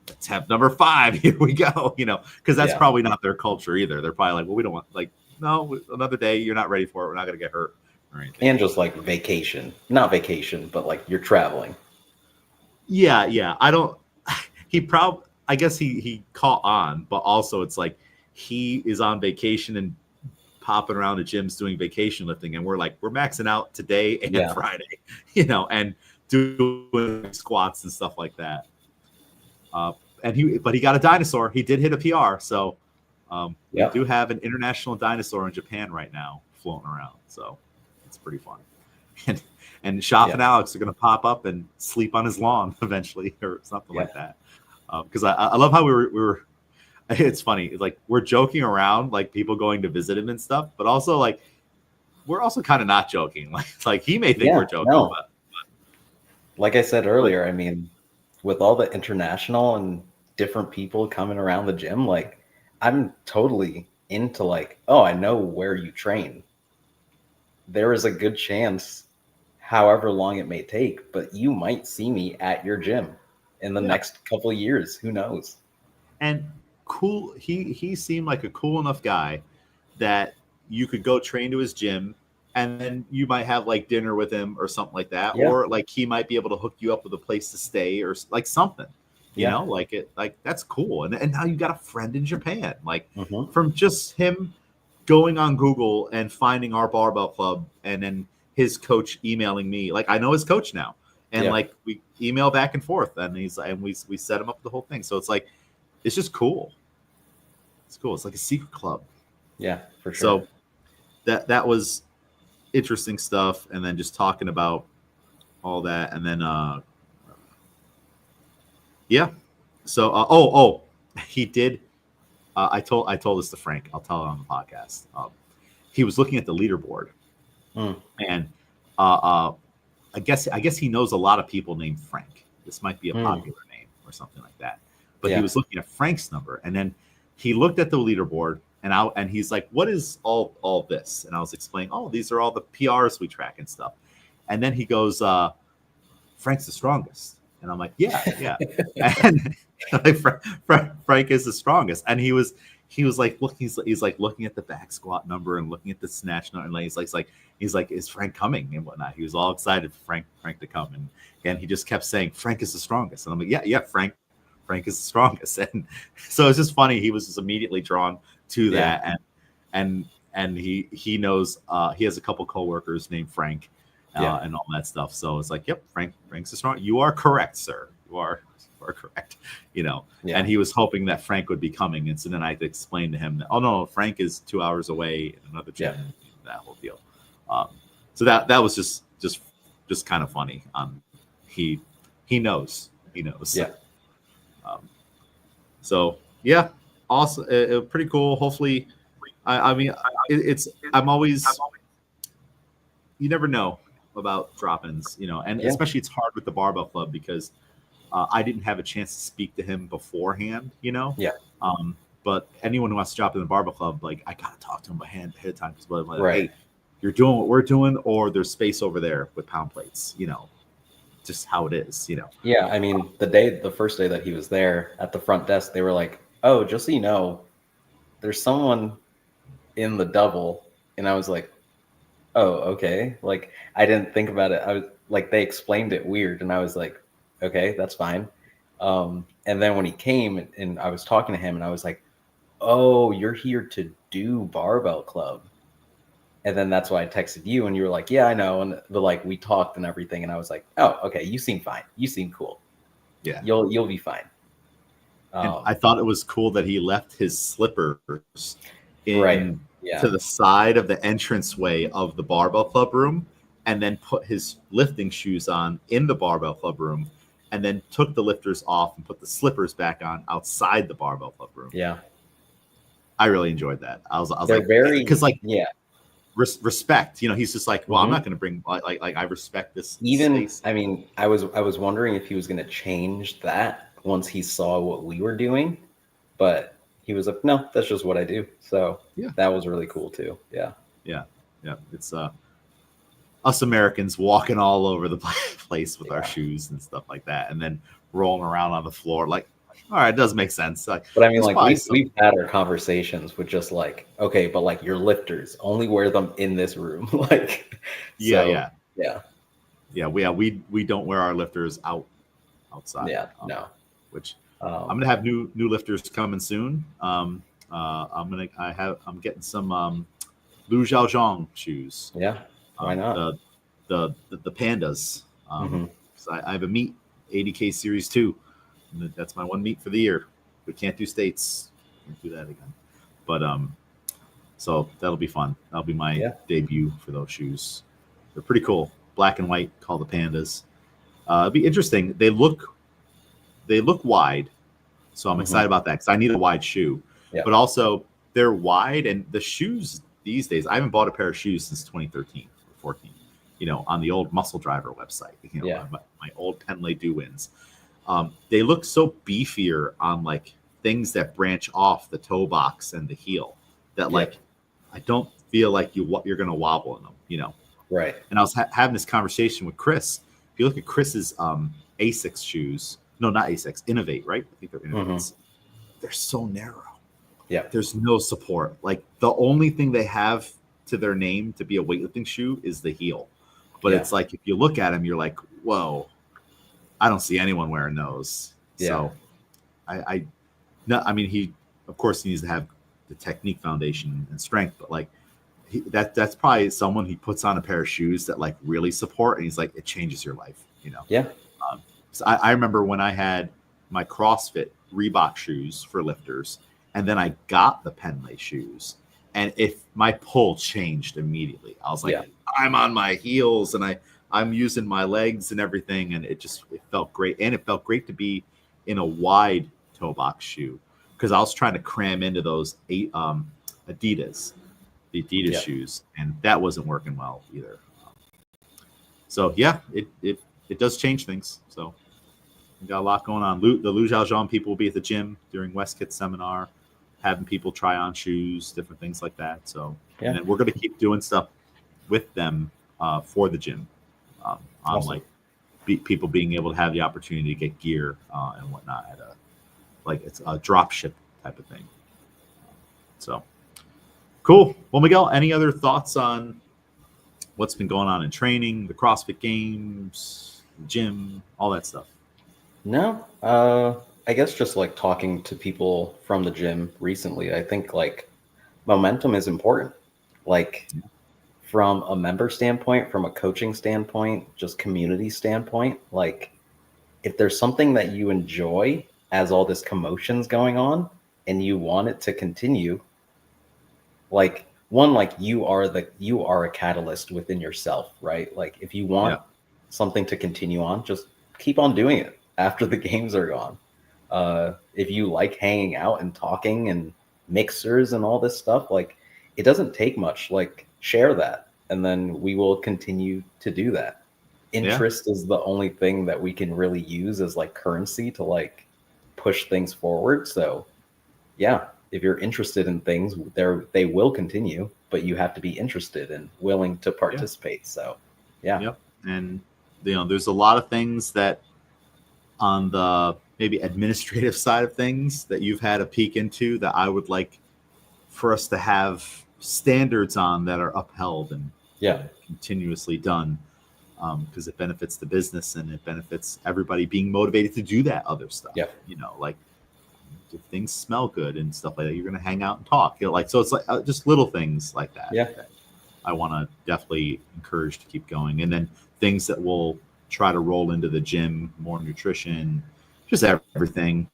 let's have number 5. Here we go, you know, because that's probably not their culture either. They're probably like, well, we don't want, like, no, another day. You're not ready for it. We're not gonna get hurt or anything. And just like not vacation, but like you're traveling. Yeah. I guess he caught on, but also it's like he is on vacation and popping around the gyms doing vacation lifting, and we're maxing out today and Friday, you know, and doing squats and stuff like that. But he got a dinosaur. He did hit a PR, so we do have an international dinosaur in Japan right now floating around, so it's pretty fun. And Shop and Alex are going to pop up and sleep on his lawn eventually, or something like that. Because I love how we were. It's funny. It's like we're joking around, like people going to visit him and stuff, but also like we're also kind of not joking. Like he may think we're joking. No. But like I said earlier, I mean, with all the international and different people coming around the gym, like I'm totally into like, oh, I know where you train. There is a good chance, however long it may take, but you might see me at your gym in the next couple of years. Who knows? And cool. He seemed like a cool enough guy that you could go train to his gym, and then you might have like dinner with him or something like that. Or like he might be able to hook you up with a place to stay or like something, you know, like that's cool. And now you got a friend in Japan, like from just him going on Google and finding our barbell club, and then his coach emailing me. Like I know his coach now, and like we email back and forth, and we set him up the whole thing. So it's like, it's just cool. It's cool. It's like a secret club. Yeah, for sure. So that was interesting stuff. And then just talking about all that. And then, So, he did. I told this to Frank. I'll tell it on the podcast. He was looking at the leaderboard, and I guess he knows a lot of people named Frank. This might be a popular name or something like that. But he was looking at Frank's number, and then he looked at the leaderboard, and he's like, "What is all this?" And I was explaining, "Oh, these are all the PRs we track and stuff." And then he goes, "Frank's the strongest," and I'm like, "Yeah." And like, Frank is the strongest, and he was like looking, he's like looking at the back squat number and looking at the snatch number, and he's like, "Is Frank coming?" and whatnot. He was all excited for Frank to come, and he just kept saying, "Frank is the strongest," and I'm like, "Yeah, Frank is the strongest." And so it's just funny. He was just immediately drawn to that, and he knows he has a couple coworkers named Frank, and all that stuff. So it's like, "Yep, Frank's the strong. You are correct, sir. You are correct." You know, and he was hoping that Frank would be coming, and so then I had to explain to him that, "Oh no, Frank is 2 hours away in another gym." That whole deal. So that was just kind of funny. He knows. Yeah. So yeah, awesome. Pretty cool. Hopefully, I'm always, you never know about drop-ins, you know, and especially it's hard with the barbell club because I didn't have a chance to speak to him beforehand, you know. Yeah. But anyone who wants to drop in the barbell club, like I gotta talk to him ahead of time because hey, you're doing what we're doing, or there's space over there with pound plates, just how it is, Yeah, I mean, the first day that he was there at the front desk, they were like, "Oh, just so you know, there's someone in the double," and I was like, "Oh, okay." Like, I didn't think about it. I was like, they explained it weird, and I was like, "Okay, that's fine." And then when he came and I was talking to him, and I was like, "Oh, you're here to do barbell club." And then that's why I texted you, and you were like, "Yeah, I know." But like we talked and everything, and I was like, "Oh, okay, you seem fine. You seem cool. Yeah. You'll be fine." And I thought it was cool that he left his slippers Right. in Yeah. to the side of the entranceway of the barbell club room, and then put his lifting shoes on in the barbell club room, and then took the lifters off and put the slippers back on outside the barbell club room. Yeah. I really enjoyed that. I was They're like, very because like yeah. respect, he's just like, well, I'm Mhm. not going to bring like I respect this Even space. I mean, I was wondering if he was going to change that once he saw what we were doing, but he was like, "No, that's just what I do." So Yeah, that was really cool too. Yeah. yeah, yeah. It's us Americans walking all over the place with our Yeah. shoes and stuff like that, and then rolling around on the floor. Like, all right, it does make sense. Like, But I mean, there's like probably we've had our conversations with just like, okay, but like your lifters only wear them in this room, like, yeah, so yeah, yeah, yeah. We don't wear our lifters outside. yeah, no, Which I'm um, gonna have new lifters coming soon. I'm getting some Lu Zhaozhong shoes. yeah, why not? The the pandas. Hmm. So I have a meet 80K Series 2. And that's my one meet for the year. We can't do states. Can't do that again. But so that'll be fun. That'll be my Yeah. debut for those shoes. They're pretty cool. Black and white, called the pandas. It'll be interesting. They look wide, so I'm Hmm. excited about that because I need a wide shoe. Yeah. But also they're wide, and the shoes these days. I haven't bought a pair of shoes since 2013 or 14. On the old Muscle Driver website. Yeah. My old Penlay Dewins. They look so beefier on like things that branch off the toe box and the heel. That Yeah. like I don't feel like you're gonna wobble in them. Right. And I was having this conversation with Chris. If you look at Chris's Asics shoes, no, not Asics, Innovate, right? I think they're Innovates. They're so narrow. Yeah. There's no support. Like the only thing they have to their name to be a weightlifting shoe is the heel. But Yeah. it's like if you look at them, you're like, whoa, I don't see anyone wearing those. Yeah. So I mean, he of course he needs to have the technique foundation and strength, but like that's probably someone he puts on a pair of shoes that like really support, and he's like, it changes your life. Yeah. So I remember when I had my CrossFit Reebok shoes for lifters, and then I got the Penlay shoes, and if my pull changed immediately, I was like, Yeah. I'm on my heels, and I'm using my legs and everything, and it felt great, and it felt great to be in a wide toe box shoe because I was trying to cram into those Adidas Yeah. shoes, and that wasn't working well either. So yeah, it does change things. So we got a lot going on. The Lu Zhaozhong people will be at the gym during Westkit's seminar, having people try on shoes, different things like that. So Yeah. and then we're going to keep doing stuff with them for the gym, on Awesome. like people being able to have the opportunity to get gear and whatnot at it's a drop ship type of thing. So cool. Well, Miguel, any other thoughts on what's been going on in training, the CrossFit Games, the gym, all that stuff? No, I guess just like talking to people from the gym recently, I think like momentum is important. Like from a member standpoint, from a coaching standpoint, just community standpoint, like if there's something that you enjoy as all this commotion's going on and you want it to continue, like one, like you are a catalyst within yourself, right? Like if you want something to continue on, just keep on doing it after the games are gone. If you like hanging out and talking and mixers and all this stuff, like it doesn't take much. Like share that, and then we will continue to do that. Interest is the only thing that we can really use as like currency to like push things forward. So yeah, if you're interested in things, they will continue, but but you have to be interested and willing to participate. So, yeah. Yep. And, there's a lot of things that on the maybe administrative side of things that you've had a peek into that I would like for us to have standards on that are upheld and continuously done, because it benefits the business and it benefits everybody being motivated to do that other stuff. Yeah. Like if things smell good and stuff like that, you're going to hang out and talk. So it's like just little things like that. Yeah. That I want to definitely encourage to keep going, and then things that will try to roll into the gym, more nutrition, just everything.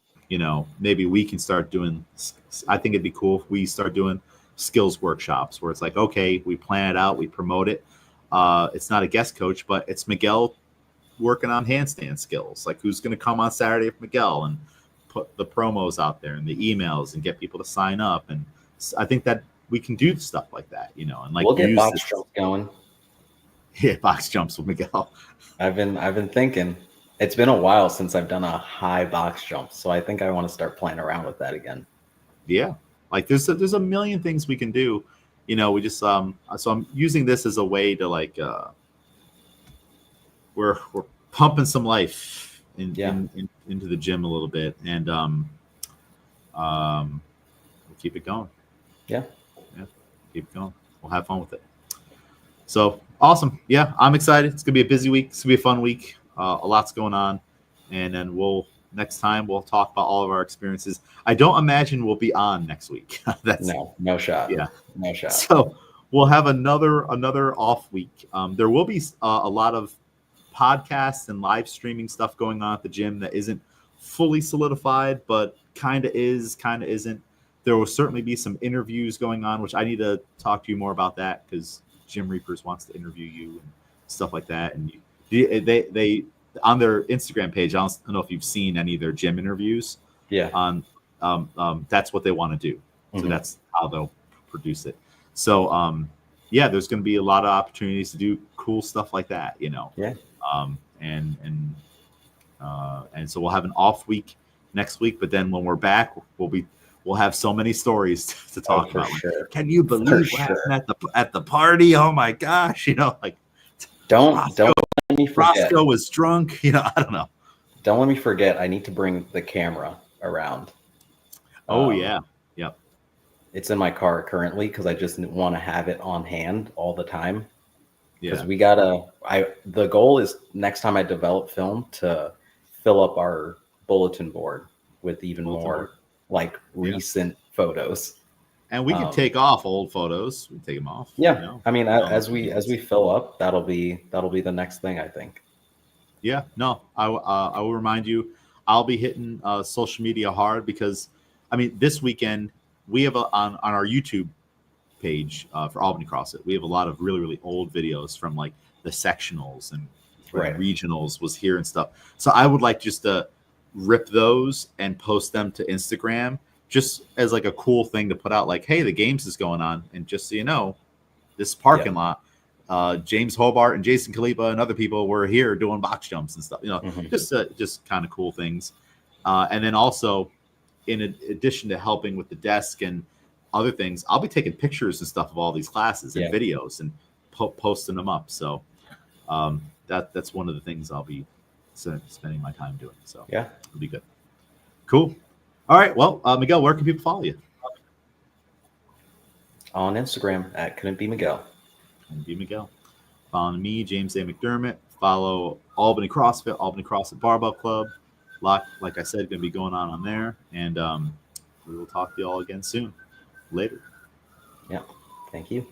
Maybe we can start doing. I think it'd be cool if we start doing skills workshops where it's like, okay, we plan it out, we promote it. It's not a guest coach, but it's Miguel working on handstand skills. Like, who's going to come on Saturday with Miguel and put the promos out there and the emails and get people to sign up. And I think that we can do stuff like that, and like we'll get box jumps going. Yeah, box jumps with Miguel. I've been thinking. It's been a while since I've done a high box jump, so I think I want to start playing around with that again. Yeah, like there's a million things we can do. We just so I'm using this as a way to like we're pumping some life into the gym a little bit, and we'll keep it going. Yeah, keep it going. We'll have fun with it. So awesome. Yeah, I'm excited. It's gonna be a busy week. It's gonna be a fun week. A lot's going on, and then next time we'll talk about all of our experiences. I don't imagine we'll be on next week. No shot. Yeah, no shot. So we'll have another off week. There will be a lot of podcasts and live streaming stuff going on at the gym that isn't fully solidified, but kind of is, kind of isn't. There will certainly be some interviews going on, which I need to talk to you more about that, because Gym Reapers wants to interview you and stuff like that. And they on their Instagram page, I don't know if you've seen any of their gym interviews. Yeah. That's what they want to do. So that's how they'll produce it. So there's going to be a lot of opportunities to do cool stuff like that, Yeah. And so we'll have an off week next week, but then when we're back, we'll have so many stories to talk about. Sure. Like, can you believe what happened at the party? Oh my gosh, like don't let me forget. Roscoe was drunk, I don't know. Don't let me forget. I need to bring the camera around. Oh yeah. Yep. It's in my car currently because I just want to have it on hand all the time. Because the goal is next time I develop film to fill up our bulletin board with even more recent photos. And we can take off old photos. We take them off. Yeah. I mean, as we fill up, that'll be the next thing, I think. Yeah. No, I will remind you, I'll be hitting social media hard, because this weekend we have on our YouTube page for Albany CrossFit, we have a lot of really, really old videos from like the sectionals and regionals was here and stuff. So I would like just to rip those and post them to Instagram, just as like a cool thing to put out, like, hey, the games is going on, and just so you know, this parking lot, James Hobart and Jason Kalipa and other people were here doing box jumps and stuff, just kind of cool things. And then also, in addition to helping with the desk and other things, I'll be taking pictures and stuff of all these classes and videos and posting them up. So that's one of the things I'll be spending my time doing. So yeah, it'll be good. Cool. All right. Well, Miguel, where can people follow you? On Instagram at Couldn't Be Miguel. Couldn't Be Miguel. Follow me, James A. McDermott. Follow Albany CrossFit Barbell Club. Like I said, going to be going on there. And we will talk to you all again soon. Later. Yeah. Thank you.